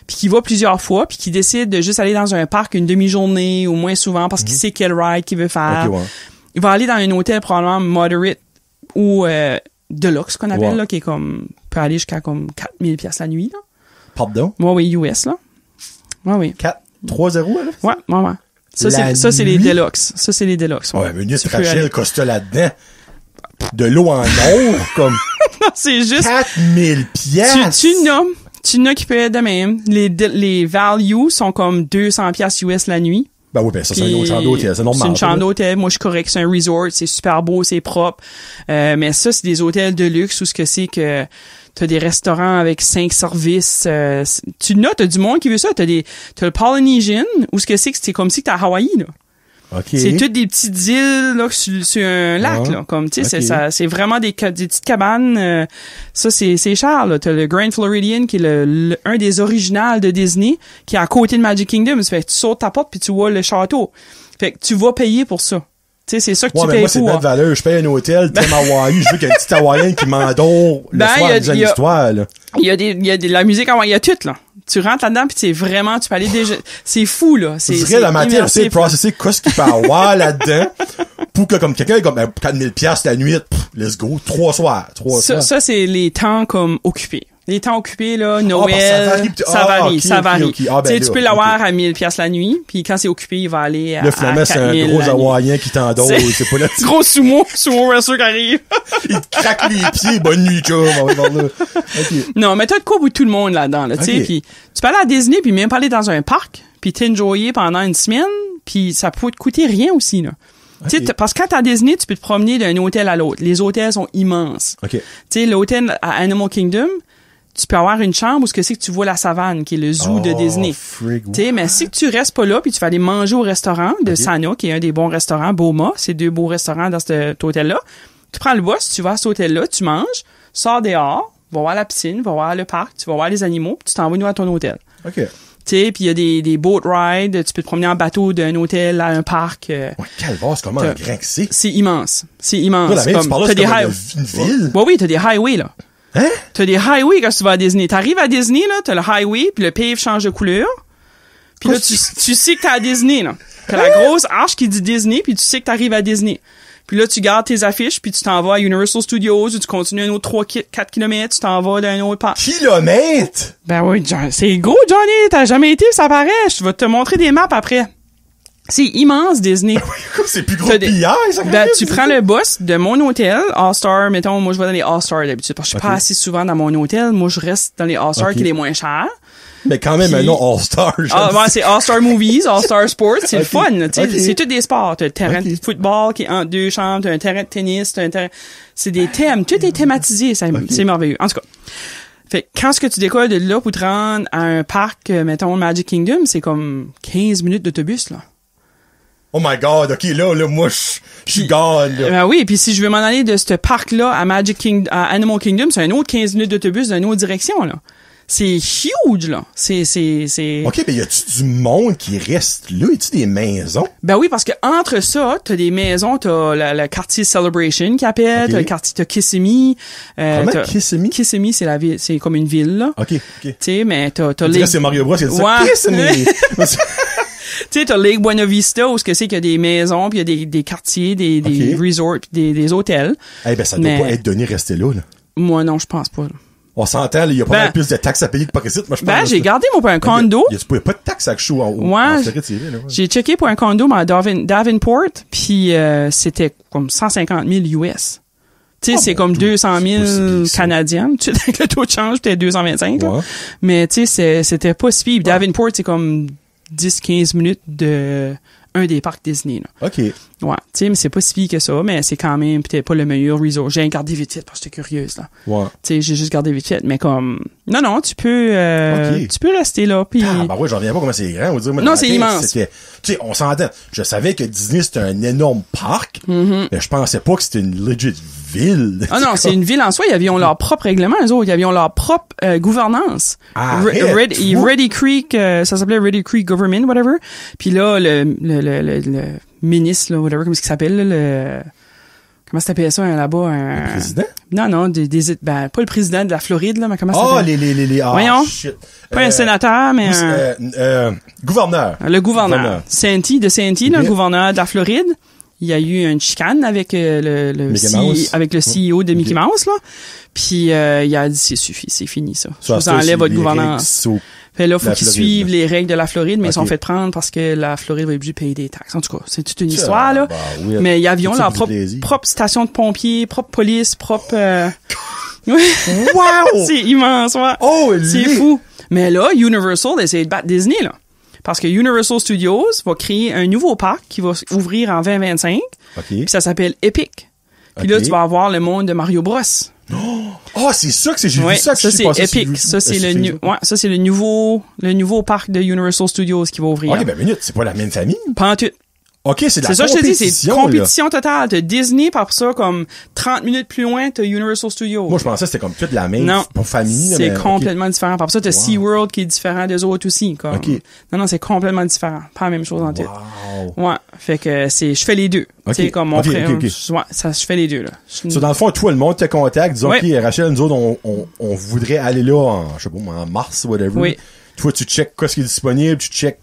puis qui va plusieurs fois, puis qui décide de juste aller dans un parc une demi-journée ou moins souvent parce qu'il sait quel ride qu'il veut faire. OK, ouais. Il va aller dans un hôtel probablement moderate ou deluxe, qu'on appelle, Ouais. là, qui est comme, peut aller jusqu'à comme 4000 pièces la nuit, là. Pardon? Ouais, oui, US, là. Ouais, oui. 4, 3-0, là? Ouais. Ça, c'est les Deluxe. Ça, c'est les Deluxe. Ouais, mais Miss Rachel Costa là-dedans. De l'eau en or, comme. Non, c'est juste. 4000 piastres. Tu n'as qui peut être de même. Les values sont comme 200 piastres US la nuit. Ben oui, ben ça, c'est une autre chambre d'hôtel, c'est normal. C'est une chambre d'hôtel. Moi, je suis correct. C'est un resort. C'est super beau, c'est propre. Mais ça, c'est des hôtels de luxe où ce que c'est que t'as des restaurants avec 5 services. T'as du monde qui veut ça. T'as le Polynesian où ce que c'est comme si t'es à Hawaï, là. Okay. C'est toutes des petites îles là sur un lac là, comme tu sais, c'est vraiment des petites cabanes. Ça c'est cher là. T'as le Grand Floridian qui est un des originals de Disney qui est à côté de Magic Kingdom. Ça fait que tu sautes ta porte puis tu vois le château. Fait que tu vas payer pour ça. Tu sais, c'est ça que tu payes moi, c'est pour. pas de valeur. Je paye un hôtel, thème Hawaï. Je veux qu'il y ait une petite Hawaïenne qui m'endort le soir en une histoire, là. Il y a de la musique Hawaï, il y a tout, là. Tu rentres là-dedans pis c'est vraiment, tu peux aller déjà, c'est fou, là. C'est la matière, c'est processer qu'est-ce qu'il peut avoir là-dedans pour que, comme quelqu'un, comme, 4000 piastres la nuit, let's go, 3 soirs. Ça, c'est les temps, comme, occupés. Les temps occupés, là, Noël, ça varie. Okay. Ah, ben, tu peux l'avoir à 1000 piastres la nuit, puis quand c'est occupé, il va aller à 4000. Le flamand, c'est un gros Hawaïen qui t'endort, c'est pas là. Gros sumo wrestler qui arrive. Il te craque les pieds, bonne nuit, chum, on va voir là. Okay. Non, mais t'as de quoi pour tout le monde là-dedans, là, tu sais, puis tu peux aller à Disney, puis même pas aller dans un parc, puis t'enjoyer pendant une semaine, puis ça peut te coûter rien aussi, là. Okay. Parce que quand t'es à Disney, tu peux te promener d'un hôtel à l'autre. Les hôtels sont immenses. Okay. Tu sais, l'hôtel à Animal Kingdom, tu peux avoir une chambre où ce que c'est que tu vois la savane, qui est le zoo de Disney. Tu sais, mais si tu restes pas là, puis tu vas aller manger au restaurant de Sana, qui est un des bons restaurants, Boma, c'est 2 beaux restaurants dans cet hôtel-là. Tu prends le bus, tu vas à cet hôtel-là, tu manges, sors dehors, va voir la piscine, va voir le parc, tu vas voir les animaux, puis tu t'en vas à ton hôtel. OK. Tu sais, puis il y a des boat rides, tu peux te promener en bateau d'un hôtel à un parc. Ouais, calvasse, comment un grand que c'est? C'est immense. C'est immense. Là, tu parles là, c'est une ville? Oui, t'as des highways, là. Hein? T'as des highways quand tu vas à Disney. T'arrives à Disney, là, t'as le highway, puis le pave change de couleur. Puis là, tu sais que t'es à Disney, là. T'as la grosse arche qui dit Disney, puis tu sais que t'arrives à Disney. Puis là, tu gardes tes affiches, puis tu t'en vas à Universal Studios, ou tu continues un autre 3-4 km, tu t'en vas d'un autre parc. Kilomètres? Ben oui, c'est gros, Johnny. T'as jamais été, ça paraît. Je vais te montrer des maps après. C'est immense, Disney. C'est plus gros que hier, ça. Ben, tu prends le bus de mon hôtel, All-Star, mettons, moi, je vais dans les All-Star d'habitude, parce que je suis pas assez souvent dans mon hôtel. Moi, je reste dans les All-Star qui est les moins chers. Mais quand même, un nom All-Star. Ah, ouais, c'est All-Star Movies, All-Star Sports, c'est le fun, tu sais. C'est tous des sports. T'as le terrain de football qui est en 2 chambres, t'as un terrain de tennis, t'as un terrain, c'est des thèmes. Tout est thématisé, c'est merveilleux. En tout cas. Fait quand ce que tu décolles de là pour te rendre à un parc, mettons, Magic Kingdom, c'est comme 15 minutes d'autobus, là. Oh my God, ok, là, moi, je suis gone, là. Ben oui, puis si je veux m'en aller de ce parc-là à à Animal Kingdom, c'est un autre 15 minutes d'autobus d'une autre direction, là. C'est huge, là. C'est... OK, mais y a-tu du monde qui reste là? Y a-tu des maisons? Ben oui, parce que entre ça, t'as des maisons, t'as le quartier Celebration qui appelle, t'as le quartier, t'as Kissimmee. Comment, Kissimmee? Kissimmee, c'est la ville, c'est comme une ville, là. OK. Tu sais, mais t'as c'est Mario Bros, c'est ça. Kissimmee! Tu sais, t'as Lake Buena Vista, où ce que c'est qu'il y a des maisons, puis il y a des quartiers, des resorts, des hôtels. Eh ben, ça doit pas être donné rester là. Moi, non, je pense pas, là. On s'entend, il y a pas mal plus de taxes à payer que par ici, moi, je pense. J'ai gardé, moi, pour un condo. Il y a pas de taxes à chou en J'ai checké pour un condo, à Davenport, puis c'était comme 150 000 US. Tu sais, c'est comme 200 000 canadiennes. Tu sais, avec le taux de change, c'était 225, là. Mais, tu sais, c'était pas si pire. Davenport, c'est comme 10-15 minutes de un des parcs Disney, là. OK. Ouais. Tu sais, mais c'est pas si pire que ça, mais c'est quand même peut-être pas le meilleur resort. J'ai gardé vite fait parce que j'étais curieuse, là. Ouais. Tu sais, j'ai juste gardé vite fait, mais comme, non, tu peux rester là, puis. Ah, bah ouais, j'en reviens pas comment c'est grand. On va dire, moi, non, c'est immense. Tu sais, on s'entend. Je savais que Disney, c'était un énorme parc, mais je pensais pas que c'était une legit ville. Ah non, c'est une ville en soi. Ils avaient leur propre règlement, eux autres. Ils avaient leur propre gouvernance. Ready Creek, ça s'appelait Ready Creek Government, whatever. Puis là, le ministre, là, whatever, comment est-ce qu'il s'appelle, là, comment ça s'appelle ça, là-bas? Le président? Non, ben, pas le président de la Floride, là, mais comment ça s'appelle? Voyons. Shit. Pas un sénateur, mais gouverneur. Le gouverneur. Santee, le gouverneur de la Floride. il y a eu une chicane avec avec le CEO de Mickey Mouse, là. Puis il a dit c'est suffit, c'est fini ça. Je vous enlève votre gouvernance. Fait là, faut qu'ils suivent les règles de la Floride, mais ils sont fait prendre parce que la Floride va être obligée de payer des taxes. En tout cas, c'est toute une histoire, là. Oui, mais ils avaient leur propre station de pompiers, propre police, propre... Wow! C'est immense, ouais. Oh, c'est fou. Mais là, Universal essaie de battre Disney, là. Parce que Universal Studios va créer un nouveau parc qui va ouvrir en 2025. Puis ça s'appelle Epic. Puis là, tu vas avoir le monde de Mario Bros. Oh, c'est ça que c'est, j'ai vu ça. Ça, c'est Epic. Ça, c'est le nouveau parc de Universal Studios qui va ouvrir. OK, ben, minute, c'est pas la même famille? Pas en tout. OK, c'est de la compétition. C'est ça, je te dis, c'est une compétition totale. T'as Disney, par ça, comme 30 minutes plus loin, t'as Universal Studios. Moi, je pensais que c'était comme toute la même famille. C'est complètement différent. Par ça, t'as SeaWorld qui est différent des autres aussi. Comme. Non, c'est complètement différent. Pas la même chose en tête. Ouais. Fait que je fais les deux. Tu sais, comme mon frère. Je fais les deux, là. Dans le fond, toi, le monde te contacte, disons, OK, Rachel, nous autres, on voudrait aller là en mars, whatever. Oui. Toi, tu checkes qu'est-ce qui est disponible, tu checkes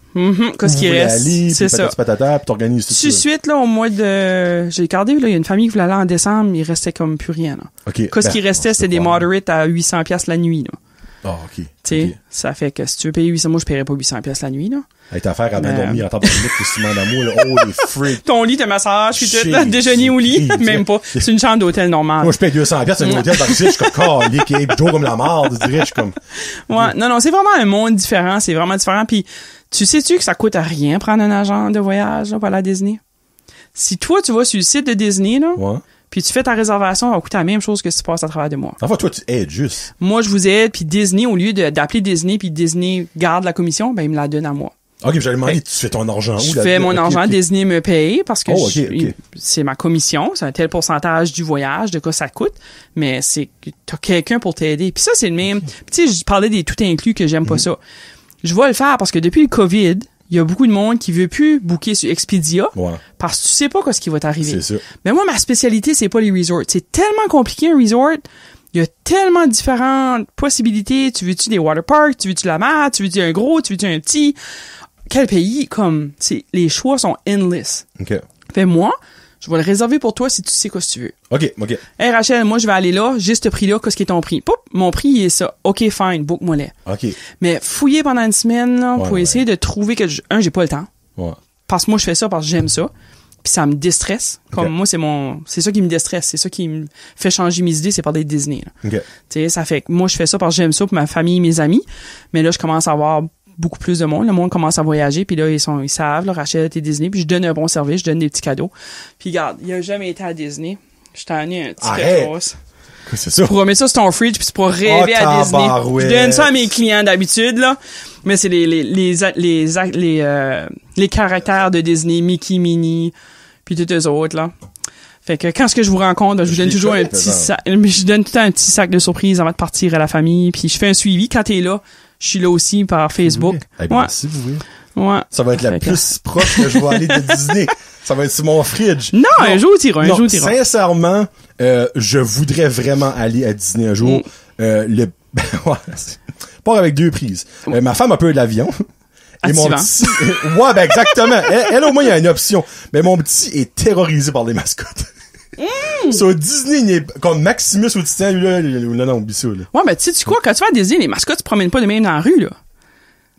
qu'est-ce qui reste. C'est ça. Patata, puis t'organises tout ça. Tout de suite, là, au mois de... J'ai regardé, là, il y a une famille qui voulait aller en décembre, il restait comme plus rien, là. Qu'est-ce qui restait, c'était des moderates à 800$ la nuit, là. Ah, OK. Tu sais, ça fait que si tu veux payer 800$, moi, je paierais pas 800$ la nuit, là. Hey, t'as affaire à bien dormir en temps de lit, que tu demandes d'amour, là. Oh, les freaks. Ton lit, t'as massage, puis tout, là, déjeuner au lit, même pas. C'est une chambre d'hôtel normale. Moi, je paye 200$, c'est un hôtel dans le site, je suis comme, qui est toujours comme la marde, je dirais, je suis comme. Ouais, non, c'est vraiment un monde différent, c'est vraiment différent, puis tu sais-tu que ça coûte à rien prendre un agent de voyage, là, pour aller à Disney? Si toi, tu vas sur le site de Disney, là. Ouais. Puis tu fais ta réservation, ça va coûter la même chose que si tu passes à travers de moi. Enfin, toi, tu aides juste. Moi, je vous aide, puis Disney, au lieu d'appeler Disney, puis Disney garde la commission, ben, il me la donne à moi. OK, j'allais demander, tu fais ton argent où? Je fais mon argent, Disney me paye, parce que c'est ma commission, c'est un tel pourcentage du voyage, de quoi ça coûte, mais t'as quelqu'un pour t'aider. Puis ça, c'est le même. Tu sais, je parlais des tout inclus que j'aime pas ça. Je vais le faire parce que depuis le COVID, il y a beaucoup de monde qui veut plus booker sur Expedia parce que tu sais pas ce qui va t'arriver. C'est ça. Mais moi, ma spécialité, c'est pas les resorts. C'est tellement compliqué, un resort. Il y a tellement différentes possibilités. Tu veux-tu des water parks? Tu veux-tu la mer? Tu veux-tu un gros? Tu veux-tu un petit? Quel pays? Comme, les choix sont endless. OK. Fait moi, je vais le réserver pour toi si tu sais quoi tu veux. OK. Hey Rachel, moi je vais aller là, juste ce prix-là, qu'est-ce qui est ton prix? Poup, mon prix il est ça. OK, fine, book-moi les. OK. Mais fouiller pendant une semaine là, pour essayer de trouver que j'ai pas le temps. Ouais. Parce que moi je fais ça parce que j'aime ça. Puis ça me déstresse. Comme moi c'est ça qui me déstresse, c'est ça qui me fait changer mes idées, c'est par des Disney. Tu sais, ça fait que moi je fais ça parce que j'aime ça pour ma famille, mes amis. Mais là je commence à avoir beaucoup plus de monde. Le monde commence à voyager, puis là, ils savent, là, Rachel, t'es Disney, puis je donne un bon service, je donne des petits cadeaux. Puis regarde, il a jamais été à Disney. Je t'en ai un petit quelque chose. C'est ça? Tu pourras mettre ça sur ton fridge, puis tu pourras rêver à Disney. Je donne ça à mes clients d'habitude, là. Mais c'est les caractères de Disney, Mickey, Minnie, puis tous les autres, là. Fait que quand je vous rencontre, je vous donne toujours un petit sac. Je donne tout le temps un petit sac de surprise avant de partir à la famille, puis je fais un suivi. Quand t'es là, je suis là aussi par Facebook. Merci, vous voulez. Ouais. Ça va être la plus proche que je vais aller de Disney. Ça va être sur mon fridge. Non, un jour t'iras. Sincèrement, je voudrais vraiment aller à Disney un jour. Pas avec 2 prises. Ma femme a peur de l'avion. Et mon petit... ben exactement. Elle, au moins, il y a une option. Mais mon petit est terrorisé par les mascottes. Sur Disney, il est comme Maximus au Titan, lui, là, non, oublie ça, là. Ouais, mais tu sais quoi, quand tu vas à Disney, les mascottes, tu promènes pas de même dans la rue, là.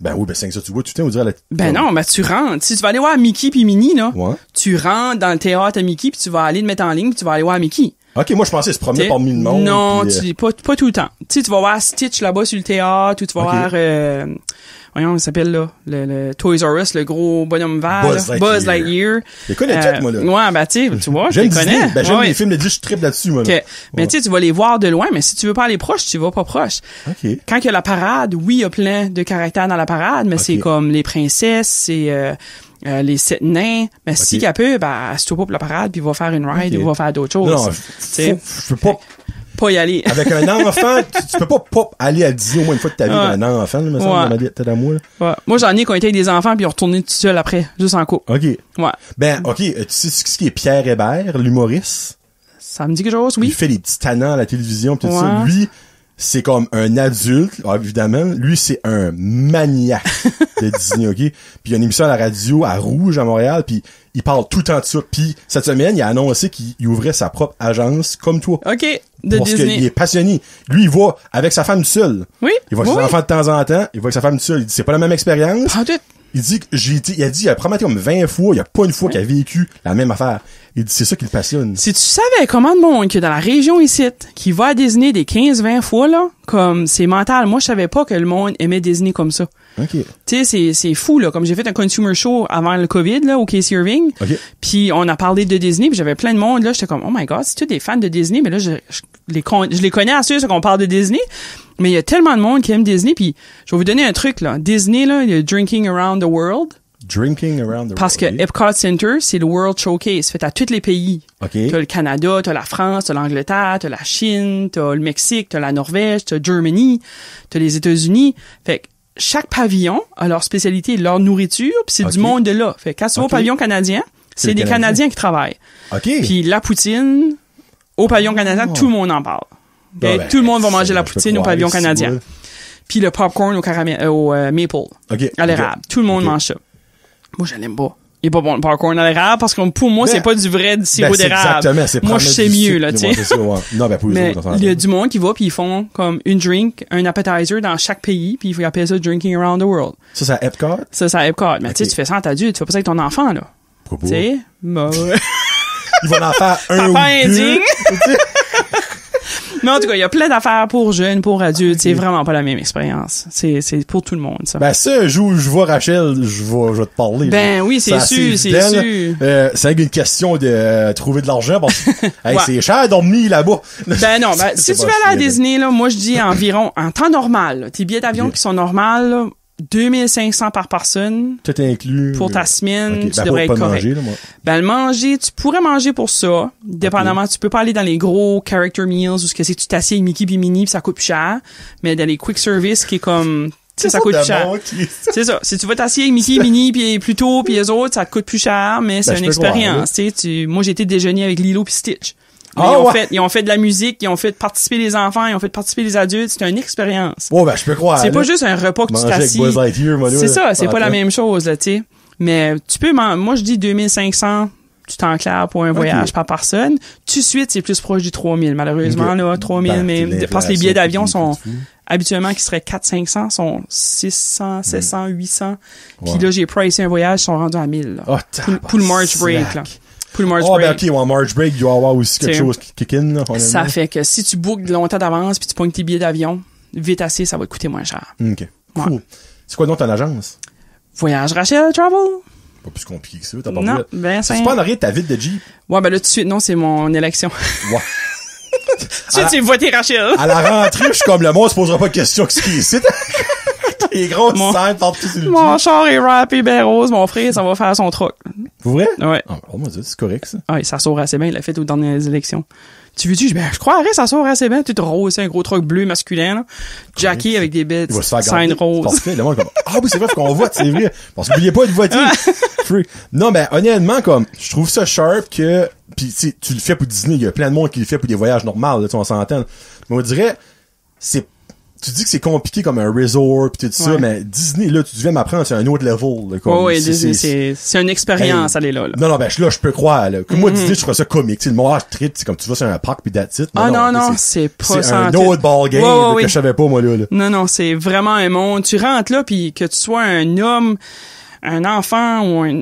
Ben oui, ben c'est ça, tu vois, tu tiens, on dirait non, mais tu rentres. Si tu vas aller voir Mickey puis Minnie, là, tu rentres dans le théâtre à Mickey puis tu vas aller te mettre en ligne puis tu vas aller voir Mickey. OK, moi, je pensais se promener parmi le monde. Non, pas tout le temps. Tu sais, tu vas voir Stitch là-bas sur le théâtre ou tu vas voir, voyons, il s'appelle là, le Toys R Us, le gros bonhomme vert, Buzz Lightyear. Je les connais tous, moi, là. Ouais, ben, tu vois, je les connais. Ben, j'aime les films de Disney, je tripe là-dessus, moi, là. Mais tu sais, tu vas les voir de loin, mais si tu veux pas aller proche, tu vas pas proche. OK. Quand il y a la parade, oui, il y a plein de caractères dans la parade, mais c'est comme les princesses, c'est, les 7 nains, mais si qu'elle peut, ben, assis-toi pas pour la parade, puis va faire une ride ou va faire d'autres choses. Non, je peux pas y aller. Avec un enfant, tu peux pas aller à Disney au moins une fois de ta vie avec un enfant, là, me semble, t'as d'amour, là. Ouais. Moi, j'en ai qui ont été avec des enfants puis ils ont retourné tout seul après, juste en couple. OK. Ouais. Ben, OK, tu sais ce qui est Pierre Hébert, l'humoriste? Ça me dit quelque chose, oui. Il fait des petits tannants à la télévision pis tout ça. Lui, c'est comme un adulte, évidemment. Lui, c'est un maniaque de Disney, OK? Puis il y a une émission à la radio à Rouge, à Montréal, puis il parle tout le temps de ça. Puis cette semaine, il a annoncé qu'il ouvrait sa propre agence, comme toi. OK, de parce Disney. qu'il est passionné. Lui, il va avec sa femme seule. Oui. Il va avec ses enfants de temps en temps. Il va avec sa femme seule. Il dit, c'est pas la même expérience. Pas tout. Il dit que il a probablement comme 20 fois, il y a pas une fois qu'il a vécu la même affaire. Il dit, c'est ça qui le passionne. Si tu savais comment de monde que dans la région ici, qui va à Disney des 15-20 fois, là, comme c'est mental. Moi, je savais pas que le monde aimait Disney comme ça. OK. Tu sais, c'est fou, là. Comme j'ai fait un consumer show avant le COVID, là, au Casey Irving. OK. Puis on a parlé de Disney, puis j'avais plein de monde, là. J'étais comme, oh my God, c'est tous des fans de Disney, mais là, je les connais à ceux qu'on parle de Disney. Mais il y a tellement de monde qui aime Disney, puis je vais vous donner un truc, là. Disney, là, il y a Drinking Around the World. Drinking Around the Parce World. que Epcot Center, c'est le World Showcase, fait à tous les pays. OK. T'as le Canada, t'as la France, t'as l'Angleterre, t'as la Chine, t'as le Mexique, t'as la Norvège, t'as Germany, t'as les États-Unis. Fait que chaque pavillon a leur spécialité, leur nourriture, puis c'est OK. du monde de là. Fait que quand tu vas au pavillon canadien, c'est des Canadiens qui travaillent. OK. Puis la poutine, au pavillon canadien, tout le monde en parle. OK? Ah ben, tout le monde va manger la je peux poutine au croire, pavillon c'est canadien. vrai. Puis le popcorn au caramel, au maple, OK. à l'érable. Tout le monde mange ça. Moi, je l'aime pas. Il est pas bon le popcorn à l'érable parce que pour moi, c'est pas du vrai sirop d'érable. Exactement, c'est moi, je sais mieux, là, tu sais. Non, ben, pour les Mais autres, il y a du monde qui va puis ils font comme une drink, un appetizer dans chaque pays puis ils appellent ça Drinking Around the World. Ça, c'est à Epcot? Ça, c'est à Epcot. Mais Ok. tu sais, tu fais ça en adulte, tu fais pas ça avec ton enfant, là. Pourquoi Tu pas? sais? Bah, ouais. Il va en faire un ou Papa deux. indigne. Mais en tout cas, il y a plein d'affaires pour jeunes, pour adultes. C'est vraiment pas la même expérience. C'est pour tout le monde, ça. Ben, ça, un jour où je vois Rachel, je vais te parler. Ben là. oui, c'est assez sûr, c'est évident, là. sûr. C'est une question de trouver de l'argent parce que hey, Ouais. c'est cher dormir là-bas. Ben non, ben, si C'est tu pas veux aller à chier, là. Disney, là, moi je dis environ, en temps normal, là, tes billets d'avion Ok. qui sont normales, là, 2500 par personne. Tout inclus. Pour ta semaine, Ok. tu Ben, devrais pour être pas correct. manger, là, moi. Ben, le manger, tu pourrais manger pour ça. Dépendamment, tu peux pas aller dans les gros character meals où ce que c'est que tu t'assieds avec Mickey puis Minnie puis ça coûte plus cher. Mais dans les quick service qui est comme, tu sais, ça coûte plus cher. C'est ça. Si tu vas t'assieds avec Mickey, Minnie puis Pluto puis les autres, ça te coûte plus cher, mais c'est Ben, une je peux croire, expérience, tu sais. Moi, j'ai été déjeuner avec Lilo puis Stitch. Mais Ah, ouais. ils ont fait de la musique, ils ont fait participer les enfants, ils ont fait participer les adultes. C'est une expérience. Ouais, ben, je peux croire. C'est là. pas juste un repas que tu Manger avec t'assis. Buzz Lightyear, moi, là. C'est ça, c'est pas la Attends. même chose, là, tu sais. Mais tu peux, moi, je dis 2500, tu t'enclaires pour un voyage par personne. Tout de suite, c'est plus proche du 3000, malheureusement, Ok. là, 3000, Ben, mais, c'est parce que les billets d'avion l'inflation sont, qui est fou. habituellement, qui seraient 400-500, sont 600, 700, 800. Puis Ouais. là, j'ai pricé un voyage, ils sont rendus à 1000, là. Oh, Pour le March break, là. Pour le March Oh, ben, break. ok, ouais, March break, il doit y avoir aussi quelque T'sais, chose qui kick in, là. Ça fait que si tu bookes longtemps d'avance puis tu pognes tes billets d'avion, vite assez, ça va te coûter moins cher. Ok. Cool. C'est quoi donc ton agence? Voyage Rachel Travel? Pas plus compliqué que ça, t'as pas Non, vu. ben, C'est pas en arrière de ta ville de Jeep? Ouais, ben là, tout de suite, non, c'est mon élection. Ouais. Tout de suite, c'est voter Rachel. À la rentrée, je suis comme le monde se posera pas de questions que ce qui est ici. Les grosses Mon- scènes partout sur le Mon Jeep. char est rap ben rose, mon frère, ça va faire son truc. Pour vrai? Ouais. Ah, oh, mon Dieu, c'est correct, ça. Ah, ça sort assez bien, il l'a fait aux dernières élections. Tu veux-tu? Ben, je croirais, ça sort assez bien. Tout rose, c'est un gros truc bleu masculin, là. Jacké avec des bêtes, Il va se faire sign garder. rose. Parfait. Le monde est comme, ah oui, c'est vrai, faut qu'on vote, c'est vrai. Parce qu'oubliez pas de voter. Free. Non, ben, honnêtement, comme, je trouve ça sharp que, pis, tu sais, tu le fais pour Disney, il y a plein de monde qui le fait pour des voyages normaux, là, tu sais, on s'entend. Mais on dirait, tu dis que c'est compliqué comme un resort pis tout ça, Ouais. mais Disney, là, tu viens m'apprendre, c'est un autre level, là, comme, Ouais, c'est une expérience, Hey. aller là. Non, ben, je peux croire, là. Comme moi, Disney, je trouve ça comique. Tu sais, le Montréal trip, c'est comme tu vas sur un parc pis that's it. Ah non, c'est pas c'est ça. un autre ballgame, Ouais, que oui. je savais pas, moi, là. Non, non, c'est vraiment un monde. Tu rentres là, puis que tu sois un homme, un enfant ou un...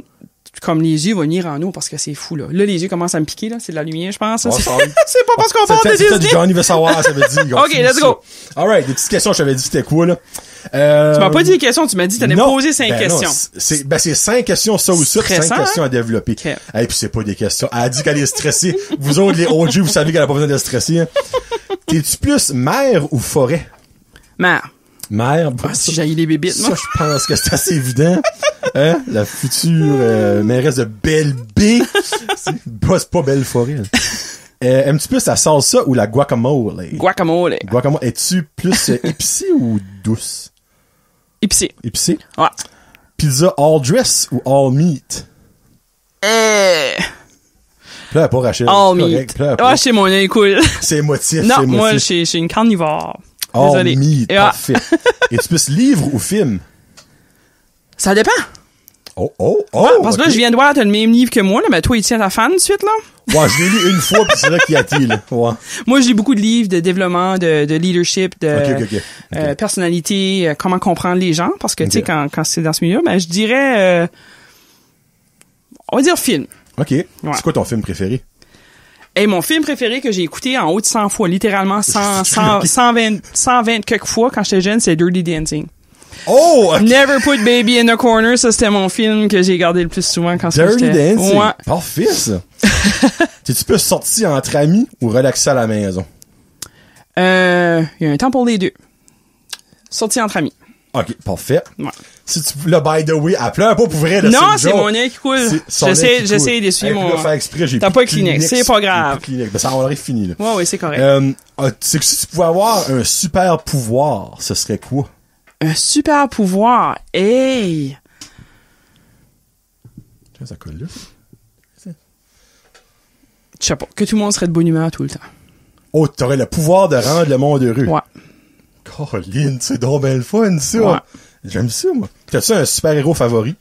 Comme les yeux vont venir en eau parce que c'est fou, là. Là, les yeux commencent à me piquer, là. C'est de la lumière, je pense. Ouais, C'est ça- c'est pas parce qu'on parle de C'est ça, Disney. Johnny veut savoir, ça veut dire. Ok, let's go. Alright, des petites questions, je t'avais dit c'était quoi, là. Tu m'as pas dit les questions, tu m'as dit que t'allais me poser 5 questions. C'est 5 questions, ça ou ça, puis 5 Stressant, questions à développer. Ok. Et puis c'est pas des questions. Elle a dit qu'elle est stressée. Vous autres, les OG, vous savez qu'elle a pas besoin d'être stressée, hein. T'es-tu plus mer ou forêt? Mère. Mer, Ah, si j'haïs les bébites, ça, moi. je pense que c'est assez évident. Hein? La future mairesse de Belle B. C'est pas Belle Forêt. Aimes-tu plus la salsa ou la guacamole? Guacamole. Guacamole. Es-tu plus épicée ou douce? Épicé. Épicée? Ouais. Pizza all dress ou all meat? Pleure pas, Rachel. All C'est meat. correct, pleure pas. Ah, chez mon œil cool. C'est émotif. Non, c'est moi, émotif. je suis une carnivore. Oh, Désolé. meat, parfait. Et tu plus livre ou film? Ça dépend. Oh, Parce que là, je viens de voir, t'as le même livre que moi, là, mais toi, il tient ta fan de suite, là. Ouais, je l'ai lu une fois, puis c'est là qu'il a été, là. Ouais. Moi, j'ai beaucoup de livres de développement, de leadership, de Ok. personnalité, comment comprendre les gens, parce que, tu sais, Ok. quand c'est dans ce milieu, ben, je dirais, on va dire film. OK. C'est quoi ton film préféré? Et mon film préféré que j'ai écouté en haut de 100 fois, littéralement 120 quelques fois quand j'étais jeune, c'est Dirty Dancing. Oh! Okay. Never Put Baby in a Corner, ça c'était mon film que j'ai regardé le plus souvent quand Dirty j'étais... Dancing? Ouais. Parfait, ça. T'es-tu plus sorti entre amis ou relaxé à la maison? Il y a un temps pour les deux. Sorti entre amis. OK, parfait. Ouais. Si tu là, by the way, elle pleure pas pour vrai. Là, Non, c'est c'est mon œil qui coule. J'essaie d'essuyer mon... Faire exprès, j'ai T'as plus pas de Kleenex, c'est pas grave. Ben, ça en aurait fini, là. Ouais, c'est correct. C'est que si tu pouvais avoir un super pouvoir, ce serait quoi? Un super pouvoir. Hey! Tiens, ça colle là. Je sais pas. Que tout le monde serait de bonne humeur tout le temps. Oh, t'aurais le pouvoir de rendre le monde heureux. Ouais. Caroline, c'est donc ben le fun, ça. Ouais. J'aime ça, moi. T'as-tu un super-héros favori?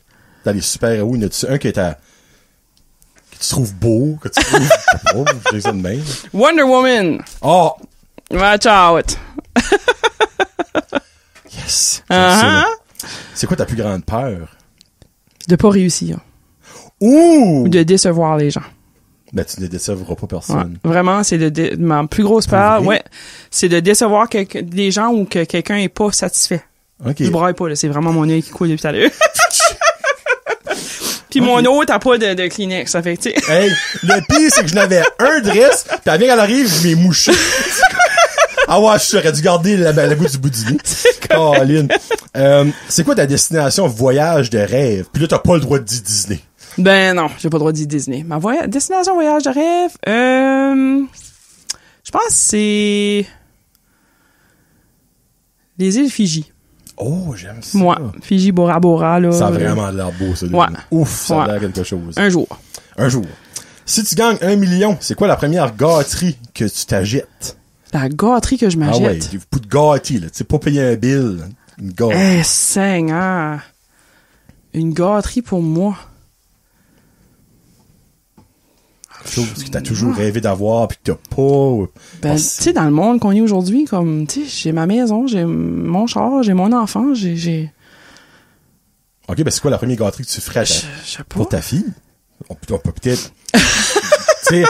Dans les super-héros, y en a-tu un que tu trouves beau, que tu trouves beau, j'ai ça de même. Wonder Woman! Oh! Watch out! Yes! C'est quoi ta plus grande peur? De pas réussir. Ouh! Ou de décevoir les gens. Ben, tu ne décevras pas Ouais. personne. Vraiment, c'est ma plus grosse peur. vrai? Ouais. C'est de décevoir des gens ou que quelqu'un est pas satisfait. OK. Je braille pas, là. C'est vraiment mon œil qui coule depuis tout à l'heure. Puis mon autre a pas de Kleenex. Ça fait que, tu sais. Hey, le pire, c'est que je n'avais un dress, pis avant qu'elle arrive, je m'ai mouché. Ah ouais, j'aurais dû garder la goutte du bout du nez. Caroline. C'est quoi ta destination voyage de rêve? Puis là, t'as pas le droit de dire Disney. Ben non, j'ai pas le droit de dire Disney. Ma destination voyage de rêve, je pense que c'est les îles Fidji. Oh, j'aime ça. Moi, Fidji, Bora Bora, là. Ça a vraiment de l'air beau, ça. Ouais. Ouf, ça a Ouais. l'air quelque chose. Un jour. Un jour. Si tu gagnes 1 million, c'est quoi la première gâterie que tu t'achètes? La gâterie que je Ah ouais, m'achète. des bouts de gâterie, là. Tu sais, pas payer un bill. Une gâterie. Eh, Seigneur. Une gâterie pour moi. Quelque chose que t'as toujours rêvé d'avoir pis que t'as pas. Ben, tu sais, dans le monde qu'on est aujourd'hui, comme, tu sais, j'ai ma maison, j'ai mon char, j'ai mon enfant, j'ai... Ok, ben c'est quoi la première gâterie que tu ferais Je sais pas. pour ta fille? On peut peut-être... tu sais,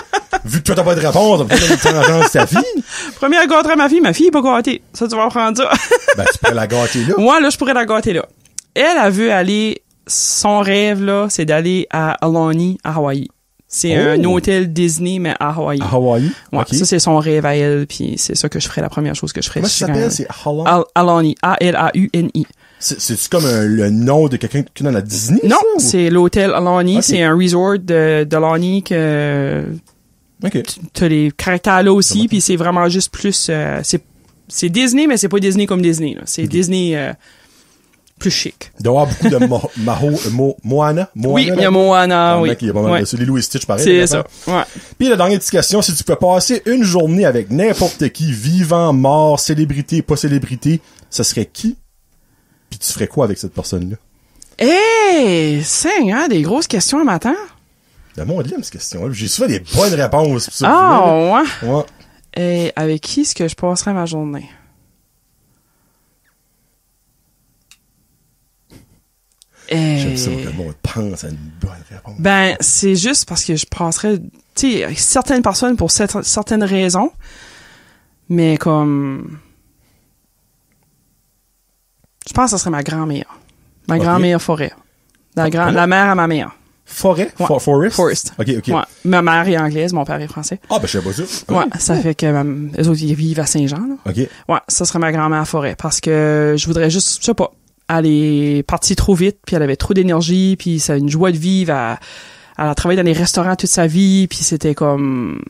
vu que toi t'as pas de réponse, on peut peut-être donner une chance à ta fille. Première gâterie à ma fille est pas gâtée. Ça, tu vas prendre ça. Ben, tu pourrais la gâter là. Moi, là, je pourrais la gâter là. Elle veut aller, son rêve, là, c'est d'aller à Aulani, à Hawaï. C'est un hôtel Disney, mais à Hawaï. À Hawaï? Ouais, Ok. ça, c'est son rêve à elle, puis c'est ça que je ferais, la première chose que je ferais. Comment si ça je s'appelle? gagne. C'est Holland? Aulani, A-L-A-U-N-I. C'est-tu comme le nom de quelqu'un qui est dans la Disney? Non, ça, ou? c'est l'hôtel Aulani, Ok. c'est un resort de Aulani que Ok. t'as les caractères là aussi, puis c'est vraiment juste plus, c'est Disney, mais c'est pas Disney comme Disney, là. C'est Disney, plus chic. Il doit y avoir beaucoup de Moana. Oui, il y a Moana, oui. Il y a pas mal Ouais. de ça. Lilo et Stitch, pareil. C'est d'accord? ça, ouais. Puis la dernière petite question, si tu peux passer une journée avec n'importe qui, vivant, mort, célébrité, pas célébrité, ça serait qui? Puis tu ferais quoi avec cette personne-là? Hey, Seigneur, des grosses questions un matin. Le monde aime cette question-là. J'ai souvent des bonnes réponses. Pour ça, Ah, ouais. ouais. Et avec qui est-ce que je passerais ma journée? J'aime ça que le monde pense à une bonne réponse. Ben, c'est juste parce que je passerais, tu sais, avec certaines personnes pour certaines raisons, mais comme... Je pense que ce serait ma grand-mère. Ma grand-mère Forêt. La mère à ma mère. Forêt? Ouais. Forest? Ok. Ouais. Ma mère est anglaise, mon père est français. Ah, ben, je sais pas ça. Ouais, ça fait que eux autres, ils vivent à Saint-Jean, là. Ok. Ouais, ça serait ma grand-mère Forêt. Parce que je voudrais juste, je sais pas, elle est partie trop vite, puis elle avait trop d'énergie, puis ça a une joie de vivre. Elle a travaillé dans les restaurants toute sa vie, puis c'était comme...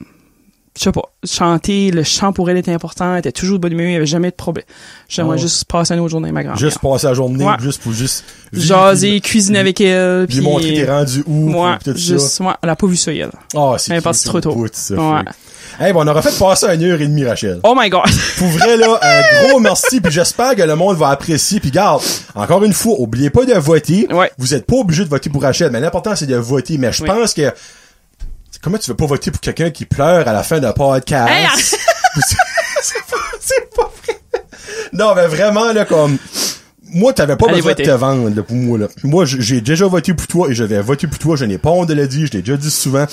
Je sais pas, chanter, le chant pour elle était important, elle était toujours de bonne humeur, il n'y avait jamais de problème. J'aimerais juste passer une autre journée avec ma grand-mère. Juste passer la journée, Ouais. juste pour vivre, Jaser, cuisiner avec elle, puis montrer t'es rendu où, ouais, puis tout juste, ça. ouais, elle a pas vu ça, elle. Ah, c'est Elle est partie trop tôt. bout, ça, Ouais. fait. Hey, bon, on aura fait passer 1h30, Rachel. Oh my God. Pour vrai, là, un gros merci, puis j'espère que le monde va apprécier. Puis garde, encore une fois, oubliez pas de voter. Ouais. Vous êtes pas obligé de voter pour Rachel, mais l'important, c'est de voter. Mais je pense que... Comment tu veux pas voter pour quelqu'un qui pleure à la fin d'un podcast? Hey, c'est pas vrai. Non, mais vraiment, là, comme... Moi, t'avais pas Allez besoin voter. de te vendre, là, pour moi, là. Moi, j'ai déjà voté pour toi et je vais voter pour toi. Je n'ai pas honte de le dire, je l'ai déjà dit souvent.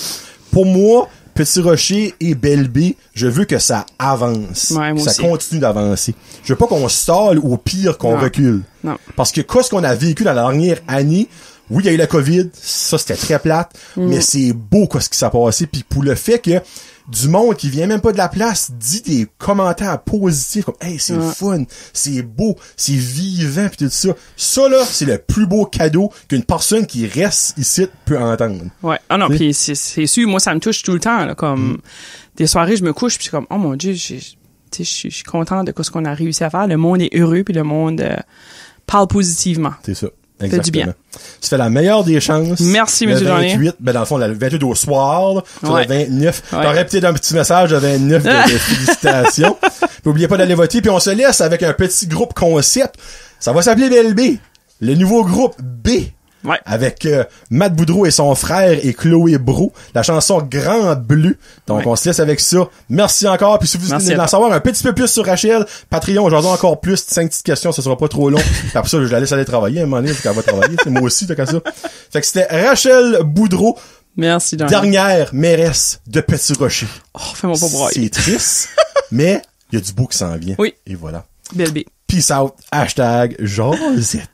Pour moi, Petit Rocher et Belle-Baie, je veux que ça avance. Ouais, moi ça aussi. continue d'avancer. Je veux pas qu'on stalle ou au pire qu'on Non. recule. Non. Parce que qu'est-ce qu'on a vécu dans la dernière année, oui, il y a eu la COVID, ça c'était très plate, mais c'est beau ce qui s'est passé. Puis pour le fait que du monde qui vient même pas de la place dit des commentaires positifs comme hey, c'est fun, c'est beau, c'est vivant puis tout ça. Ça là, c'est le plus beau cadeau qu'une personne qui reste ici peut entendre. Ouais. Ah non, Oui. puis c'est sûr, moi, ça me touche tout le temps, là, comme, des soirées, je me couche, puis je suis comme, oh mon Dieu, je suis contente de ce qu'on a réussi à faire. Le monde est heureux, puis le monde parle positivement. C'est ça. Fait Exactement. du bien. Tu fais la meilleure des chances. Merci, le monsieur Journée. 28, ben dans le fond, le 28 au soir, là, sur Ouais. le 29. Ouais. T'aurais peut-être un petit message de 29 de félicitations. Puis oubliez pas d'aller voter. Puis on se laisse avec un petit groupe concept. Ça va s'appeler BLB. Le nouveau groupe B. Ouais. Avec Matt Boudreau et son frère et Chloé Brou. La chanson Grand Bleu. Donc Ouais. on se laisse avec ça. Merci encore. Puis si vous Merci voulez à en toi. savoir un petit peu plus sur Rachel, Patreon, j'en ai encore plus. 5 petites questions, ça sera pas trop long. Puis après ça, je la laisse aller travailler. À un moment donné, qu'elle va travailler. C'est moi aussi, t'as qu'à ça. Fait que c'était Rachel Boudreau, Merci, Johnny. dernière mairesse de Petit Rocher. Oh, fais-moi pas broyer. C'est triste, mais il y a du beau qui s'en vient. Oui. Et voilà. Belle B. Peace out. #Josette.